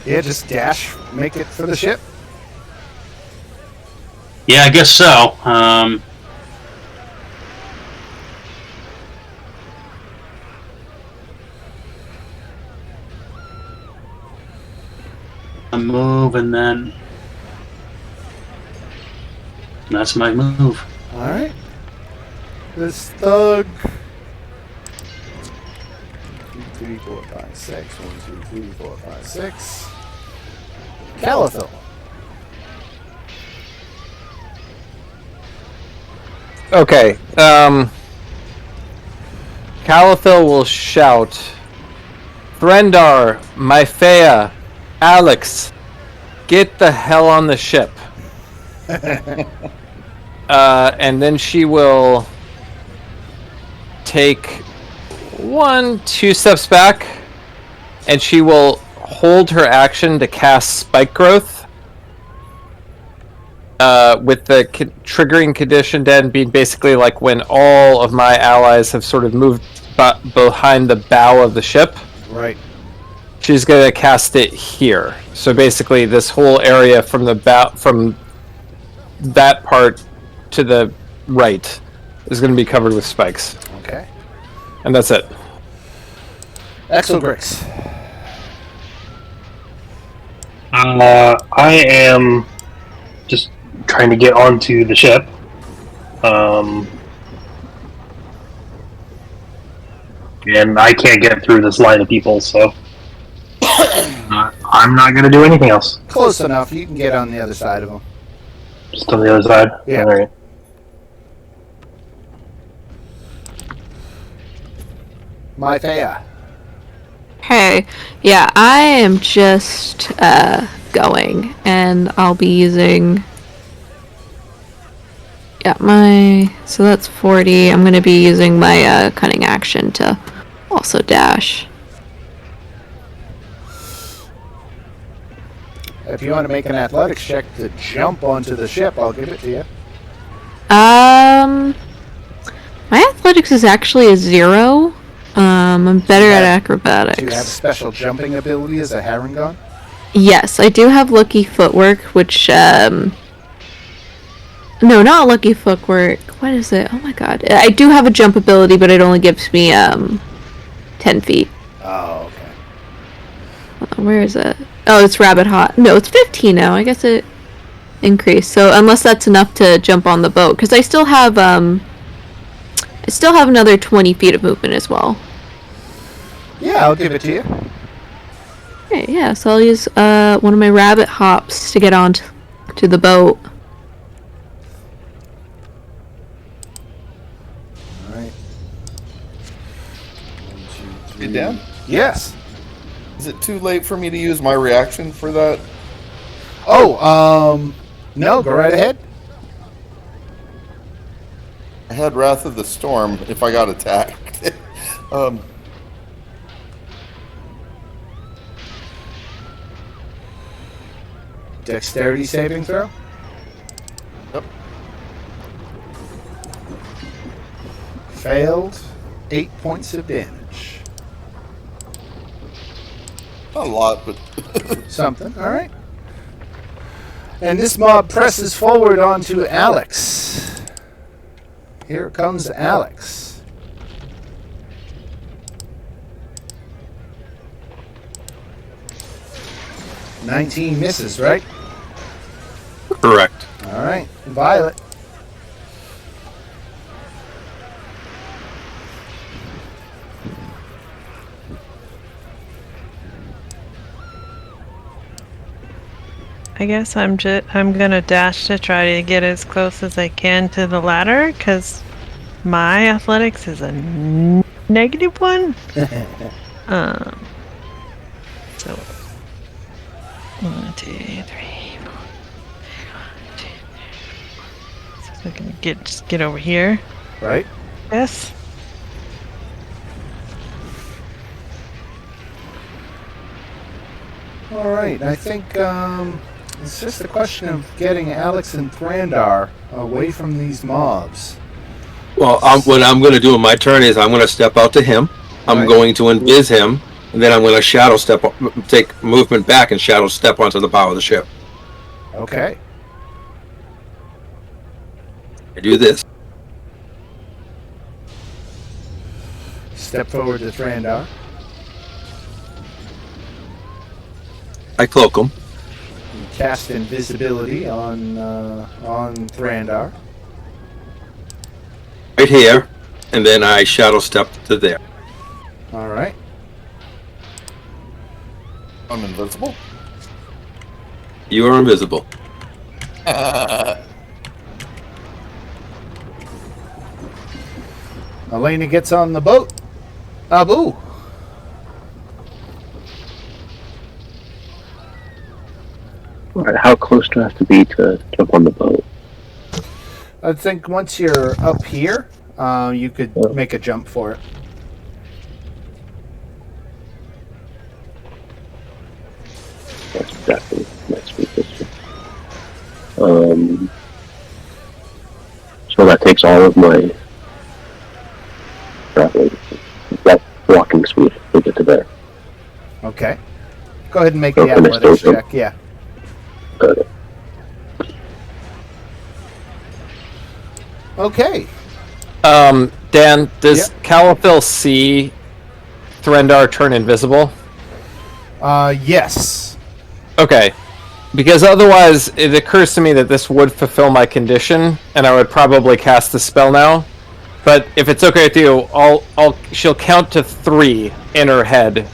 Yeah, just dash, make it for the ship. Yeah, I guess so. A move and then that's my move. All right. This thug. 2, 3, 4, 5, 6. 1, 2, 3, 4, 5, 6. Calathil. Okay. Calathil will shout, Threndar, Myphea, Alex, get the hell on the ship. And then she will take 1, 2 steps back, and she will hold her action to cast Spike Growth. With the triggering condition then being basically like when all of my allies have sort of moved behind the bow of the ship. Right. She's going to cast it here. So basically this whole area from the bow, from that part to the right is going to be covered with spikes. Okay. And that's it. Exogrix. I am just trying to get onto the ship. and I can't get through this line of people, so I'm not going to do anything else. Close enough. You can get on the other side of them. Just on the other side? Yeah. Alright. Maithea. Hey, yeah, I am just going, and I'll be using. Yeah, so that's 40. I'm gonna be using my cunning action to also dash. If you want to make an athletics check to jump onto the ship, I'll give it to you. My athletics is actually a 0. I'm better at acrobatics. Do you have special jumping ability as a Harangon? Yes, I do have lucky footwork, which no, not lucky footwork. What is it? Oh my god. I do have a jump ability, but it only gives me 10 feet. Oh, okay. Where is it? Oh, it's rabbit hot. No, it's 15 now. I guess it increased. So unless that's enough to jump on the boat, because I still have another 20 feet of movement as well. Yeah, I'll give it to you. Okay, yeah, so I'll use one of my rabbit hops to get on to the boat. Alright. Hey, Dan? Yes. Is it too late for me to use my reaction for that? Oh, no, go right ahead. I had Wrath of the Storm if I got attacked. Dexterity saving throw? Yep. Failed. 8 points of damage. Not a lot, but Something, alright. And this mob presses forward onto Alex. Here comes Alex. $19 misses, right? Correct. Alright. Violet. I guess I'm gonna dash to try to get as close as I can to the ladder, because my athletics is a -1. So 1, 2, 3, 4. So I can just get over here. Right? Yes. Alright, I think it's just a question of getting Alex and Thrandar away from these mobs. Well, what I'm going to do in my turn is I'm going to step out to him. I'm Right. going to invis him, and then I'm going to shadow step, take movement back, and shadow step onto the bow of the ship. Okay. I do this. Step forward to Thrandar. I cloak him. You cast invisibility on Thrandar. Right here, and then I shadow step to there. Alright. I'm invincible. You are invisible. Elena gets on the boat. Abu. Alright, how close do I have to be to jump on the boat? I think once you're up here, you could make a jump for it. That's exactly my sweet position. So that takes all of my walking speed to get to there. Okay. Go ahead and make So the can I athletics still check. Yeah. Got it. Okay. Dan, does Yep. Caliphyl see Threndar turn invisible? Yes. Okay. Because otherwise, it occurs to me that this would fulfill my condition, and I would probably cast the spell now. But if it's okay with you, she'll count to 3 in her head,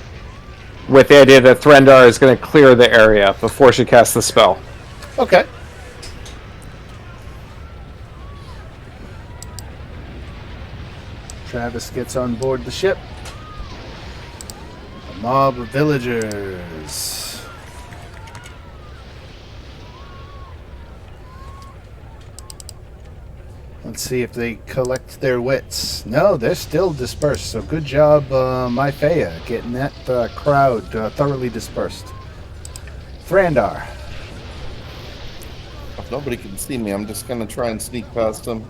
with the idea that Threndar is going to clear the area before she casts the spell. Okay. Travis gets on board the ship. A mob of villagers. Let's see if they collect their wits. No, they're still dispersed. So good job, Myphea, getting that crowd thoroughly dispersed. Thrandar. If nobody can see me, I'm just gonna try and sneak past them.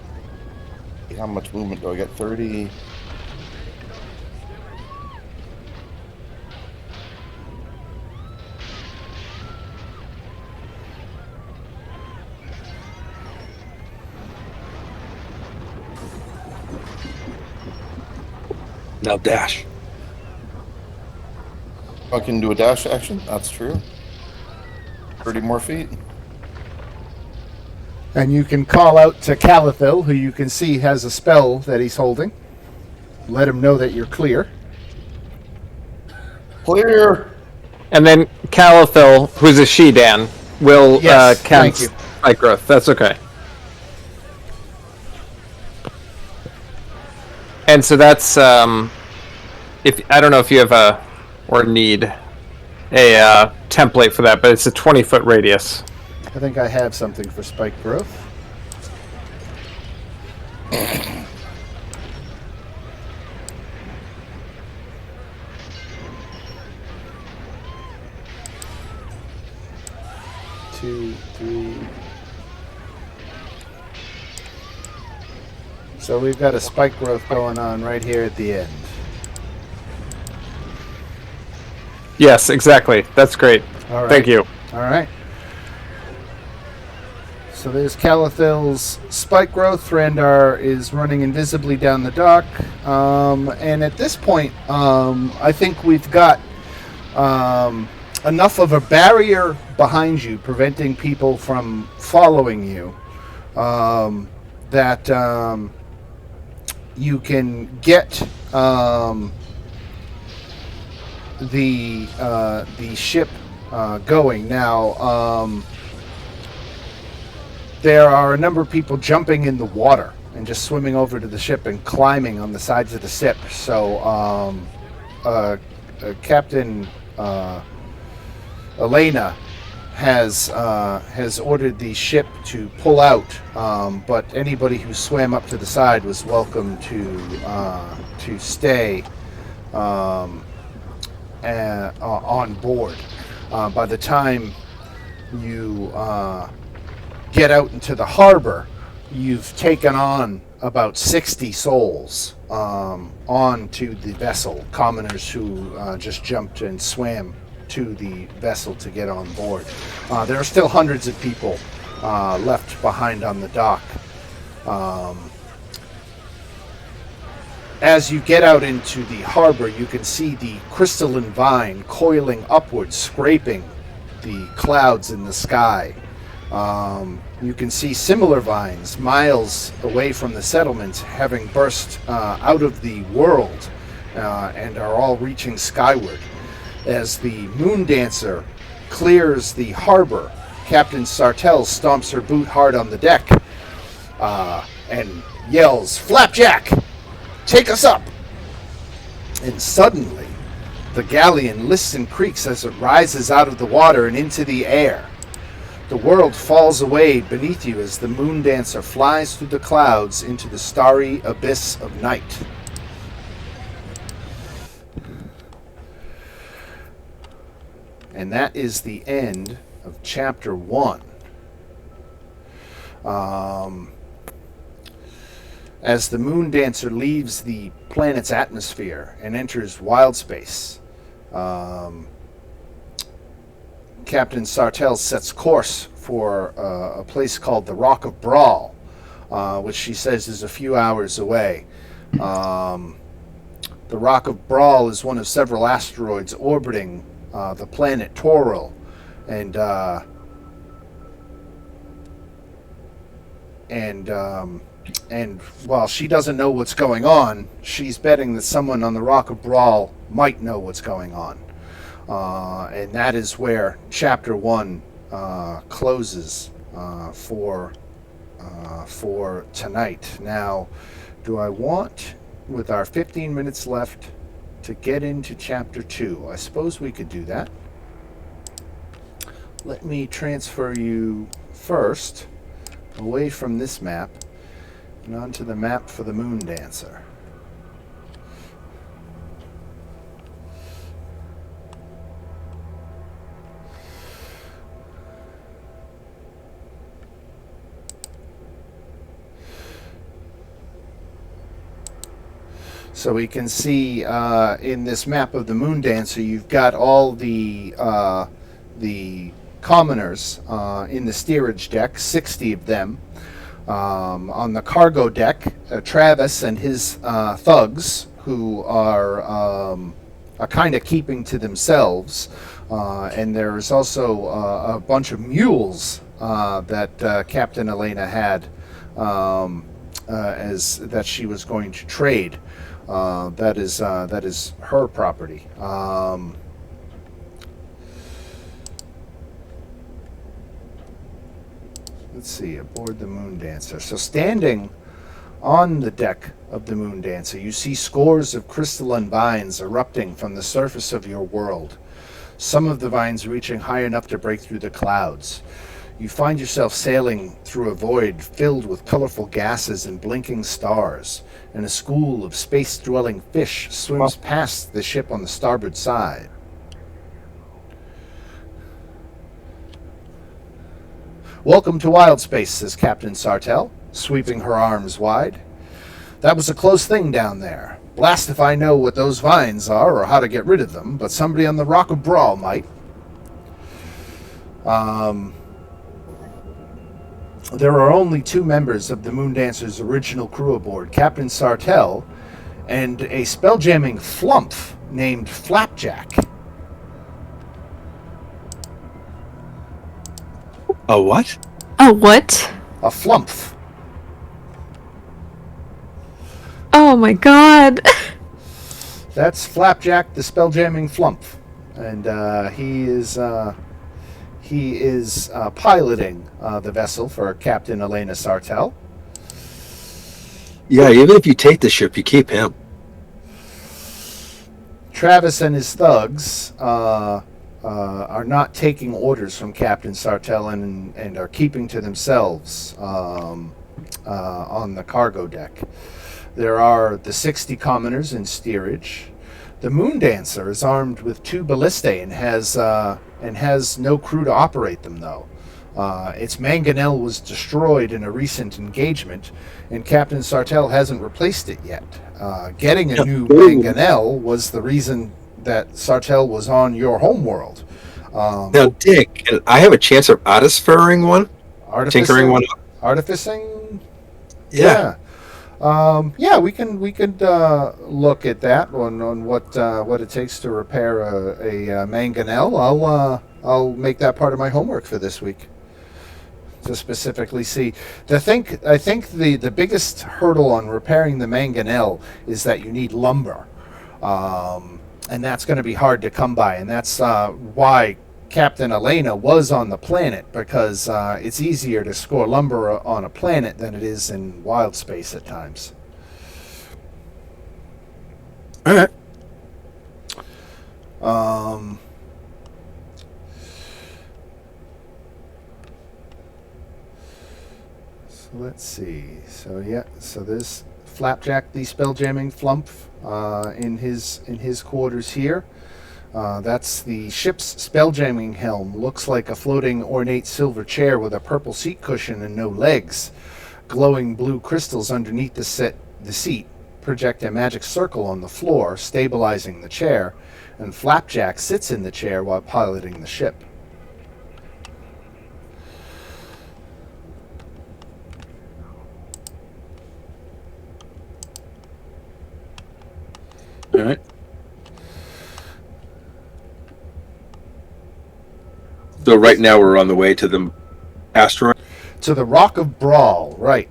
How much movement do I get? 30. Now dash. I can do a dash action. That's true. 30 more feet. And you can call out to Calathil, who you can see has a spell that he's holding. Let him know that you're clear. Clear. And then Calathil, who's a she-Dan, will Yes, thank cast you. Spike Growth. That's okay. And so that's if I don't know if you have need a template for that, but it's a 20-foot radius. I think I have something for spike growth. Two, three. So we've got a spike growth going on right here at the end. Yes, exactly. That's great. All right. Thank you. All right. So there's Calathil's spike growth. Thrandar is running invisibly down the dock. And at this point, I think we've got enough of a barrier behind you, preventing people from following you, that you can get the ship going. Now, there are a number of people jumping in the water and just swimming over to the ship and climbing on the sides of the ship. So, Captain Elena has ordered the ship to pull out, but anybody who swam up to the side was welcome to stay on board. By the time you get out into the harbor, you've taken on about 60 souls onto the vessel, commoners who just jumped and swam to the vessel to get on board. There are still hundreds of people left behind on the dock. As you get out into the harbor, you can see the crystalline vine coiling upwards, scraping the clouds in the sky. You can see similar vines miles away from the settlement having burst out of the world and are all reaching skyward. As the Moon Dancer clears the harbor, Captain Sartell stomps her boot hard on the deck and yells, "Flapjack, take us up!" And suddenly, the galleon lists and creaks as it rises out of the water and into the air. The world falls away beneath you as the Moon Dancer flies through the clouds into the starry abyss of night. And that is the end of Chapter 1. As the Moon Dancer leaves the planet's atmosphere and enters wild space, Captain Sartell sets course for a place called the Rock of Brawl, which she says is a few hours away. The Rock of Brawl is one of several asteroids orbiting the planet Toril, and And while she doesn't know what's going on, she's betting that someone on the Rock of Brawl might know what's going on. And that is where Chapter 1 closes for tonight. Now, do I want, with our 15 minutes left, to get into Chapter 2? I suppose we could do that. Let me transfer you first away from this map and onto the map for the Moon Dancer. So we can see in this map of the Moon Dancer, you've got all the commoners in the steerage deck, 60 of them. On the cargo deck, Travis and his thugs, who are kind of keeping to themselves. And there's also a bunch of mules that Captain Elena had as that she was going to trade. That is her property. Let's see, aboard the Moon Dancer. So standing on the deck of the Moon Dancer, you see scores of crystalline vines erupting from the surface of your world. Some of the vines reaching high enough to break through the clouds. You find yourself sailing through a void filled with colorful gases and blinking stars, and a school of space-dwelling fish swims past the ship on the starboard side. "Welcome to Wild Space," says Captain Sartell, sweeping her arms wide. "That was a close thing down there. Blast if I know what those vines are or how to get rid of them, but somebody on the Rock of Brawl might." There are only 2 members of the Moon Dancer's original crew aboard, Captain Sartell and a spelljamming flump named Flapjack. A what? A what? A flump. Oh my god. That's Flapjack, the spelljamming flump, and he is piloting the vessel for Captain Elena Sartell. Yeah, even if you take the ship, you keep him. Travis and his thugs are not taking orders from Captain Sartell and are keeping to themselves on the cargo deck. There are the 60 commoners in steerage. The Moon Dancer is armed with 2 ballistae and has no crew to operate them, though. Its mangonel was destroyed in a recent engagement, and Captain Sartell hasn't replaced it yet. Getting a new mangonel was the reason that Sartell was on your homeworld. Now, Dick, I have a chance of artificing one? Tinkering one up? Artificing? Yeah. Yeah, we could look at that on what it takes to repair a mangonel. I'll make that part of my homework for this week to specifically see. I think the biggest hurdle on repairing the mangonel is that you need lumber, and that's going to be hard to come by, and that's why Captain Elena was on the planet, because it's easier to score lumber on a planet than it is in wild space at times. All right. So let's see. So there's Flapjack, the spelljamming flump, in his quarters here. That's the ship's spelljamming helm. Looks like a floating ornate silver chair with a purple seat cushion and no legs. Glowing blue crystals underneath the seat project a magic circle on the floor, stabilizing the chair, and Flapjack sits in the chair while piloting the ship. All right. So right now we're on the way to the asteroid? To the Rock of Brawl, right.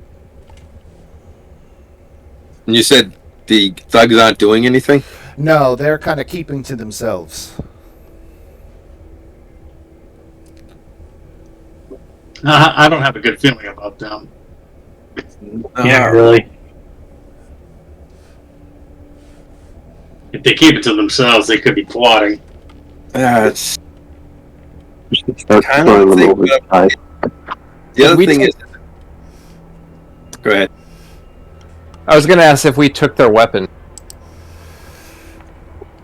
And you said the thugs aren't doing anything? No, they're kind of keeping to themselves. I don't have a good feeling about them. Yeah, really. If they keep it to themselves, they could be plotting. It's We should start kind throwing of them over think. the side. The other We thing took- is. Go ahead. I was gonna ask if we took their weapon.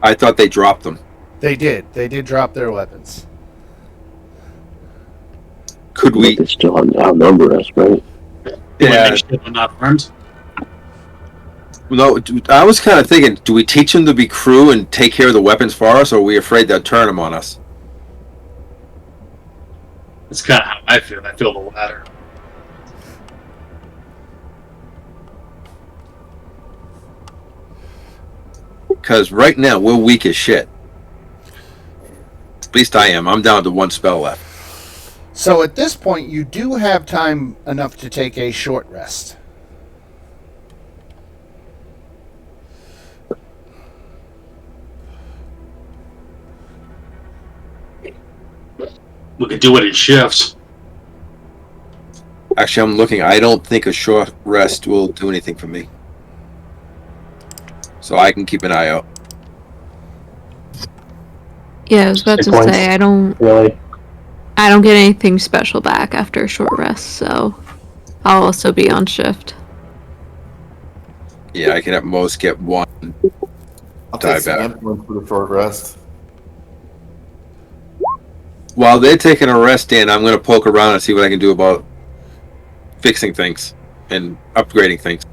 I thought they dropped them. They did. They did drop their weapons. Could But we? they still outnumber us, right? Yeah. They're not armed. No, I was kind of thinking, do we teach them to be crew and take care of the weapons for us, or are we afraid they'll turn them on us? That's kind of how I feel. I feel the latter. Because right now, we're weak as shit. At least I am. I'm down to one spell left. So at this point, you do have time enough to take a short rest. We could do it in shifts. Actually, I'm looking. I don't think a short rest will do anything for me. So I can keep an eye out. Yeah, I was about Hit to points. say I don't Really. get anything special back after a short rest, so I'll also be on shift. Yeah, I can at most get one. I'll Die take some back. influence for the short rest. While they're taking a rest, Dan, I'm going to poke around and see what I can do about fixing things and upgrading things.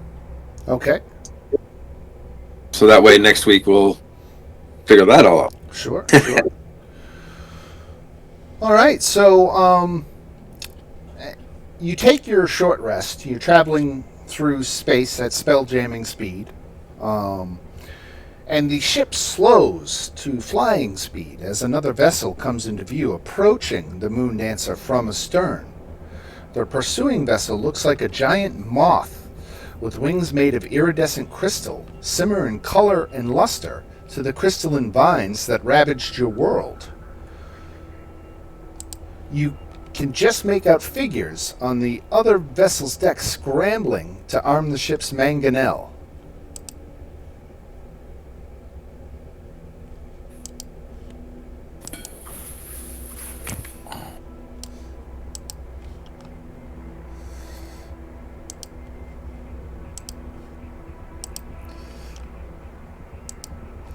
Okay. So that way next week we'll figure that all out. Sure. Sure. All right. So, you take your short rest. You're traveling through space at spelljamming speed. And the ship slows to flying speed as another vessel comes into view, approaching the Moon Dancer from astern. The pursuing vessel looks like a giant moth with wings made of iridescent crystal, similar in color and luster to the crystalline vines that ravaged your world. You can just make out figures on the other vessel's deck scrambling to arm the ship's mangonel.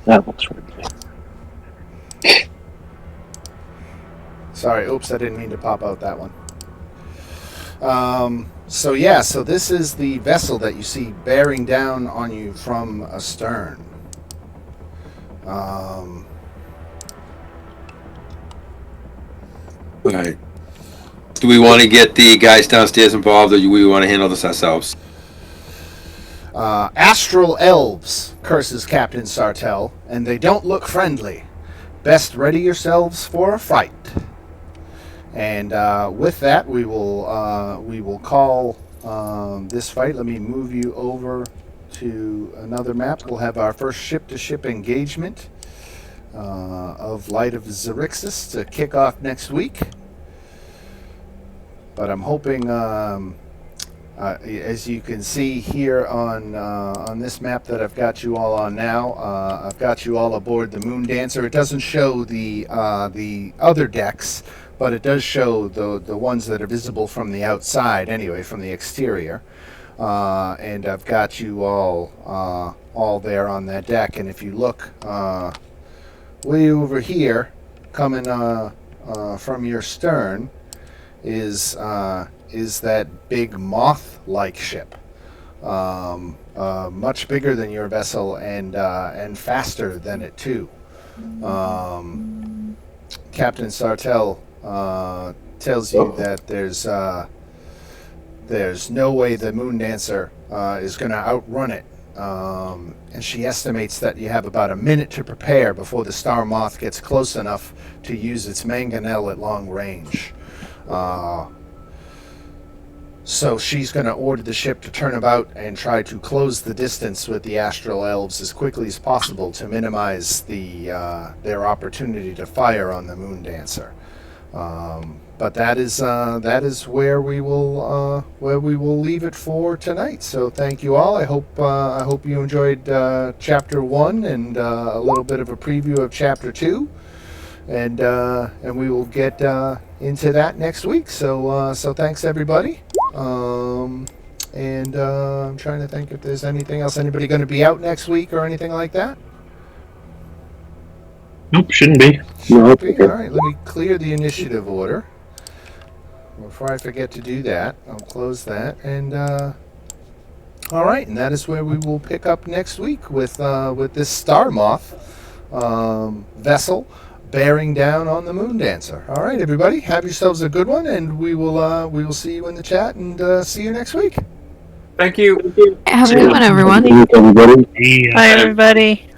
That looks friendly. Sorry, oops, I didn't mean to pop out that one. So this is the vessel that you see bearing down on you from astern. Right. Do we want to get the guys downstairs involved, or do we want to handle this ourselves? Astral elves, curses Captain Sartell, and they don't look friendly. Best ready yourselves for a fight. And with that, we will call this fight. Let me move you over to another map. We'll have our first ship-to-ship engagement of Light of Xerixis to kick off next week. But I'm hoping, as you can see here on this map that I've got you all on now, I've got you all aboard the Moon Dancer. It doesn't show the other decks, but it does show the ones that are visible from the outside, anyway, from the exterior. And I've got you all there on that deck. And if you look way over here, coming from your stern, is that big moth-like ship, much bigger than your vessel and faster than it too. Captain Sartell tells you that there's no way the Moon Dancer is going to outrun it, and she estimates that you have about a minute to prepare before the Star Moth gets close enough to use its mangonel at long range. So she's going to order the ship to turn about and try to close the distance with the astral elves as quickly as possible to minimize their opportunity to fire on the Moon Dancer. But that is where we will leave it for tonight. So thank you all. I hope you enjoyed chapter 1 and a little bit of a preview of chapter 2, and we will get into that next week. So thanks everybody. I'm trying to think if there's anything else. Anybody going to be out next week or anything like that? Nope, shouldn't be. No, Okay. All right, let me clear the initiative order. Before I forget to do that, I'll close that. And all right, and that is where we will pick up next week with this Star Moth vessel bearing down on the Moon Dancer. All right, everybody, have yourselves a good one, and we will see you in the chat and see you next week. Thank you. Have a good one, everyone. everybody. Bye, everybody.